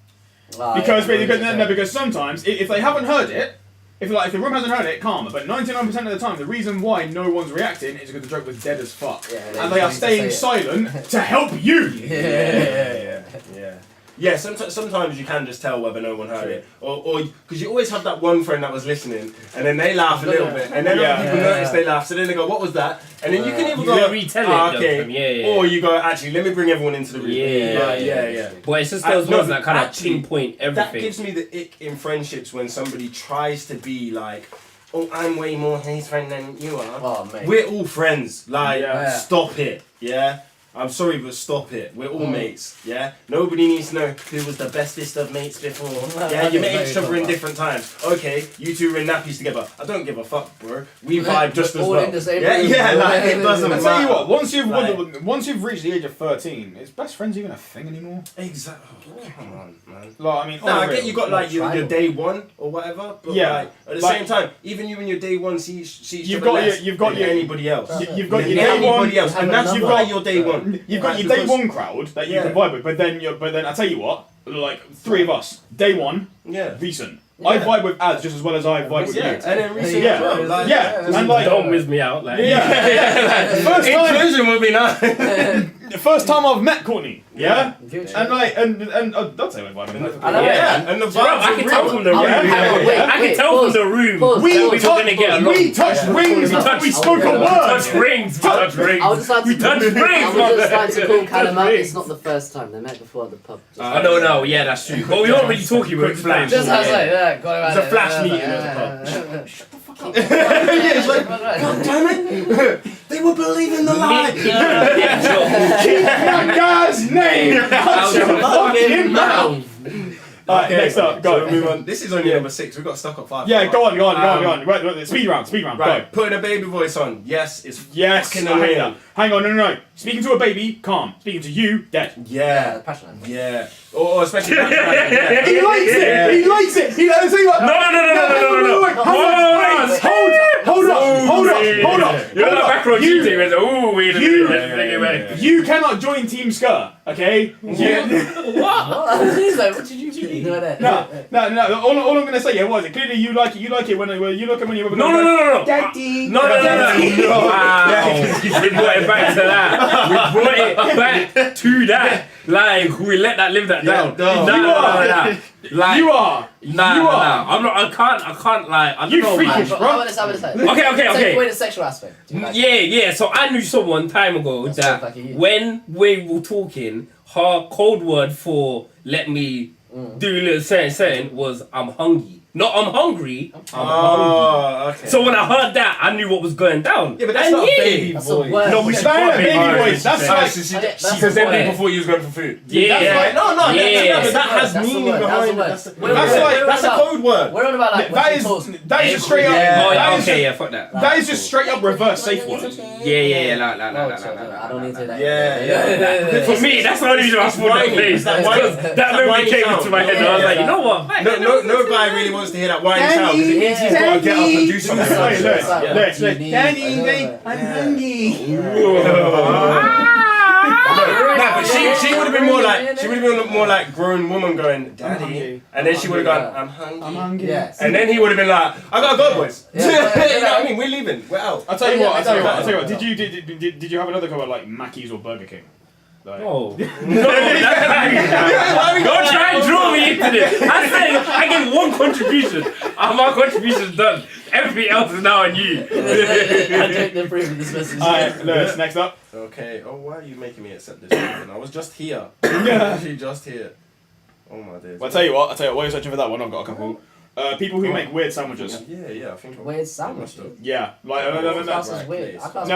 Because sometimes if they haven't heard it, if the room hasn't heard it, calm. But 99% of the time, the reason why no one's reacting is because the joke was dead as fuck, Yeah, and they are need to staying say silent to help you. Yeah, sometimes you can just tell whether no one heard it, or because you always have that one friend that was listening, and then they laugh a little bit, and then other people notice they laugh, so then they go, "What was that?" And then you can either You go, can retell it, "Ah, though, okay," from- yeah. or you go, "Actually, let me bring everyone into the room." Yeah. But it's just those No, ones that kind of actually, pinpoint That everything. gives me the ick in friendships when somebody tries to be like, "Oh, I'm way more his friend than you are." Oh, mate. We're all friends. Like, Yeah. stop it. Yeah. I'm sorry, but stop it. We're all mates. Yeah. Nobody needs to know who was the bestest of mates before. Yeah. You met each other in different times. Okay. You two were in nappies together. I don't give a fuck, bro. We vibe just as all well. in the same Yeah. room, Yeah. bro. Like it doesn't I matter. tell you what, Like- once you've reached the age of 13, is best friends even a thing anymore? Exactly. Oh, come on, man. Like, I mean, No, I on the get you real. got like your Tribal. day one or whatever, but Yeah, like, at the like- same time, even you and your day one see each You've other got less you've got than your anybody else. you've got your Than day one. anybody else, and that's Have you've another- got your day one. You've got Right, your day because- one crowd that you Yeah. can vibe with, but then I tell you what, like 3 of us, day one, Yeah. recent. I vibe with ads just as well as I vibe with Yeah, you. and then recent Yeah. as well. Like, Yeah, and like Don't miss me out. Like, first time, inclusion would be nice. the first time I've met Courtney, yeah, Good. and like and don't say we're vibing. I know. Yeah, and the Bro, vibes I are can tell real. from the room. Yeah, yeah, I can tell from the room. pause. that we were touched- gonna get along. we touched rings Yeah. before we spoke a We word. Touch rings. Touch rings. I would just like to, We touched rings. I would just like to call Callum out. Touch It's not the first time they met before at the pub. Just, I know, no, yeah, that's true. But we weren't really talking. We were Quick flash. just I was like, yeah, got around It's a it. flash Yeah, meeting yeah, at the yeah, Yeah, it's like, God damn it! They were believing the lie. Keep my guy's name out your fucking mouth. Alright, next up, go. So move on. This is only number 6. We got stuck at 5. Yeah, go on. Right, speed round, go. Right, putting a baby voice on. Yes, it's Yes, fucking I hate annoying. that. Hang on, no. Speaking to a baby, calm. Speaking to you, dead. Yeah, Yeah, passionate. yeah. Or especially. Yeah. He likes it. He likes it. He likes it. No. Hold up. You're not back row You- cheating. Ooh, wait a you- minute. You cannot join Team Skr, okay? What? What did you you mean? No, no. No. All I'm gonna say, was it? Clearly, you like it. You like it when you look at when you. No. Daddy. No. Wow. We brought it back to that. We brought it back to that. Like, we let that live that down. Nah. Like, You are. Nah. I'm not. I can't. Like, I don't know. freakish, Man. bro. I'm gonna say. Okay. Take away the sexual aspect. Do you like it? Yeah. So I knew someone time ago That's that like a you. when we were talking, her code word for let me do a little saying was I'm hungry. Not I'm hungry. I'm hungry. Okay. So when I heard that, I knew what was going down. Yeah, but that's not a baby That's a voice. word. No, but That's she not can't a be baby hungry. voice. That's like. That's Because the then word. people thought you was going for food. Yeah. That's right. No, Yeah. but that has That's the meaning word, that's behind the it. word. That's We're a code word. We're on about like That is just straight up. Oh, That yeah, is okay, just- yeah, fuck that. That is just straight up reverse safe word. Yeah, like. I don't need to do that. Yeah. For me, that's the only reason I thought that face. That memory came into my head and I was like, you know what? No guy really wants to hear that whiny sound because it means he's got to get up and do something. Wait, look. Yeah. Daddy, I'm hungry. No, but she would have been more like grown woman going daddy, and then she would have gone I'm hungry. Yes. And then he would have been like I gotta go, boys. Yeah. You know what I mean? We're leaving. We're out. I'll tell you what. Yeah. Did you have another comment like Mackey's or Burger King? Like, No, don't try and draw me into this. I said I get one contribution. My contribution's done. Everything else is now on you. I don't approve of this message. Alright, Lewis, next up. Okay. Oh, why are you making me accept this? I was just here. Literally just here. Oh my days. Well, I'll tell you what. While you're searching for that one, I've got a couple. People who make weird sandwiches. Yeah. I think. Weird sandwich. Yeah, like no. Class is weird. I class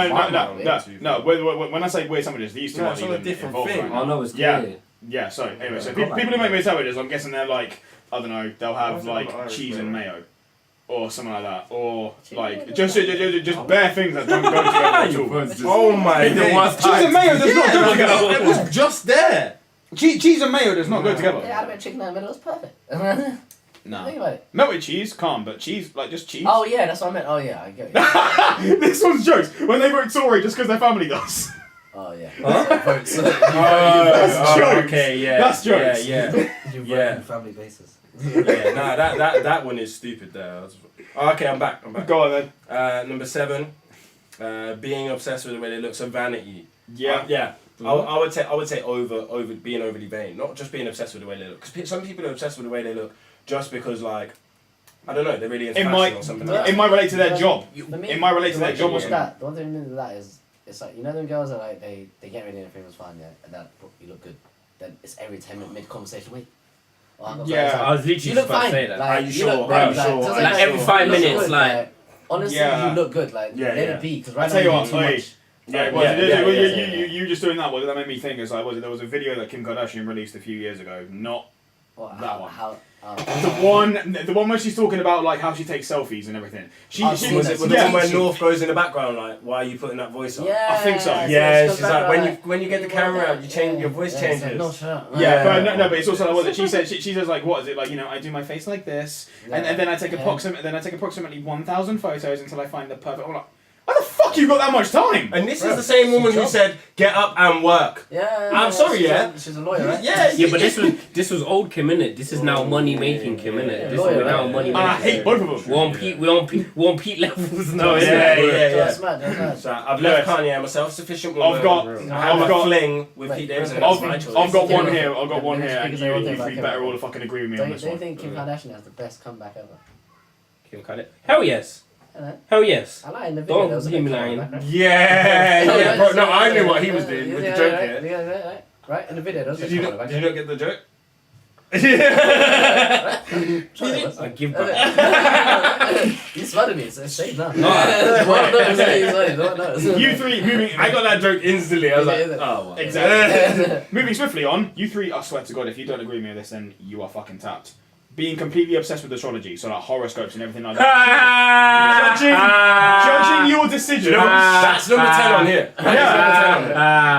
No. When I say weird sandwiches, these two No, aren't it's not a even different involved thing. right now. Oh no, it's Yeah. clear. Yeah. So anyway, people who make weird sandwiches, I'm guessing they're like I don't know. They'll have like cheese and mayo, or something like that, or like just bare things that don't go together at all. Oh my days. Cheese and mayo does not go together. It was just there. Cheese and mayo does not go together. Yeah, I had a bit of chicken in the middle. It was perfect. No. Think about it. Melted cheese, calm, but cheese, like just cheese. Oh yeah, that's what I meant. Oh yeah, I get it. This one's jokes. When they vote Tory just because their family does. Oh yeah. That's jokes. Okay, yeah. That's jokes. Yeah. You Yeah. vote on family basis. Yeah, nah, that one is stupid there. Okay, I'm back. Go on then. Number 7, being obsessed with the way they look. So vanity. Yeah. Yeah. I would say over being overly vain, not just being obsessed with the way they look. Because some people are obsessed with the way they look just because like I don't know, they're really into fashion or something. Like It might relate to their job. For me, It might relate to their job or with something. that, the one thing with that is, it's like, you know them girls that like, they get ready and everything was fine, yeah, and then you look good. Then it's every 10 minute mid-conversation, wait. Oh, I got Yeah. something. I was You literally look just about to fine. say that. Like, Are you sure? look Are you good, sure? just Like every 5 you look minutes, good, like honestly, Yeah. you look good. Like, Yeah, let yeah. it be, because I right tell now you you what, do too like, much. You just doing that. What that made me think is like, there was a video that Kim Kardashian released a few years ago. Not What, that how, one. How, the one where she's talking about like how she takes selfies and everything. I've was seen it that. the one where North goes in the background like, why are you putting that voice on? Yeah, I think so. Yeah, it's she's like when you get the camera out, you change your voice changes. No, shut up. Yeah, but it's also like what she said. She says like, what is it like? You know, I do my face like this, and then I take approximately 1,000 photos until I find the perfect. I'm like, why the fuck you got that much time? And this is the same woman who said, "Get up and work." Yeah. I'm sorry, yeah. She's a lawyer, right? Yeah, but this was old Kim, innit? This is now money making Kim, innit? This Lawyer, is now right? money And I making. hate both of them. We're on peak levels now, Yeah, innit? yeah. That's mad. That's mad. So I've left Kanye. I'm a self-sufficient woman. I've got a fling with Pete Davidson. That's my choice. I've got one here. I've got one here, and Because I want you to three back better up. all to fucking agree with me on Don't this you one. think Kim Kardashian has the best comeback ever? Kim Kardashian. Hell yes. Hello? Hell yes. I like in the video. Don't there was a give bit me of lying. comeback, right? Yeah, bro. No, I knew what he was doing with the joke here. Yeah, right. In the video, there was a Did you bit not? of Did you not get the joke? I give back. You smarted me, so it's safe now. No. No knows. You three moving. I got that joke instantly. I was like, Yeah. oh, wow. Exactly. Moving swiftly on, you three, I swear to God, if you don't agree with me on this, then you are fucking tapped. Being completely obsessed with astrology, so like horoscopes and everything like that. Judging your decisions. That's number 10 on here.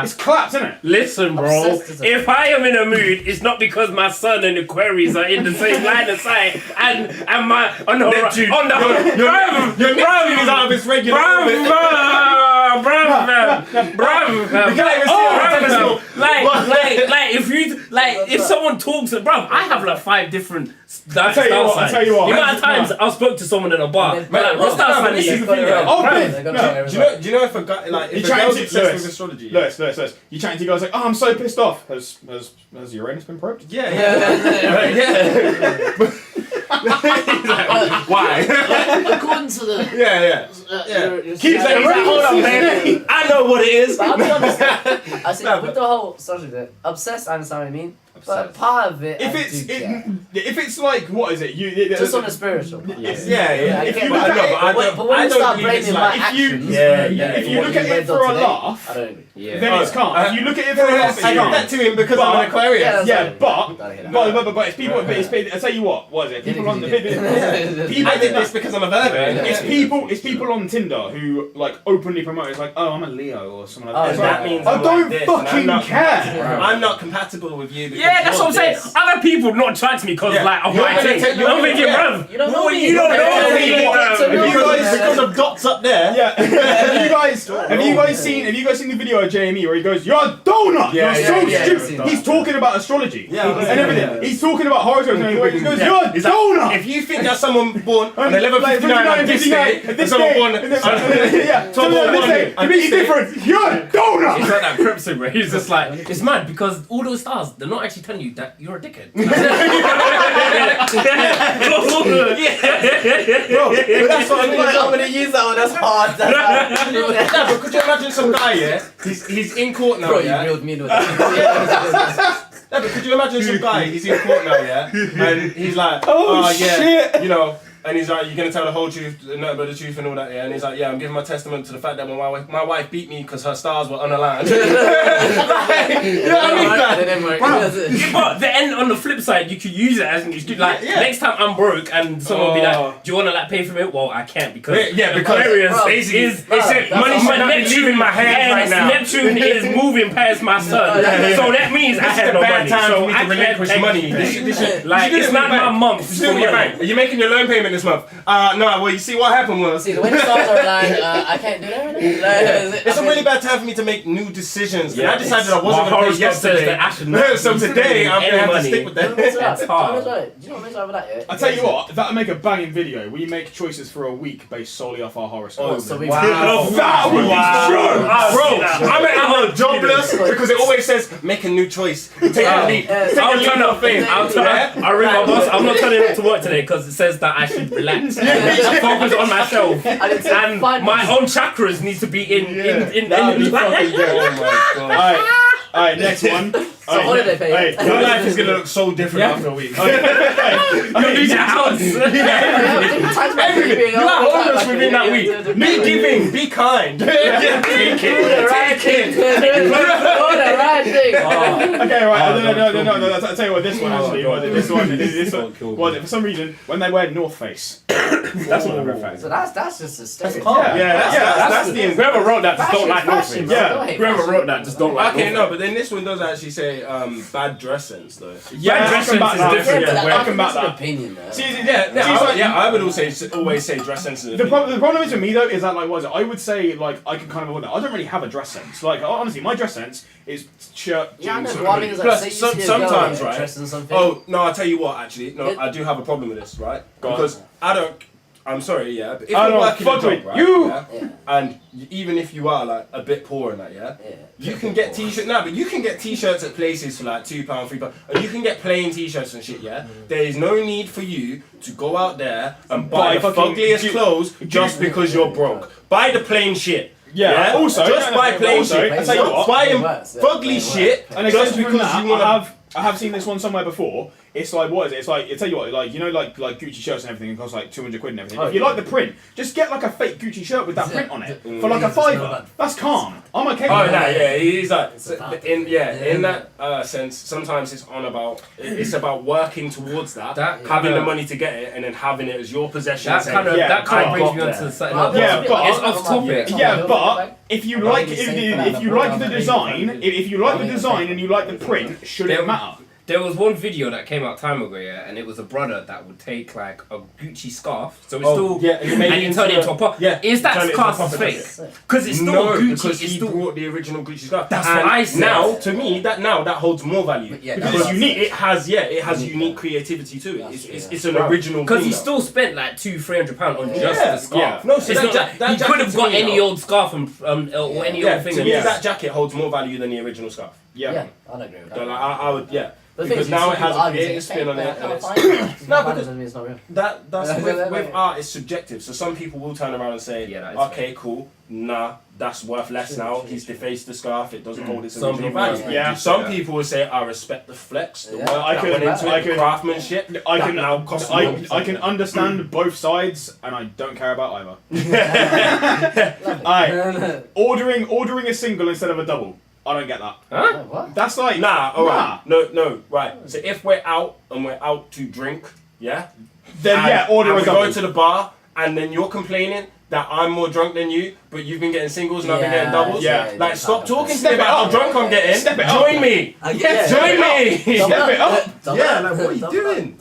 It's clapped, isn't it? Listen, bro. Obsessed is a- If I am in a mood, it's not because my sun and Aquarius are in the same line of sight, and my on the Neptune. your Your Neptune is out of its regular orbit. bruv. We can't even see it. Like if someone talks, bruv, I have like 5 different I'll tell you what. The amount of times I spoke to someone in a bar, like, what's that sign? This is the thing. Do you know if a guy like if a girl's obsessed with astrology? Lewis, you chatting to guys like, oh, I'm so pissed off. Has Uranus been probed? Yeah. Why? According to the Keep saying, hold on, man. I know what it is. I'll be honest. I see with the whole subject, obsessed. I understand what I mean. But part of it, if it's like, what is it? Just on a spiritual. Yeah. If you look at it, but when you start blaming my actions, if you look at it for a laugh, then it's calm. If you look at it for a laugh, it's calm. I did that to him because I'm an Aquarius. But it's people. I tell you what is it? People on the I did this because I'm a Virgo. It's people on Tinder who like openly promote. It's like, oh, I'm a Leo or something like that. That means I don't fucking care. I'm not compatible with you. Yeah, that's what I'm saying. Other people not chat to me because like I'm thinking, bruv. You don't know me. You don't know me. Because of dots up there. Yeah. Have you guys seen the video of JME where he goes, "You're a donut. You're so stupid." He's talking about astrology and everything. He's talking about horoscopes and everything. He goes, "You're a donut." If you think that someone born on 11:59 on this day, and someone born on 12:01 completely different. You're a donut. He's like that Crimson, bro. He's just like, it's mad because all those stars, they're not actually telling you that you're a dickhead. Bro, but that's what I'm gonna use that one. That's hard. but could you imagine some guy, he's in court now, You reeled me into it. But could you imagine some guy, he's in court now, and he's like, shit. you know, and he's like, you're gonna tell the whole truth, nothing but the truth and all that, and he's like, I'm giving my testament to the fact that when my wife beat me because her stars were unaligned. You know what I mean? But then on the flip side, you could use it as an excuse. Like next time I'm broke and someone will be like, "Do you wanna like pay for it?" Well, I can't because Aquarius is money might not be leaving my hands right now. Neptune is moving past my sun, so that means I have no money. So I relinquish money. Like it's not my month. Are you making your loan payment this month? No. Well, you see what happened was. See, the way the stars are aligned, I can't do that right now. It's a really bad time for me to make new decisions. And I decided I wasn't going to pay yesterday. So today I'm going to have to stick with that. That's hard. Do you know what makes over that? I tell you what, that'll make a banging video. We make choices for a week based solely off our horoscopes. So we that would be true, bro. I'm jobless because it always says make a new choice. Take a leap. I'll turn up. I'll ring my boss. I'm not turning up to work today because it says that I should relax, focus on myself, and my own chakras need to be in. Oh my god! Alright, next one. Holiday pay. Your life is gonna look so different after a week. You lose your house. Everything. You are homeless within that week. Be giving. Be kind. Take it. Okay, right. No. I'll tell you what. This one actually was. This one was it for some reason when they wear North Face. That's one of the red flags. So that's just a step. That's the whoever wrote that just don't like North Face. Whoever wrote that just don't like. Okay, no, but then this one does actually say bad dress sense though. Bad dress sense is different. I can back that. Opinion though. I would always say dress sense. The problem is with me though is that like what is it? I would say like I can kind of avoid that. I don't really have a dress sense. Like honestly, my dress sense is shirt, jeans. Plus, sometimes right. Oh no, I'll tell you what. Actually, no, I do have a problem with this, right? Because I don't. I'm sorry, but if you're working a job, right, and even if you are like a bit poor in that, you can get t-shirts now, but you can get t-shirts at places for like £2, £3, and you can get plain t-shirts and shit, There is no need for you to go out there and buy the ugliest clothes just because you're broke. Buy the plain shit. Also, just buy plain shit. I tell you what, buy ugly shit, and just because you want to. I have seen this one somewhere before. It's like, what is it? It's like, I tell you what, like, you know, like Gucci shirts and everything, it costs like 200 quid and everything. If you like the print, just get like a fake Gucci shirt with that print on it for like a £5. That's calm. I'm okay with that. He's like, in that sense, sometimes it's about working towards that having the money to get it, and then having it as your possession. That kind of brings me on to something else. It's off topic. Yeah, but if you like the design, if you like the design and you like the print, should it matter? There was one video that came out time ago, yeah, and it was a brother that would take like a Gucci scarf, so it's still, and you turn it into a pop. Yeah, is that turn it scarf into a fake? puppet. Because it's still No, Gucci. because It's he still. brought the original Gucci scarf. That's And what I said. Now, to me, that holds more value Yeah, because that's it's unique. unique. It has unique creativity to it. It's an Right. original. Because thing he now. still spent like £200-300 on just Yeah. the scarf. No, so It's that not like- that he jacket could have to got me any now- old scarf or any Yeah, old thing. to me, Yeah. that jacket holds more value than the original scarf. Yeah, I'd agree with So, that. like, I would, yeah. The thing Because is, now you it see has people a argue, creative it's spin on fake, it, but I and can't it's find it. No, That because- doesn't mean it's not real. That's with art. It's subjective. So some people will turn around and say, Yeah, that is okay, cool. Nah, that's worth less now. He's defaced the scarf. It doesn't hold its Some original people value. will Yeah. Some Yeah. people will say, I respect the flex, the Yeah. work I that can- went into I it, can- the craftsmanship. I that can now costs more. I can understand both sides, and I don't care about either. Love Aye. Ordering a single instead of a double. I don't get that. Huh? What? That's like Nah, alright. No, right. So if we're out and we're out to drink, yeah? Then and, yeah, order and a we double. go to the bar and then you're complaining that I'm more drunk than you, but you've been getting singles and I've been getting doubles. Yeah. Like, stop talking to Step me it about how up. drunk I'm getting. Step it up. Join me. Yeah, Join me. Step it up. Yeah, like, what are you doing?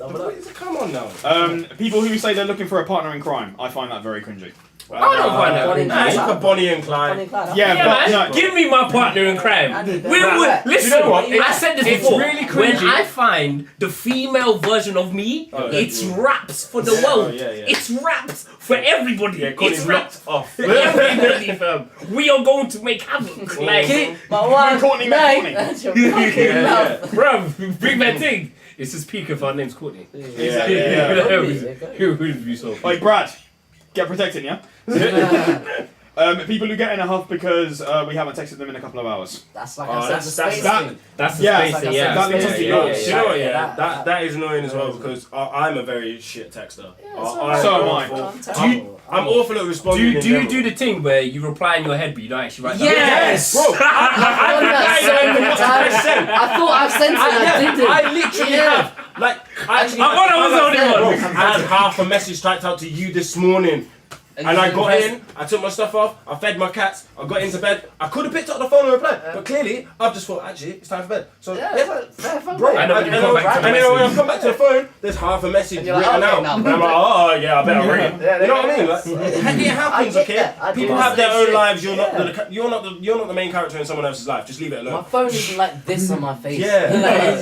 Come on now. People who say they're looking for a partner in crime, I find that very cringy. I don't find that. Bonnie and Nah, it's Clyde. like a Bonnie and Clyde. Yeah, Yeah, but man, no. give me my partner in crime. I need that. Listen, Do you know what? I said this It's before. really When cringy. I find the female version of me, Oh, yeah. it's raps for the Yeah, world. oh, yeah, yeah. It's raps for everybody. Yeah, it's Courtney's raps locked off. for everybody, fam. We are going to make havoc. Like, Keep my one Courtney, name Courtney. at your fucking mouth. bruv, bring that thing. It's just peak if our name's Courtney. Yeah. Who would be so? Like Brad, get protecting, yeah. People who get in a huff because we haven't texted them in a couple of hours. That's like Oh, I said, that's- the that's- space that- thing. That's the Yeah, space like I thing, said, yeah. that leads yeah, us to yeah, yours. yeah, Do you know what? yeah, Yeah, that is annoying as well because I'm a very shit texter. So am I. I'm awful at responding. Do you do the thing where you reply in your head but you don't actually write that? Yes! bro? I've done that so many times. I thought I've sent it and I didn't. I literally have. Like, I actually. I thought I was the only Bro, one. I had half a message typed out to you this morning. And I got in, I took my stuff off, I fed my cats, I got into bed. I could have picked up the phone and replied, but clearly I've just thought, actually, it's time for bed. So, Yeah, yeah, it's like, fair fun, bro, mate. I know when you come back to the and then when I message. come back to the phone, there's half a message And you're like, written okay, out. now. And I'm like, oh yeah, I better read it. Yeah, You know what I mean? yeah. Like, it happens, I get okay? that. I People do have the their same own shit. lives. Yeah. You're not the main character in someone else's life. Just leave it My alone. phone isn't like this on my face. Yeah.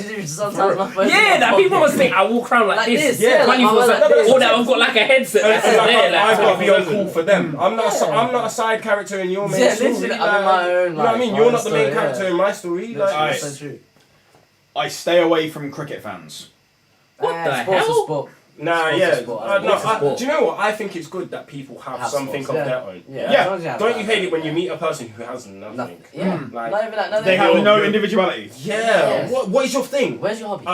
Like, sometimes my phone. Yeah, that people must think I walk around like, Like this. this, yeah, like 24/7. like this. Or that I've got like a headset And that's like, there. Like, I've got to be on 24/7. call for them. I'm not. Yeah. I'm not a side character in your main Yeah, story. literally, I'm in my own, You know what I mean? like, You're own not the main story, character yeah. in my story. Like, Alright. That's so true. I stay away from cricket fans. What the Sports hell? is sport. nah, Sports yeah. is sport. No, Sports is sport. do you know what? I think it's good that people have something sports, of yeah. their own. Yeah. Yeah. as long as have Don't that, you hate it when yeah. you meet a person who has nothing? Nothing. Yeah. Like, Not even that. No, They no, have no you're- individuality. Yeah. Yes. What is your thing? Where's your hobby?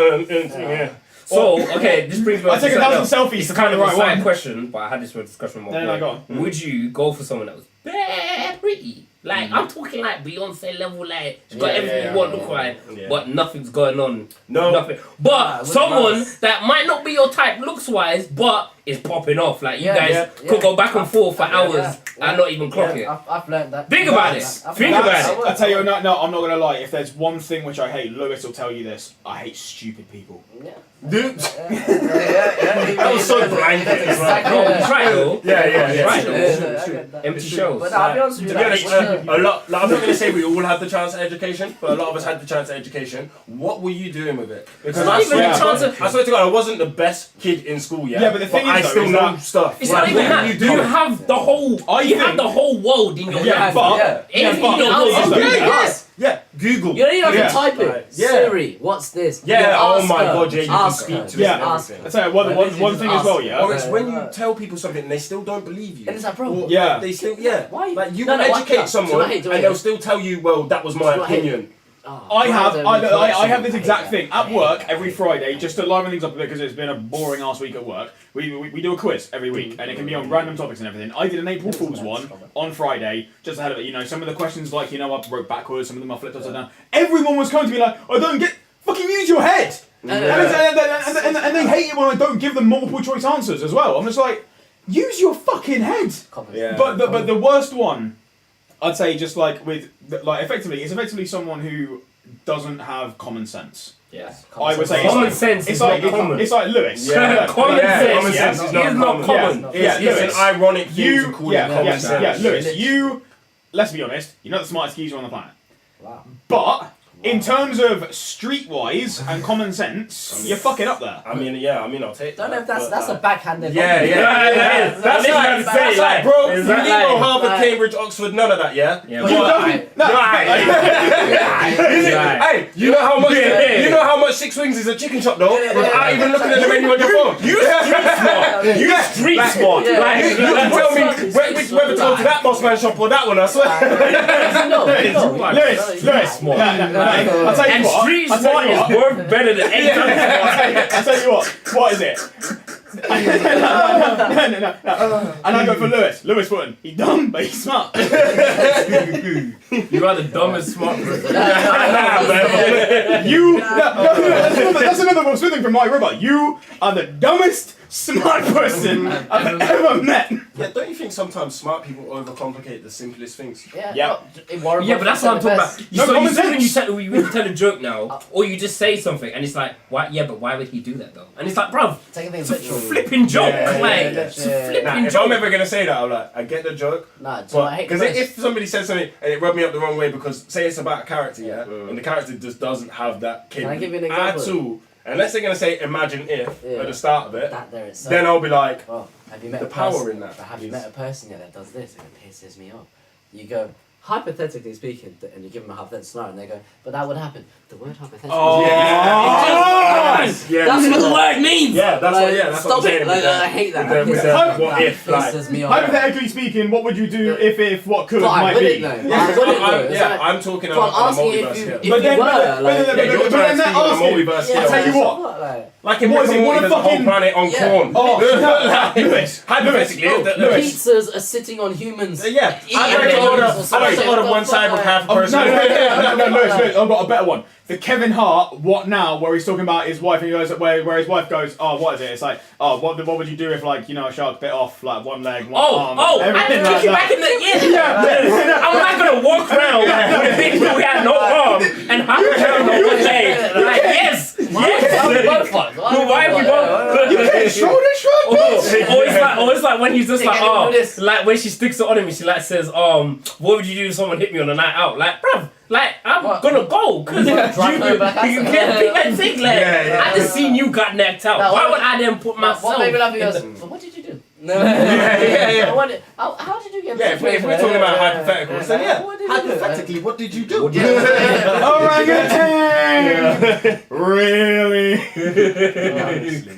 Yeah. So, okay, this brings me I on take to 1,000 something selfies else. to It's kind of find a the right side one. question, but I had this discussion with my No, boy. go on. Would you go for someone that was very pretty? Like, I'm talking like Beyonce level, like, she's got Yeah, everything yeah, you want, yeah, look like, yeah. but nothing's going on. No. Nothing. But with someone us. that might not be your type looks wise, but is popping off. Like, you Yeah, guys yeah, could yeah. go back and forth for Yeah, hours yeah. and not even clock it. I've learned that. Think about it. Think about it. I tell you, no, I'm not gonna lie. If there's one thing which I hate, Lewis will tell you this. I hate stupid people. Yeah. Dude. That was so blanket as well. No, it's right though. Yeah. Right, True, though. true, true. Empty shells. But I'll be honest with To you. be like, honest, a lot. Like, I'm not going to say we all had the chance at education, but a lot of us had the chance at education. What were you doing with it? Because not even a chance of- I swear to God, I wasn't the best kid in school yet. Yeah, but the thing is, I though, still is know that- stuff. It's Like, not even what that. you You do? have the whole. I You have think- the whole world in your Yeah, hand. but Yeah. Anything but- you know, also- it's yeah. good. Yes. Yeah, Google. You don't even have Yeah. to type it. Right. Yeah. Siri, what's this? Yeah, You oh ask my her. God, yeah, you can Ask speak her. to it Yeah. and everything. I tell you, one thing as well, yeah. Or it's when you tell people something and they still don't believe you. And it's like, bro, Or Yeah. They still, Why? Like, you No, will no, why- educate no, someone do I hate- do I and hate? they'll still tell you, well, that was my Do I hate? opinion. Oh, I have random this exact reflection. thing at work every Friday, just to liven things up a bit because it's been a boring ass week at work. We do a quiz every week, and it can be on random topics and everything. I did an April Fool's one on Friday, just ahead of it. You know, some of the questions like I wrote backwards, some of them I flipped upside down. Everyone was coming to me like, "I don't get fucking use your head," and they hate it when I don't give them multiple choice answers as well. I'm just like, use your fucking head. Yeah. But the worst one, I'd say, just like with like effectively, it's effectively someone who doesn't have common sense. Yes. I would say Common sense is not common. It's like Lewis. Yeah. Common sense yes. is not common. Yeah, It's Lewis. an ironic thing to call it common yes, sense. yeah, Lewis, you, let's be honest, you're not the smartest geezer on the planet. Wow. But, in terms of streetwise and common sense, you're fucking up there. I mean, I'll take that. Don't know if that's but, a backhanded. Yeah. That's like, bro, you didn't go Harvard, like- Cambridge, Oxford, none of that, yeah? Yeah, But You but- don't- Hey, you know how much 6 wings is a chicken chop though? Without even looking at the menu on your phone. You street smart. Yeah. Like, you can tell me whether to go to that boss man shop or that one, I swear. Lewis, I'll tell you And what. street I'll tell smart you is what. worth better than 8 times. I'll tell you what is it? No. And I go for Lewis. Lewis Wooten. He's dumb, but he's smart. You are the dumbest smart person. That's another Will Smith thing from My River. You are the dumbest smart person I've ever met. Yeah, don't you think sometimes smart people overcomplicate the simplest things? Yeah. Yeah. Yeah, but that's what I'm talking about. No, So common you see when sense. when you tell a joke now, or you just say something, and it's like, why? Yeah, but why would he do that though? And it's like, bruv, Taking things it's a literal. flipping joke. It's a yeah. flipping If joke. I'm ever gonna say that, I'm like, I get the joke. Nah, so I hate Because the if somebody says something and it rubbed me up the wrong way because say it's about a character, yeah, and the character just doesn't have that Can I give you an at example? all. Unless they're gonna say imagine if at the start of it, that there itself. then I'll be like, Well, have you met the a power person, in that But have you is- met a person yet that does this and it pisses me off? You go, hypothetically speaking, and you give them a hypothetical scenario, and they go, but that would happen. The word hypothetical. Oh. yeah, That's what the word means. yeah, that's what, yeah, that's Stop what I'm saying. it! Like, with I hate that. with That the pisses- what that if, like, pisses me off. Hypothetically speaking, what would you do if what could But I might wouldn't be? know. I wouldn't know. It's like- I'm talking But about I'm the asking multiverse if you, here. if But you then- were, but like, Yeah, you're but trying to then speak that of the asking- multiverse yeah, here. I'll tell you what. Like, Like in What is Rick it, and one Morty, of there's a whole fucking- planet on Yeah. corn. Oh, Lewis. Hypothetically, Lewis. pizzas are sitting on humans. Yeah, Eating I'd like to them order. or I'd like to something. order What one the fuck, side with like- half a Oh, person. Lewis, I've got a better one. The Kevin Hart, What Now, where he's talking about his wife, and he goes, where his wife goes, oh, what is it? It's like, oh, what would you do if, like, you know, a shark bit off, like, one leg, one arm, I everything kick like you back that. in the I'm not gonna walk around with a bitch who had no arm and half a pound on one leg. Like, yes. Why have we both? Shoulder shrug, Or it's like when he's just like, like when she sticks it on him and she like says, what would you do if someone hit me on a night out? Like, bruv, like I'm gonna go because you can't think like I just seen you got knocked out. No, Why what- would I then put myself? What made me laugh? He in goes, the- well, what did you do? Yeah. How did you get? Yeah, if we're talking about hypotheticals, then yeah. What did you do? Hypothetically, what did you do? Orangutan! Really?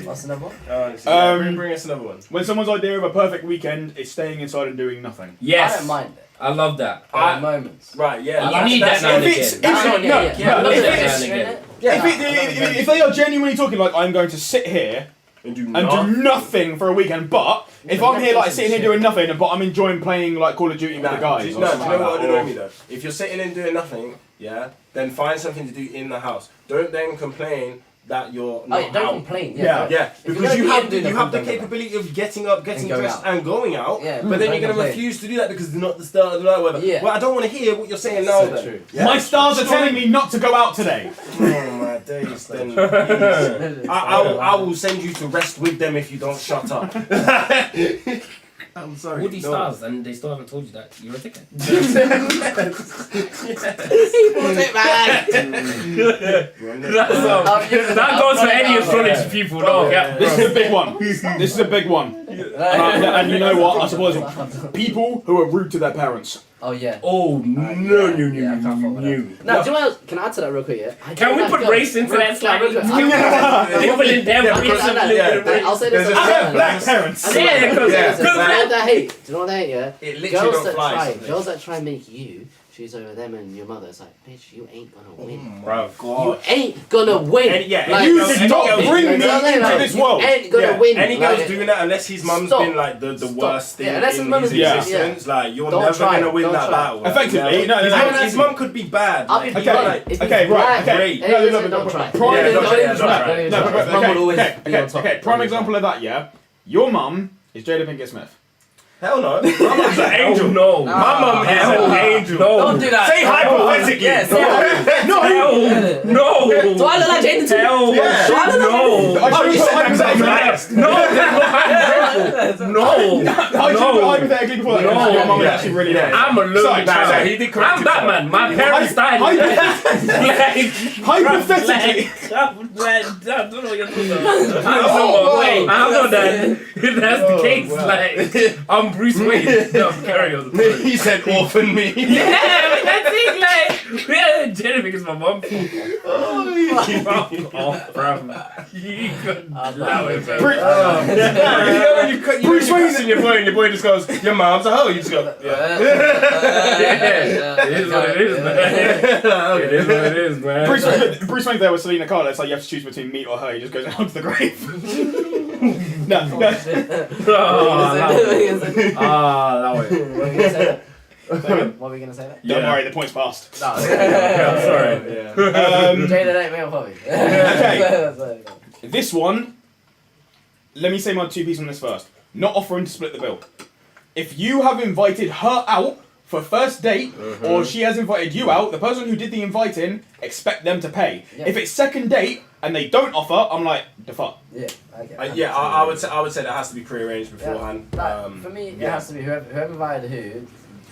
What's the number one? Bring us another one. When someone's idea of a perfect weekend is staying inside and doing nothing. Yes, I don't mind it. I love that. There are moments. Right, yeah. You need that now and If it's- again. if No, no, yeah. I love if that it's- now and again. If they are genuinely talking like I'm going to sit here And do and do nothing for a weekend, but if I'm here like sitting here doing nothing, but I'm enjoying playing like Call of Duty with the guys, Do or you know something what like would that, annoy or- me though? If you're sitting and doing nothing, yeah, then find something to do in the house. Don't then complain that you're Oh, not yeah, don't out. complain. Yeah. Yeah, If you're because gonna you be have in doing the nothing, don't go capability of getting up, getting going dressed, out. and going out. Yeah, But then don't you're gonna complain. refuse to do that because it's not the start of the night. Whatever. Yeah. Well, I don't want to hear what you're saying now. So Then. true. Yeah? My stars are telling me not to go out today. Oh my days. Then please. I will send you to rest with them if you don't shut up. I'm sorry. All these stars, and they still haven't told you that you're a dickhead. That goes for any astrology people, no. Yeah. This is a big one. This is a big one. And you know what? I suppose people who are rude to their parents. Oh yeah. Oh no. Yeah, I can't fuck with that. Now, do you know what? Can I add to that real quick? Yeah. Can we put race into that slide? Real quick. People in them. Yeah, because- I'll say this. There's I have black I parents. say Yeah, this, because- I say this. Do you know because- what they hate? Do you know what they hate? Yeah. It literally Girls don't that fly. girls that try and make you choose over them and your mother. It's like, bitch, you ain't gonna win. Bro, You ain't gonna win. And yeah, Like, You girls- did not girls- bring me you know what I'm saying? into Like, this you world. ain't gonna win. Any Like, girls doing that unless his mum's Stop. been like the Stop. worst thing Yeah, unless his in mum his is- existence, like you're Don't never try. gonna win Don't that try. battle. Effectively, no, His mum could be bad. I'll be like, Okay, like, if okay, he's right, black, okay. hey, No, listen, no, don't try. prime Yeah, example- don't try, don't try. Don't No, try. but- Mum will always okay, be on top. okay. Prime example of that, yeah. Your mum is Jada Pinkett Smith. Hell no. My mum's an angel. No. My mum is an angel. No. Don't do that. Say hypothetically. Yeah, say hypothetically. No. Do I look like Jaden Tatum? Hell Yeah. Do I look like no. I should you put said hypothetically that. No, that's not No. No. I should put hypothetically before that. No. Your mum is Yeah. actually really Yeah. nice. I'm a little Sorry, child. sorry, he did correct I'm Batman. himself. My parents died. Hypothetically. I don't know what you're talking about. Wait, I'm not that. If that's the case, wow. like, I'm Bruce Wayne. No, carry on. He said orphan me. Yeah, but that's it, like, yeah, Jennifer is my mum. Oh, bro. You could allow it, bro. Bruce- You know when you cut Bruce Wayne- in your boy and your boy just goes, your mom's a hoe. You just go, yeah. It is what it is, man. It is what it is, man. Bruce Wayne's there with Selena Kyle. It's like you have to choose between me or her. He just goes out to the grave. No. That way. What were we gonna say? That? Don't worry, the point's passed. No. I'm sorry. Yeah. Jaden ain't me on Bobby. Okay. This one, let me say my two pieces on this first. Not offering to split the bill. If you have invited her out for first date, or she has invited you out, the person who did the inviting, expect them to pay. Yeah. If it's second date and they don't offer, I'm like, the fuck. Yeah. Okay. I would say that has to be pre-arranged beforehand. For me, it has to be whoever invited who.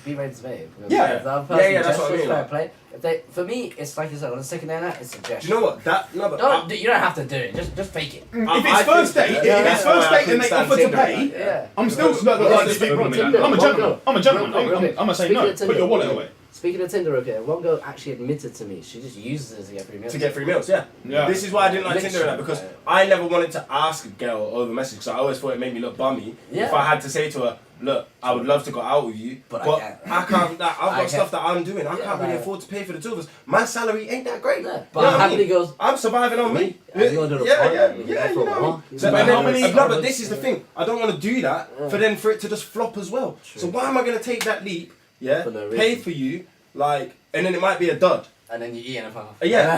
Be ready to pay. Yeah. If the other person that's what I gestures mean, fair like- play. If they, for me, it's like you said on the second day night, it's a gesture. Do you know what? You don't have to do it. Just fake it. If it's first date, and they offer to pay, Yeah. I'm still Because- like, because Tinder, I'm a one gentleman. girl. I'm a gentleman. Real quick. I'm gonna say Speaking no. of Tinder, Put your wallet away. Speaking of Tinder, okay, one girl actually admitted to me she just uses it to get free meals. to get free meals, yeah. Yeah. This is why I didn't like Tinder and that, Literally. because I never wanted to ask a girl over message, because I always thought it made me look bummy. Yeah. If I had to say to her, look, I would love to go out with you, But but I I can't. I've got I stuff can't. that I'm doing. I Yeah, can't really like- afford to pay for the two of us. My salary ain't that great. Yeah. You But know what how I many mean? girls? I'm surviving on me. Yeah, you go to the yeah, park, yeah, you yeah, go for you a know. walk, you So, go but for then, a walk. no, but this is the thing. I don't want to do that for then for it to just flop as well. So why am I going to take that leap? Yeah, For no pay reason. for you, like, and then it might be a dud. And then you eat in a half. Yeah,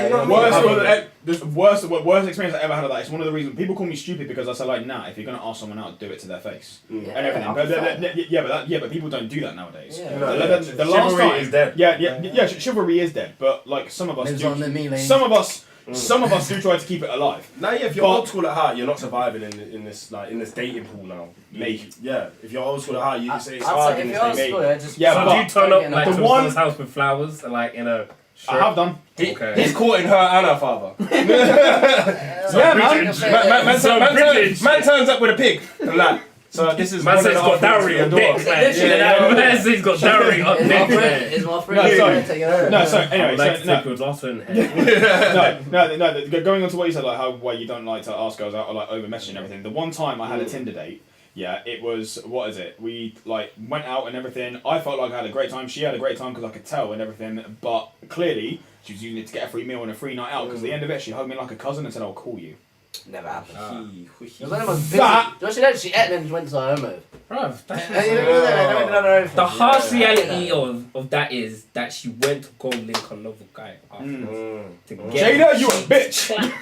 you know what I mean? Worst experience I ever had of that. It's one of the reasons people call me stupid because I say like, nah, if you're gonna ask someone out, do it to their face and everything. But people don't do that nowadays. Yeah. The last Chivalry time is dead. Yeah, chivalry is dead. But like some of us Lives do. on the me lane. Some of us do try to keep it alive. Now, yeah, if you're old school at heart, you're not surviving in this dating pool now. Me. Yeah, if you're old school at heart, you say it's I'd hard say in if this you're old dating. school, just Yeah, So but do you turn up like the to one- someone's house with flowers, like in a I have done. Okay. He's courting her and her father. Yeah, man. Man turns up with a pig and that. So this is Man one says of he's the got offerings dowry to on your dick. daughter. Man says he's got dowry on It's my dick. friend. It's my friend. No, sorry. Take it over. No, so anyway, Like so, to no. take your last one. Hey. No. Going on to what you said, like why you don't like to ask girls out or like over messaging and everything. The one time I had a Tinder date, yeah, it was what is it? We like went out and everything. I felt like I had a great time. She had a great time because I could tell and everything. But clearly, she was using it to get a free meal and a free night out. Because at the end of it, she hugged me like a cousin and said, "I'll call you." Never happened. He- It was only my busy. That- No, she did. She ate and then she went to her home mode. Bruv, And you know that, I don't know everything. the harsh Yeah. reality of that is that she went to go link another guy up to get Jada, you a cheeks bitch. clapped.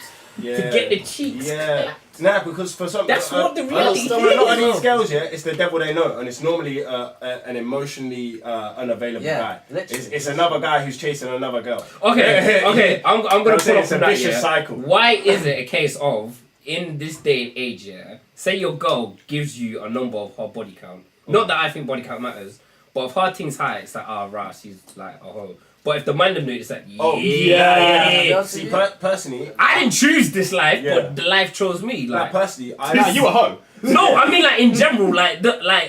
Yeah. To get the cheeks Yeah. clapped. Nah, because for some That's what the a reality lot of is. these girls, yeah, it's the devil they know, and it's normally an emotionally unavailable Yeah, guy. literally. It's another guy who's chasing another girl. Okay, I'm gonna I'm saying pull up it's a from that. vicious Yeah. cycle. Why is it a case of in this day and age, yeah? Say your girl gives you a number of her body count. Not that I think body count matters, but if her thing's high, it's like right, she's like a hoe. But if the man them know, it's like yeah. See, personally, I didn't choose this life, Yeah. but the life chose me. Like personally, Nah, you a hoe. no, I mean like in general, like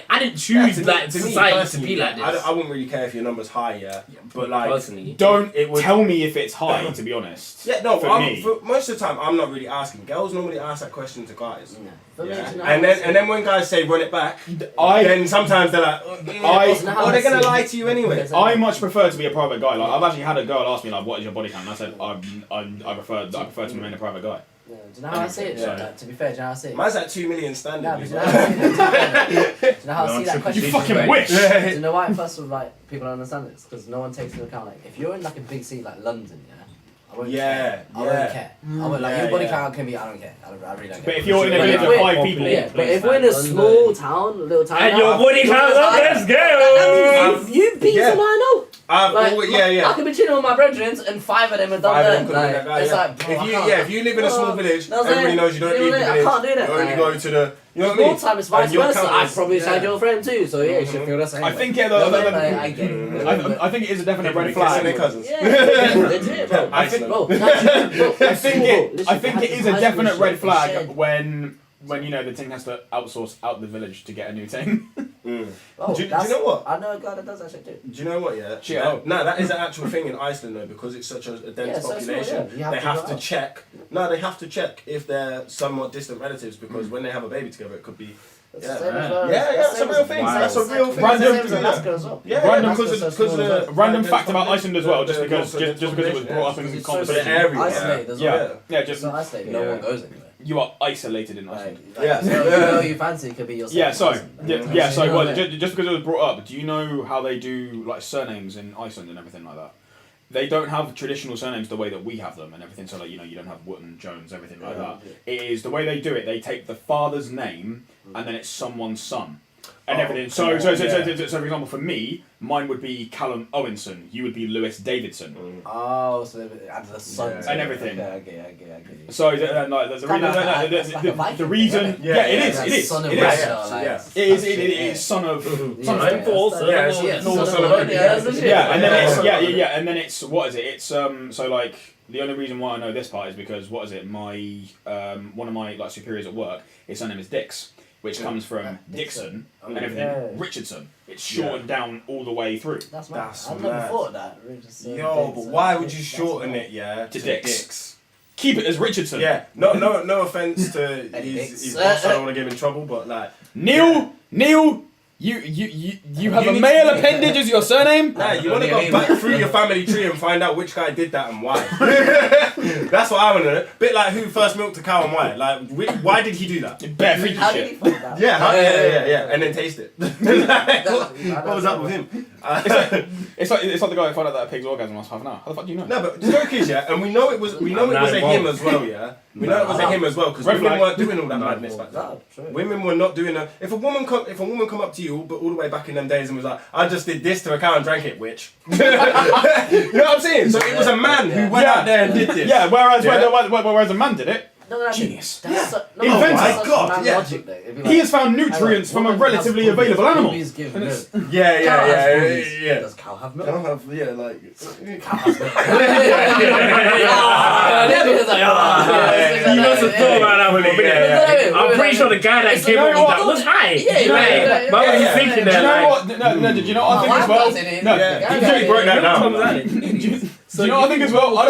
I didn't choose to like me society to personally, be like this. I wouldn't really care if your number's high, yeah. But like, Personally, Don't It would- tell me if it's high. To be honest. yeah, no. For me. For most of the time, I'm not really asking. Girls normally ask that question to guys. Yeah. For me, Yeah. you know And how I then when guys say run it back, then sometimes they're like, they're gonna lie to you anyway. I much prefer to be a private guy. Like I've actually had a girl ask me like, "What is your body count?" And I said, "I prefer to remain a private guy." Yeah, do you know how I see it? Yeah. To be fair, do you know how I see it? Mine's at 2 million standard. Yeah, but you do you know? know how I see that? Do you know how I see that You question? fucking wish. Do you know why first of all, like people don't understand this? Because no one takes into account like if you're in like a big city like London, yeah, I won't Yeah, care. I won't care. I won't like Yeah, your body yeah. count can be. I don't care. I really don't care. But if you're in a But village if of we're- 5 people, Yeah, but if we're in a small town, little town, And your body count, let's go. You beat Yeah. someone I know. Like, yeah. I could be chilling with my brethren and 5 of them have done Five of them that. could have been that guy, It's yeah. like, bro, if I you can't. if you live in a small village, That's everybody it. knows you don't You leave know the what I village. mean? I can't do that. You only Like, go to the. You know what I Small mean? time is vice And your versa. count I'd is- probably side yeah. your friend too, so yeah, you should feel the same. I think way. yeah, I get it. I think it is a definite red People kissing their flag. cousins. Yeah, legit, bro. I think- Bro, actually, I think it is a definite red flag Shed. when you know the thing has to outsource out the village to get a new thing. Oh, Do you that's- know what? I know a guy that does that shit too. Do you know what? Yeah. Shit, No, oh. no, that is an actual thing in Iceland though, because it's such a dense Yeah, so it's not, population. yeah. You have They to have go to out. check. No, they have to check if they're somewhat distant relatives because when they have a baby together, it could be. That's Yeah. the same as well. Yeah, That's it's a same real as- thing. Wow. That's a real thing. Random- That's the same as Alaska as well. Yeah, Random Alaska's because so of small as well. the Random dense fact about population. Iceland as well, just The because dense it was brought up in Because it's conversation. so area. Isolated as Yeah, well. yeah, It's just not isolated. No Yeah. one goes anywhere. you are isolated in Like, Iceland. Yeah. so the girl you fancy could be your Yeah, so second cousin. so You know well, what I mean? just because it was brought up, do you know how they do like surnames in Iceland and everything like that? They don't have traditional surnames the way that we have them and everything. So like you don't have Wootton, Jones, everything like that. It is the way they do it. They take the father's name and then it's someone's son. And everything. So for example, for me, mine would be Callum Owenson. You would be Lewis Davidson. Oh, so they added the sons Yeah. And everything. Okay, I get you. So like, the reason, Yeah, it is, That's son of it Russia, is. like, Yeah. It is son of I'm full, son Yeah, of it's- Lord. normal son son of of Odin, Odin. that's the shit. Yeah, and then it's Yeah. and then it's what is it? It's so like the only reason why I know this part is because what is it? My one of my like superiors at work, his surname is Dix, which comes from Dixon and everything. Yeah. Richardson. It's shortened down all the way through That's mad. That's I've never mad. thought of that. Richardson, Yo, Dix, but why would Dix, you that's shorten mad. it? Yeah, to Dix. Keep it as Richardson. Yeah, no offense to Eddie his Dix. boss. I don't want to give him trouble, but like, Neil, you have a male appendage as your surname? nah, you want to go back through your family tree and find out which guy did that and why. That's what I want to know. Bit like who first milked a cow and why. Like, why did he do that? Bare freaky How did he shit. find that? Yeah, and then taste it. Like, what was up with him? It's like the guy who found out that a pig's orgasm lasts half an hour. How the fuck do you know? No, but the joke is, yeah, and we know it was a him as well, yeah. We know it was a him as well because Red women flag. weren't doing all that madness back then. No, true. Women were not doing that. If a woman come up to you, but all the way back in them days and was like, I just did this to a cow and drank it, witch. You know what I'm saying? So it was a man who went out there and did this. Yeah, whereas Yeah. a man did it. No, that's Genius. That's so, no, Invented. that's Oh my such God, mad yeah. logic, though. It'd be He like, has found nutrients from a relatively available animal. Boobies give And milk. it's- Yeah, Cow has yeah, boobies. yeah. Does cow have milk? Can I have, yeah, like. Cow has milk. You must have thought about that for a minute. I'm pretty sure the guy that came up with that was high. Yeah, But I was yeah. thinking Do you that, know like, what? No, did you know what I think as well? No, Yeah. Yeah. You broke that down. do you know what I think as well? I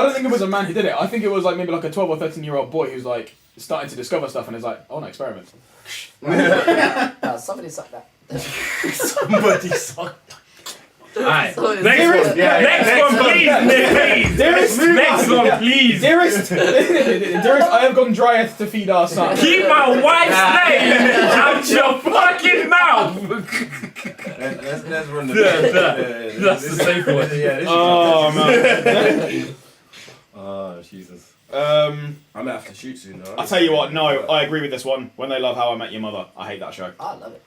don't think it was a man who did it. I think it was like maybe like a 12 or 13-year-old boy who's like starting to discover stuff and is like, I want to experiment. Somebody suck that. Somebody sucked. alright. So it's- Next one. Yeah, Next one, please. Dearest, Next one, please. dearest, I have gone dryeth to feed our son. Keep my wife's name out your fucking mouth. Let's run the. That's the safe one. Yeah, this is Oh man. Oh Jesus. Um, I'm gonna have to shoot soon though. I tell you what, no, I agree with this one. When they love How I Met Your Mother, I hate that show. I love it.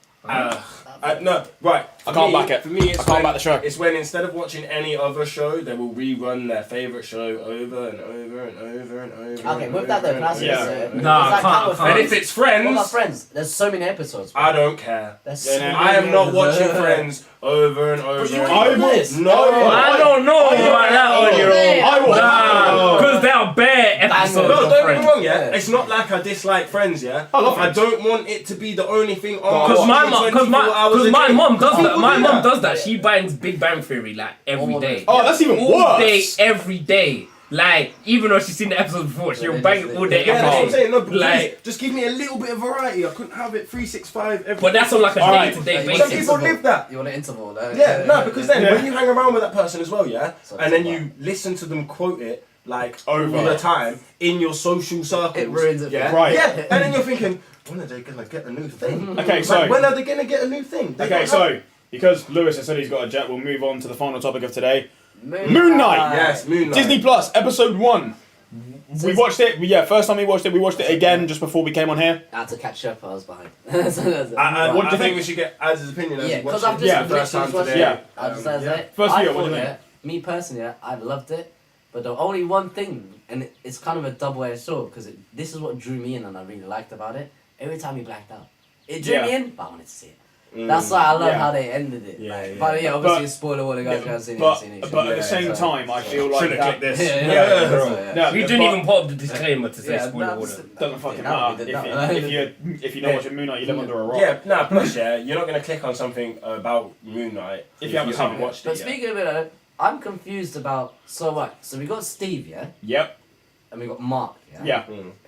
No, right. I can't back it. For me, it's I can't when, back the show. It's when instead of watching any other show, they will rerun their favourite show over and over and over and over. Okay, and with that over though, and can I say Yeah. this? Nah, It's I like can't, How with I can't. And Friends. if it's What about Friends, Friends? There's so many episodes. Bro. I don't care. There's Yeah, so no. I am not watching episodes. Friends over and over. But you and ain't over. got this. No, I don't know about that one, you know. I will. Nah, because there are bare episodes No, of don't get me Friends. wrong, yeah. Yeah. It's not like I dislike Friends, yeah. I love I Friends. don't want it to be the only thing on. Because my mom, 24 hours a my day. mom does that. People My do mom that. does that. She bangs Big Bang Theory like every day. Oh, that's even All day, worse. every day. Like even though she's seen the episodes before, she'll Yeah, bang it all day, Yeah, that's what I'm every day. saying. No, but Like- please, just give me a little bit of variety. I couldn't have it 365 every. But that's on like a Alright. day-to-day Like, Some basis. people live that. You want an interval, though? Yeah, no, because then Yeah. when you hang around with that person as well, yeah, So and it's then like- you listen to them quote it like Over. all the time in your social circles, It ruins it. Yeah, Right. Yeah, and then you're thinking, when are they gonna get a new thing? Okay, Like, so when are they gonna get a new thing? They okay, don't so because Lewis has said he's got a jet, we'll move on to the final topic of today. Moon Knight. Yes, Moonknight. Disney Plus, episode 1. We watched it. First time we watched it again just before we came on here. I had to catch up. I was behind. What do you think we should get Az's opinion as Yeah, we because watched I've it just the first time watched today? it. I just said it. First I video, what do you thought, think? Me personally, I loved it, but the only one thing, and it's kind of a double-edged sword, because this is what drew me in and I really liked about it. Every time he blacked out, it drew me in, but I wanted to see it. That's why I love how they ended it. But obviously, spoiler warning, guys. Haven't seen it. But at the same time, I feel like Should've clicked this. No, You didn't even put up the disclaimer to say spoiler no, warning. doesn't fucking Yeah, matter. If you don't watch Moon Knight, you live under a rock. Yeah, no, plus, you're not going to click on something about Moon Knight If you haven't watched it But yet. speaking of it, I'm confused about. So what? So we got Steve, yeah, Yep. and we got Mark, yeah. Yeah.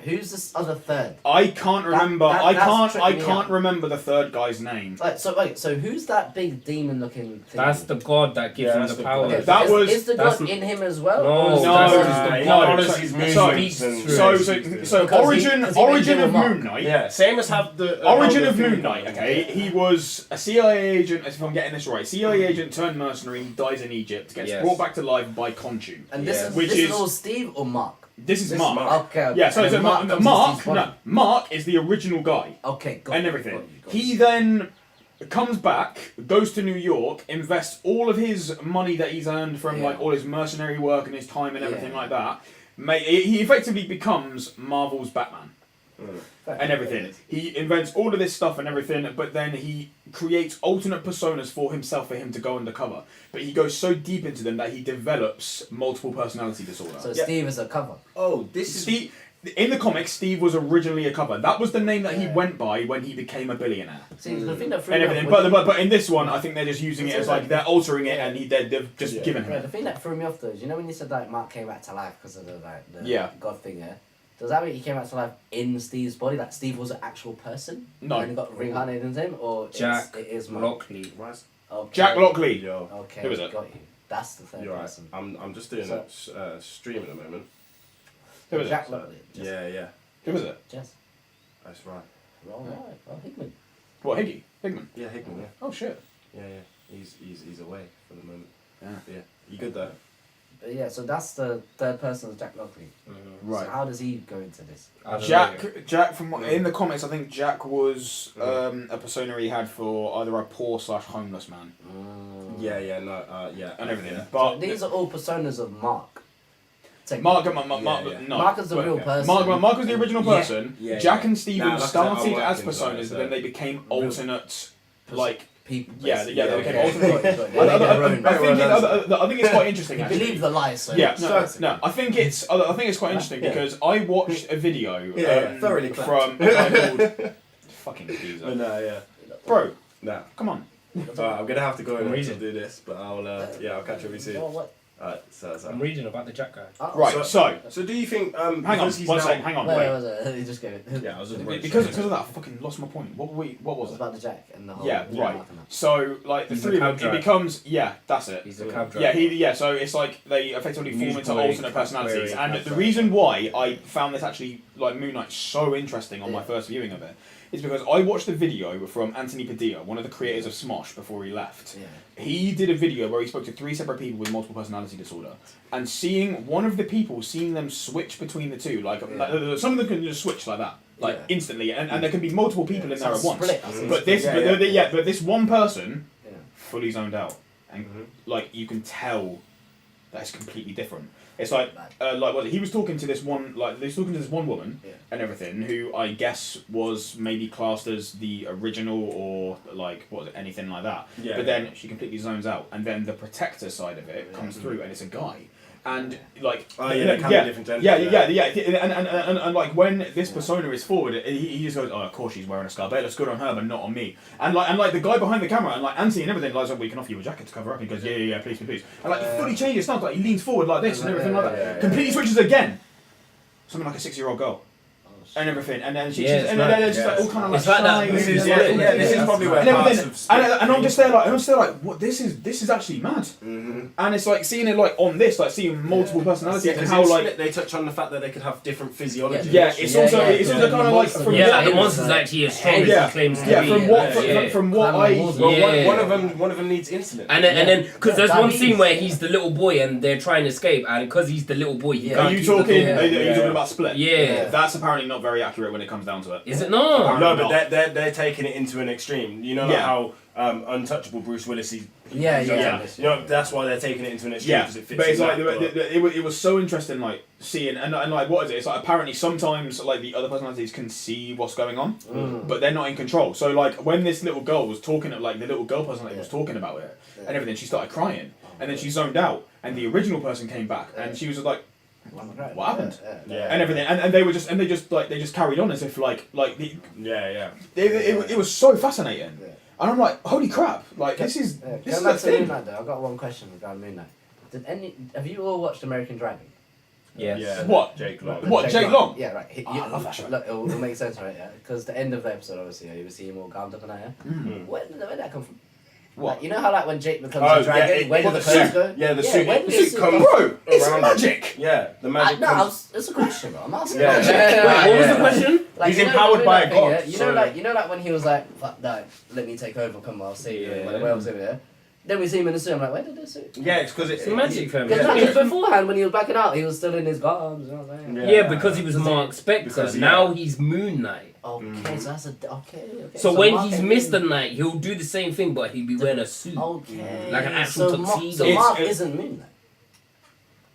Who's this other third? I can't remember. that's I tripping me can't out. remember the third guy's name. So who's that big demon-looking thing? That's the god that gives him that's the the power. god. That was- Is the that's god in him as well? No, No, that's no, follows his movements and- So Because origin he origin made of him a Moon Knight. Yeah, same as have the Origin how of the Moon thing- Knight, okay? He was a CIA agent, if I'm getting this right. CIA agent turned mercenary, he dies in Egypt, gets Yes. brought back to life by Khonshu. And this Yeah. is Which this is- is all Steve or Mark? This is This is Mark. Mark. Okay. Yeah, so, And so then Mark, comes into Mark, Steve's body. no, Mark is the original guy Okay, got and you, everything. got you, got He you. then comes back, goes to New York, invests all of his money that he's earned from like all his mercenary work and his time and everything like that. He effectively becomes Marvel's Batman. And everything. He invents all of this stuff and everything, but then he creates alternate personas for himself for him to go undercover. But he goes so deep into them that he develops multiple personality disorder. So Steve is a cover. Oh, this is... Steve, in the comics, Steve was originally a cover. That was the name that he went by when he became a billionaire. See, the thing that threw And me everything. off, But in this one, I think they're just using it as like they're altering it and they've just given the him. thing that threw me off though is, you know when you said like Mark came back to life because of the Yeah. God thing, yeah? Does that mean he came back to life in Steve's body? Like Steve was an actual person? No. And he got reincarnated into him? Or Jack it is Mark? Lockley. Okay. Jack Lockley. Yo, Okay, Who is it? got you. That's the third you're right. person. I'm just doing a stream at the moment. Who is it? Jack Lockley. Just, Yeah, Who was it? Just. that's right. Right. Oh, Hickman. What, Hickman? Yeah, Hickman. Yeah, Oh shit. yeah. He's away for the moment. Yeah. You good though? But yeah, so that's the third person is Jack Lockley. Right. So how does he go into this? Jack from in the comics, I think Jack was a persona he had for either a poor / homeless man Yeah, yeah. and everything. Yeah. But These are all personas of Mark. Mark, Yeah. no. Mark is the real person. Mark was the original person. Yeah, Jack yeah. and Steven Nah, that's it, I'm started as working, personas, so- but then they became alternate, like. People. Yeah, basically. they became yeah. alternate. Got it, got it. I think it's quite interesting. He Actually. believed the lies, so Yeah, so- no. I think it's quite interesting because I watched a video thoroughly from a guy called fucking geezer. No, yeah. Bro, Nah. come on. I'm gonna have to go in reason. to do this, but I'll catch up with you soon. Oh, what? Alright, so. I'm reading about the Jack guy. Oh, Right, so So do you think hang on, because he's one now- second, hang on, Wait, wait. was it? He just gave it. Yeah, I was just Because of that, I fucking lost my point. What It was was it? about the Jack and the whole. Yeah, right. Mark and that. So like the He's three a of them, cab it driver. becomes that's it. He's a cab driver. Yeah, so it's like they effectively form into Newsboy, alternate personalities, cab and driver. the reason why I found this actually like Moon Knight so interesting on my first viewing of it is because I watched a video from Anthony Padilla, one of the creators of Smosh, before he left. Yeah. He did a video where he spoke to 3 separate people with multiple personality disorder, and seeing one of the people, seeing them switch between the two, like some of them can just switch like that, like instantly, and there can be multiple people in there at once. Split. But this, but this one person, Yeah. fully zoned out, and like you can tell that it's completely different. It's like he was talking to this one woman and everything who I guess was maybe classed as the original or like anything like that. Yeah, but then she completely zones out, and then the protector side of it comes through, and it's a guy. And like they can be different genders. and like when this persona is forward, he just goes, oh, of course she's wearing a scar, but it looks good on her, but not on me. And like the guy behind the camera and like Anthony and everything, like, we can offer you a jacket to cover up. He goes, yeah, please. And like he fully changes stance, like he leans forward like this and everything like that. Completely switches again. Something like a 6-year-old girl. and everything, and then Yeah, and then it's just like all kind of like It's like that. shy This and is- everything. this is probably where and parts everything, of and I'm just there like, what? This is actually mad. Mm-hmm. And it's like seeing it like on this, like seeing multiple personalities Yeah, and because how like they touch on the fact that they could have different physiology. yeah, it's also kind of like from Yeah, what, like the monster's actually as strong as Yeah. he claims to yeah, be. from what Yeah. from what I Well, Yeah. one of them needs insulin. And then, because there's one Diabetes. scene where he's the little boy and they're trying to escape, and because he's the little boy, he Yeah. can't are you keep the talking? door. Are you Yeah. talking about Split? Yeah. That's apparently not very accurate when it comes down to it. Is it not? No, not. but they're taking it into an extreme. You know, like Yeah. how Untouchable Bruce Willis. Yeah. You know, that's why they're taking it into an extreme Yeah, because it fits. but it's in like that, it was so interesting, like seeing and like what is it? It's like apparently sometimes like the other personalities can see what's going on, but they're not in control. So like when this little girl was talking, like the little girl personality was talking about it and everything, she started crying and then she zoned out, and the original person came back and she was just like, what happened? Yeah. And everything, and they just carried on as if like the Yeah. it was so fascinating, and I'm like, holy crap, like this is Going a back to thing. Moon Knight though, I've got one question regarding Moon Knight. Have you all watched American Dragon? Yes. Yeah. What? Jake Long. What, Jake Long? Yeah, right. I love that show. Look, it'll make sense, right? Yeah, because the end of the episode, obviously, you will see him all calmed up and that. Yeah? Where did that come from? What? Like, you know how like when Jake becomes Oh, a dragon, yeah, where yeah, did the the curse suit. go? Yeah, the suit. When The did suit comes Bro, it's around magic. Yeah, the magic No, comes. it's a question, bro. I'm asking. Yeah. Like, Yeah. What was the Yeah. question? like, He's you know, empowered the by Moon a Knight god, thing, yeah? so- You know, like when he was like, "Fuck no, let me take over, come, I'll see you." Yeah. Whatever else, yeah. Then we see him in the suit. I'm like, where did this suit? Yeah, it's because it's It's magic, fam. Because beforehand, when he was backing out, he was still in his garms. You know what I'm saying? Yeah, because he was Mark Spector. Because, yeah. Now he's Moon Knight. Okay, so that's okay. So when Mark he's ain't Mr. Knight, he'll do the same thing, but he'll be wearing a suit. Okay. Like an actual so tuxedo. So Mark It's- isn't Moon Knight.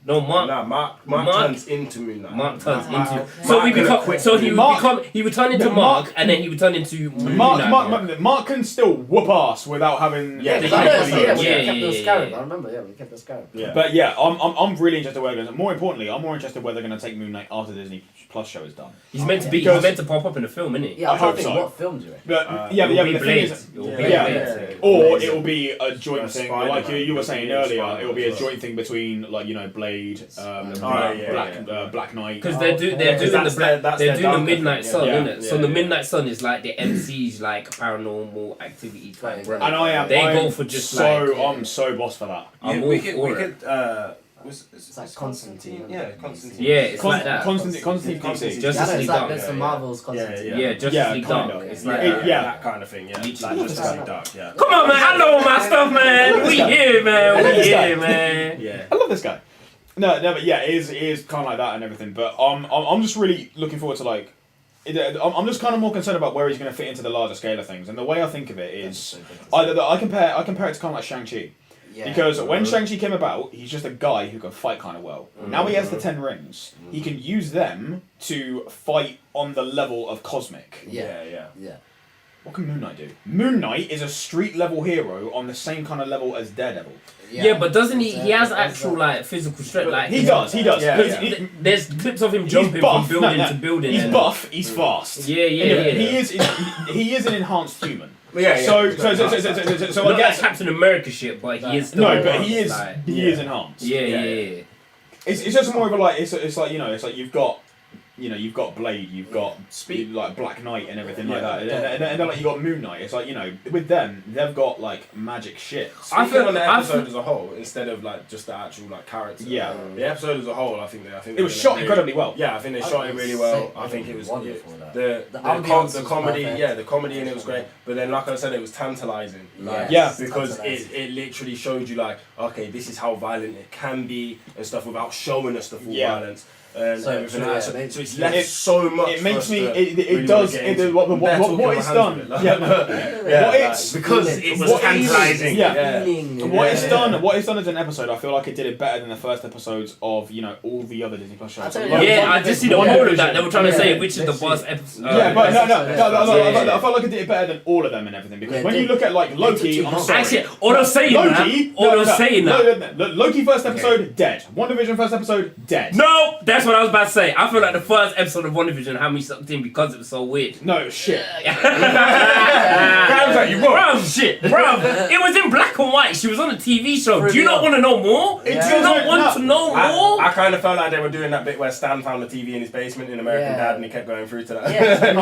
No, Mark. Nah, Mark turns into Moon Knight. Mark turns Mark- into. Mark So we could become. quit. So he would Mark- become. He would turn into No, Mark, Mark- and then he would turn into Moon Knight. Mark can still whoop ass without having Yeah, because the I noticed, iconic- yeah, we yeah, kept the yeah, scarab. yeah. I remember, yeah, we kept the scarab. Yeah. But yeah, I'm really interested where they're going. More importantly, I'm more interested where they're going to take Moon Knight after Disney Plus show is done. He's meant to be. Because- He's meant to pop up in the film, isn't it? Yeah, I I'm trying hope to think so. what film do you reckon? But Uh, yeah, It'll but be the thing Blade. is, It'll Yeah. be Yeah. Blade. or Amazing. it will be a joint Yeah, thing, Spider-Man. like you were saying Yeah, earlier. Spider-Man it will be a as well. joint thing between like Blade, yeah. Black Knight. Because Okay. they're doing Because the that's black, that's they're their doing the darker Midnight thing, Sun, yeah. isn't it? So Yeah, the yeah. Midnight Sun is like the MC's like paranormal activity type. Right, brand. And I am. They I'm go for just so. like. I'm so boss for that. I'm Yeah, all we for could. it. It's like Constantine. Yeah, Constantine. Yeah, it's like that. Constantine Constantine. DC. Just- Yeah, I know, it's like Dark. bits of Marvel's Constantine. Yeah, Justice Yeah, League kind Dark. of. It's Yeah, like It- that. yeah. that kind of thing. Yeah, Literally. like Justice League Dark. Yeah. Come on, man! I know my stuff, man. We here, man. I We love here, this man. Yeah. I love this guy. No, but yeah, it is kind of like that and everything. But I'm just really looking forward to like. I'm just kind of more concerned about where he's going to fit into the larger scale of things. And the way I think of it is, I compare it to kind of like Shang-Chi. Yeah. Because when Shang-Chi came about, he's just a guy who can fight kind of well. Now he has the 10 rings. He can use them to fight on the level of cosmic. Yeah. Yeah. What can Moon Knight do? Moon Knight is a street level hero on the same kind of level as Daredevil. Yeah, but doesn't he? He has That's actual like physical strength. Like He does. Yeah, Because yeah. there's clips of him He's jumping buff. from building No. to building. He's and- buff. He's fast. Yeah. He is an enhanced human. Yeah. So I Not guess like Captain America shit, but he is. Still no, but he enhanced, is like- he is enhanced. Yeah. It's just more of a like it's like it's like you've got Blade, you've got like Black Knight and everything like that, and then like you got Moon Knight. It's like with them they've got like magic shit. I feel on the episode as a whole instead of like just the actual like character. Yeah. The episode as a whole, I think It was shot incredibly well. Yeah, I think they I shot it think really it's well. sick. I think it was Wonderful, that. the ambience the was comedy. perfect. Yeah, the comedy in it was great. But then, like I said, it was tantalizing. Like, Yeah. because Tantalizing. it literally showed you like, okay, this is how violent it can be and stuff without showing us the full Yeah. violence. And So everything true, like yeah. that. So it's left It- so much. It for makes us me. to It really does. wanna get into. What Better talking it's with my done. hands with it, Yeah. Yeah, What like, it's because it was what it's- tantalizing. yeah. What it's Yeah. done. What it's done as an episode, I feel like it did it better than the first episodes of all the other Disney Plus shows. I'll tell you Like, Yeah, One I just see the One whole of Division. that. They were trying to say Yeah. which is the best episode. Yeah, but no, Yeah. I felt like it did it better than all of them and everything because Yeah, when they- you look at like Loki, too I'm long. sorry. Actually, all I'm saying that. All I'm saying that. Loki first episode dead. One Division first episode dead. No, that's that's what I was about to say. I feel like the first episode of WandaVision had me sucked in because it was so weird. No shit. Bruv, it was in black and white. She was on a TV show. Do you not want to know more? Do you not want to know more? I kind of felt like they were doing that bit where Stan found the TV in his basement in American Dad, and he kept going through to that.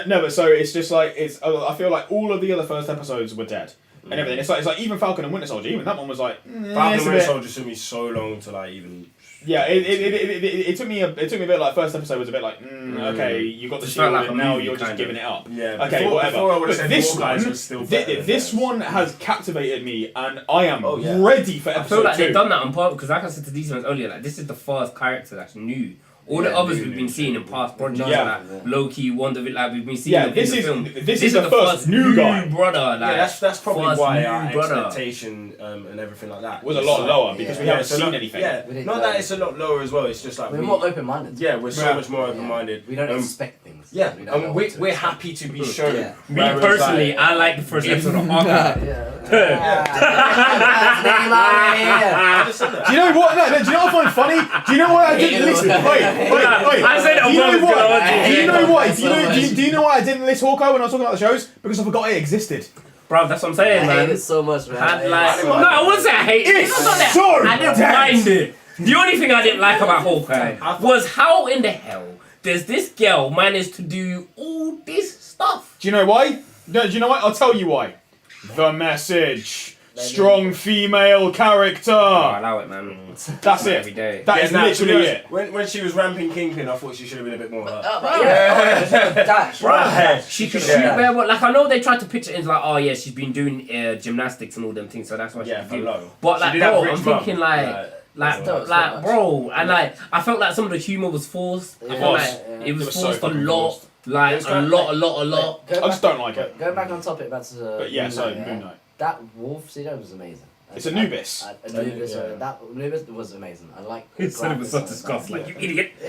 But so it's just like I feel like all of the other first episodes were dead and everything. It's like even Falcon and Winter Soldier. Even that one was like. Falcon and Winter Soldier took me so long to like even. Yeah, it took me a bit like first episode was a bit like okay, you got the shield like and now you're just giving it up. Yeah. Okay, whatever. But this one one has captivated me and I am yeah. ready for I episode feel like 2. they've done that on purpose because, like I said to these ones earlier, like this is the first character that's new. All the others we've been seeing in past projects, like Loki, WandaVision, like we've been seeing them in the film. This is the first new guy. Brother, like, that's probably why our brother. expectation and everything like that Was a lot lower because we haven't seen anything. Yeah, not that it's a lot lower as well. It's just like we're more open-minded. Yeah, we're so much more open-minded. We don't expect things. Yeah, we don't know what to we're expect. happy to be shown. Me personally, I like the first episode of Hawkeye. Do you know what? No, do you know what I find funny? Do you know what I didn't listen? Wait. I said Do you know what? Do Do you know why I didn't list Hawkeye when I was talking about the shows? Because I forgot it existed. Bro, that's what I'm saying, I man. hate it so much, man. I wouldn't say I hate it. It's not that. so I didn't dead. mind it. The only thing I didn't like about Hawkeye was how in the hell does this girl manage to do all this stuff? Do you know why? No, do you know what? I'll tell you why. The message. Strong female character. Oh, allow it, man. That's it. Every day. That is literally it. When she was ramping Kingpin, I thought she should have been a bit more hurt. She could shoot where what? Like I know they tried to picture it into like, oh yeah, she's been doing gymnastics and all them things, so that's why she could do. low. But like, She did have bro, rich I'm thinking mum. like, bro, and like, I felt like some of the humor was forced. I felt like it was forced a lot. Like a lot. I just don't like it. Going back on topic, that's But yeah, so Moonknight. That wolf scene was amazing. It's Anubis. Anubis, that Anubis was amazing. I like. He said it was such disgust, like you idiot. You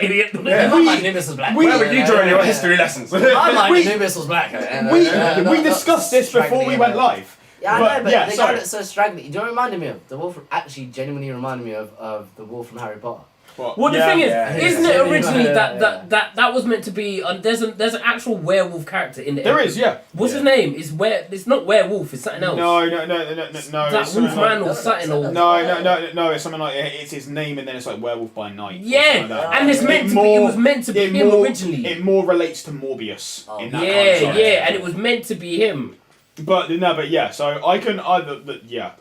idiot. I like Anubis was black. Where were you during your history lessons? I like Anubis was black. We discussed this before we went live. Yeah, I know, but yeah, they sorry. got it so straggly. Do you know what it reminded me of? The wolf actually genuinely reminded me of the wolf from Harry Potter. Well, the thing is, isn't it originally that was meant to be? There's an actual werewolf character in the. There is, yeah. What's his name? It's not werewolf. It's something else. No. That Wolfman or something. Or No. It's something like it's his name, and then it's like Werewolf by Night. Yeah, Like and it's meant to be. It was meant to be him originally. It more relates to Morbius. In that and it was meant to be him. But yeah, so I can either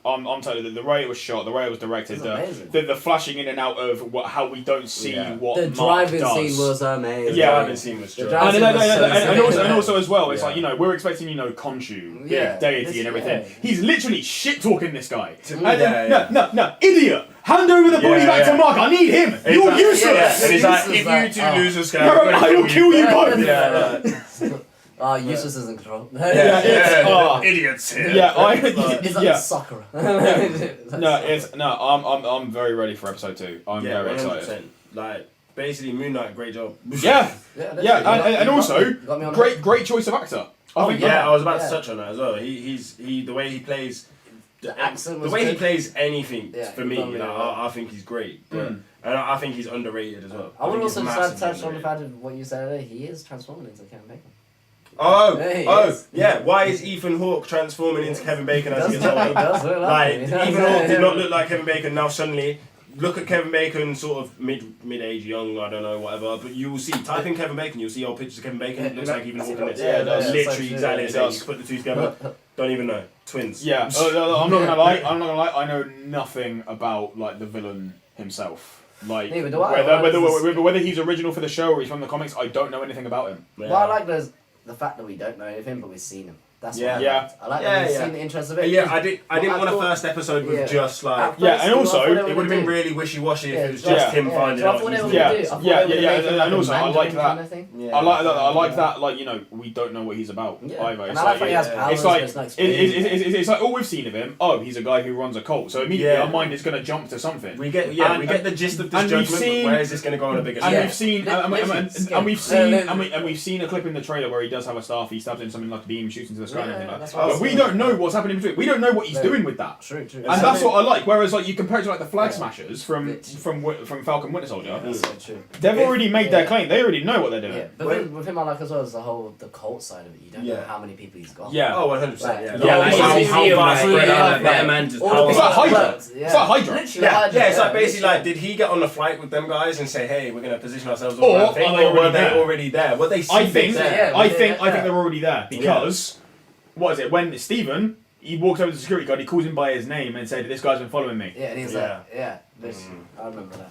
I'm totally the way it was shot, the way it was directed, the flashing in and out of how we don't see what the Mark driving does. scene was amazing. Yeah, driving scene was and also as well, it's like we're expecting Khonshu, deity and everything. He's literally shit talking this guy. No, idiot! Hand over the body back to Mark. I need him. You're useless. And he's like, if you two losers go, I will kill you both. Useless is in control. idiots here. It's like soccer. I'm very ready for episode 2. I'm very excited. Like basically, Moonknight, great job. And also great choice of actor. I was about to touch on that as well. He the way he plays. The accent was the way good. he plays anything for me, really I think he's great. And I think he's underrated as well. I would think also he's just touch on massively the fact of what you said earlier. He is transforming into Kevin Bacon. Yeah. Why is Ethan Hawke transforming into Kevin Bacon as he gets older? He does look Like him. Ethan Hawke did not look like Kevin Bacon. Now suddenly, look at Kevin Bacon, sort of mid-age, young, I don't know, whatever. But you will see. Type in Kevin Bacon, you'll see old pictures of Kevin Bacon. It looks like Ethan Hawke in it. Yeah, it does. Literally exactly the same. You put the two together. Don't even know. Twins. Yeah. I'm not gonna lie. I know nothing about like the villain himself. Like Neither do I. whether he's original for the show or he's from the comics, I don't know anything about him. What I like is the fact that we don't know anything, but we've seen him. That's what I like. I like that we've seen the interest of it. Yeah, I didn't want a first episode with just like and also it would have been really wishy-washy if it was just him finding out. And also I like that. I like that. Like we don't know what he's about either. And I like that he has powers. It's like all we've seen of him. Oh, he's a guy who runs a cult. So immediately our mind is going to jump to something. We get the gist of this judgment. Where is this going to go on a bigger scale? And we've seen a clip in the trailer where he does have a staff. He stabs in something like a beam, shoots into the sky and everything like that's that. what But I'm we saying. don't know what's happening between. We don't know what he's doing with that. True. And that's what I like. Whereas, like, you compare it to like the Flag Yeah. Smashers from Falcon Winter Soldier, That's so true. they've already made their Yeah. claim. They already know what they're doing. Yeah, but then with him, I like as well as the cult side of it. You don't know Yeah. how many people he's got. Yeah. Oh, 100%. Yeah. Yeah, like How- you see him like fast- spread out yeah, like that, like, man. Just all how the It's like people Hydra. worked, yeah. It's like Hydra. Literally, Yeah, Hydra, yeah, it's like basically like, did he get on the flight with them guys and say, hey, we're going to position ourselves all Or around thing, are they or were already they there? already there? Were they I think, Yeah, yeah, I we think, did, I think yeah. they're already there because what is it? When Stephen he walks over to the security guard, he calls him by his name and said, "This guy's been following me." Yeah, and he's Yeah. like, yeah, this, I remember that.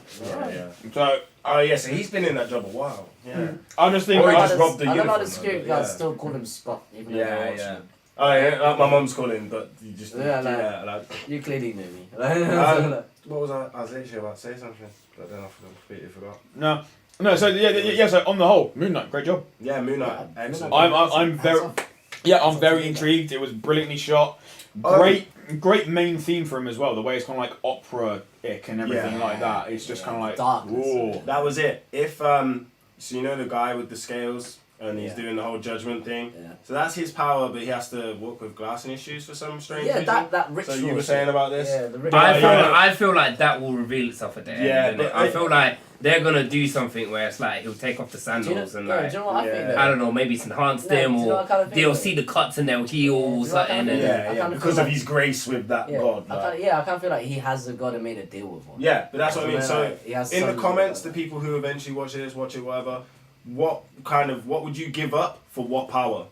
Yeah. So Oh, yeah, so he's been in that job a while. Yeah. I just think, Or he I- just robbed the I don't know uniform, how the security though, guards yeah. still call him Scott, even though Yeah, they're yeah. watching. Oh, yeah, like my mum's calling, but you just. Yeah, like- yeah, like. You clearly knew me. What was I was literally about to say something, but then I completely forgot. no. So yeah. So on the whole, Moonknight, great job. Yeah, Moonlight. Yeah, Excellent. I'm very, I'm very intrigued. It was brilliantly shot. Great main theme for him as well. The way it's kind of like opera-ic and everything Yeah. like that. It's just kind of like Darkness. whoa. That was it. If so you know the guy with the scales and he's Yeah. doing the whole judgment thing. Yeah. So that's his power, but he has to walk with glass in his shoes for some strange Yeah, reason. that ritual. So you were saying about this? Yeah, the ritual. I feel like that will reveal itself at the end. Yeah, innit? but I feel like they're gonna do something where it's like he'll take off the Do you know, sandals and no, like do you know what I think? yeah. though? I don't know, maybe it's enhanced No, them do you know or what kind of thing they'll though? see the cuts in their heel or Yeah, do you know what something. kind of And thing? I Yeah, kinda because feel of his grace with that Yeah, God. I like- kind of feel like he has a God and made a deal with one. Yeah, but that's what I mean. So He has in the some- comments, the people who eventually watch this, watch it, whatever, what would you give up for what power?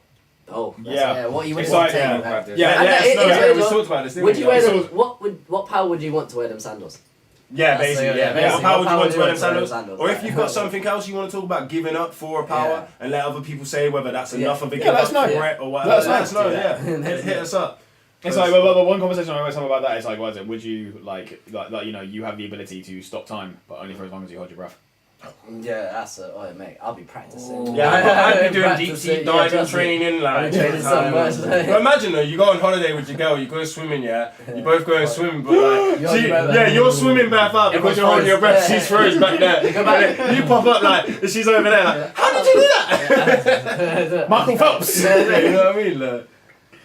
Oh, that's- Yeah. What you would It's want like- to yeah. take. Yeah, And yeah, that- it's it- not- it's yeah, weird, we though. talked about this, didn't Would we? you wear So- them? What power would you want to wear them sandals? Yeah, That's basically, it, yeah. yeah, basically. What power would you want to wear them What power would you want sandals? to wear them sandals? Or if you've got something else you want to talk about giving up for a power Yeah. and let other people say whether that's Yeah. enough of a Yeah, give let up us know. for it or whatever. Let us Let us know, know. yeah. Yeah. Hit us up. It's like well, one conversation I always have about that is like, what is it? Would you like you know you have the ability to stop time, but only for as long as you hold your breath. Yeah, that's it. Oh, mate, I'll be practicing. Yeah, I'd be doing Practicing, deep sea yeah, diving trust me. training, like. I'm training so time. much. But imagine though, you go on holiday with your girl, you go swimming, yeah. You both go and swim, but like, You're she, on your yeah, you're swimming back up because Everyone's you're holding your breath. frozen. She's frozen back there. You go back. You pop up like, and she's over there like, how did you do that? Michael Phelps. Yeah, you know what I mean? Like,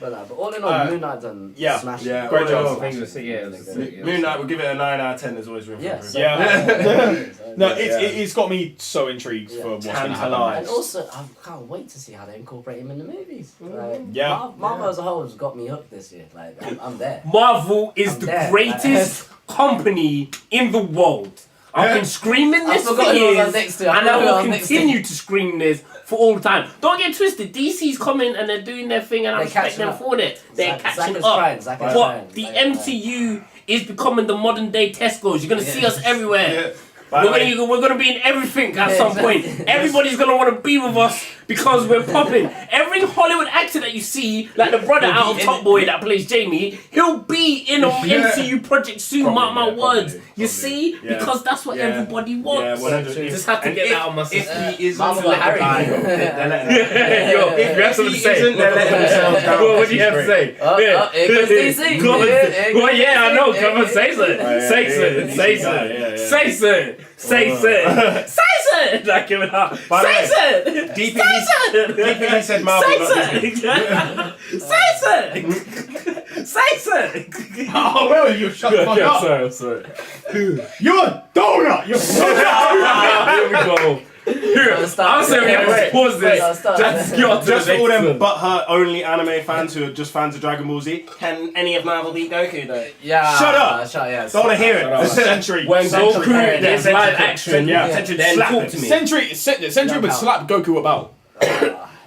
But all in all, Moonlight done yeah. smashed. Yeah, Great all in job. all. Moonlight, we'll give it a 9 out of 10. There's always room for Yeah. improvement. Yeah. No, Yeah. it's got me so intrigued for what's going to happen. Tantalised. And also, I can't wait to see how they incorporate him in the movies. Like, Yeah. Marvel as a whole has got me hooked this year. Like, I'm there. Marvel is I'm the there. greatest company in the world. I've been screaming I this for forgot who I was years, next to. and I forgot who will was next to. continue to scream this for all the time. Don't get twisted. DC's coming and they're doing their thing, and I They're respect catching them up. for it. They're Zack catching is up. trying, Zack is But trying. the Like, MCU is becoming the modern day Tesco's. You're gonna see us everywhere. Yeah. By the way, We're gonna be in everything at Yeah, some exactly. point. Everybody's gonna want to be with us because we're popping. Every Hollywood actor that you see, like the brother He'll out be of in Top it. Boy that plays Jamie, he'll be in a MCU project soon. Mark my Probably, words. probably. You see, Yeah. because that's what Yeah. everybody yeah, wants. 100%. Just have to And get if- that on my If system. he isn't Marvel like Harry. a guy, they're letting him. Yo, if you have If something he to say, isn't, they're letting themselves down. what do you have to say? Here goes DC. Go on. Here Well, goes yeah, I DC. know. Come on, say something. yeah, Say yeah, something. yeah, Say yeah, something. yeah. Say something. Say something. Say something. Like give it up. By the Say way, something. DP, Say something. DP said Marvel, Say not Disney. something. Say something. Say something. Oh, well, you shut the fuck up. I'm sorry. You're a donut. You're Here we go. I'm saying we have to pause this. Just get on to Just the for all next them one. butthurt only anime fans who are just fans of Dragon Ball Z, can any of Marvel beat Goku though? Yeah. Shut up. Yeah. Don't want to hear Shut up. it. Century. When Century. Goku is Yeah, live Century. action, Yeah. Century then slap talk him. to me. Century would slap Goku about.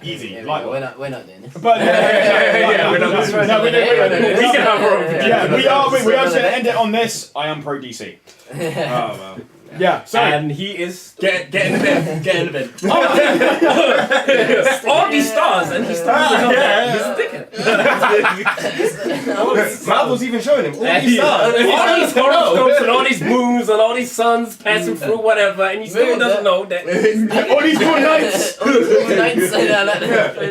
Easy. Yeah, Like, we're not doing this. but Yeah, we're not- no, we can have our own Yeah, we are going to end it on this. I am pro DC. Oh man. Yeah. Sorry. And he is Get in the bed. Get in the bed. all these stars, and he's still Marvel's even showing him all these He's stars. all these horoscopes and all these moons and all these suns passing through whatever, and he still Moons, doesn't know that. All these good nights.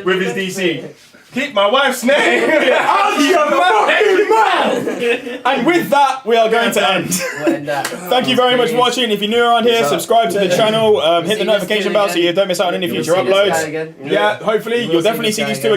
With his DC. Keep my wife's name. Out your fucking mouth! And with that, we are going to end. Thank you very much for watching. If you're new around here, subscribe to the channel, hit the notification bell so you don't miss out on any future uploads. Yeah, hopefully, you'll definitely see these two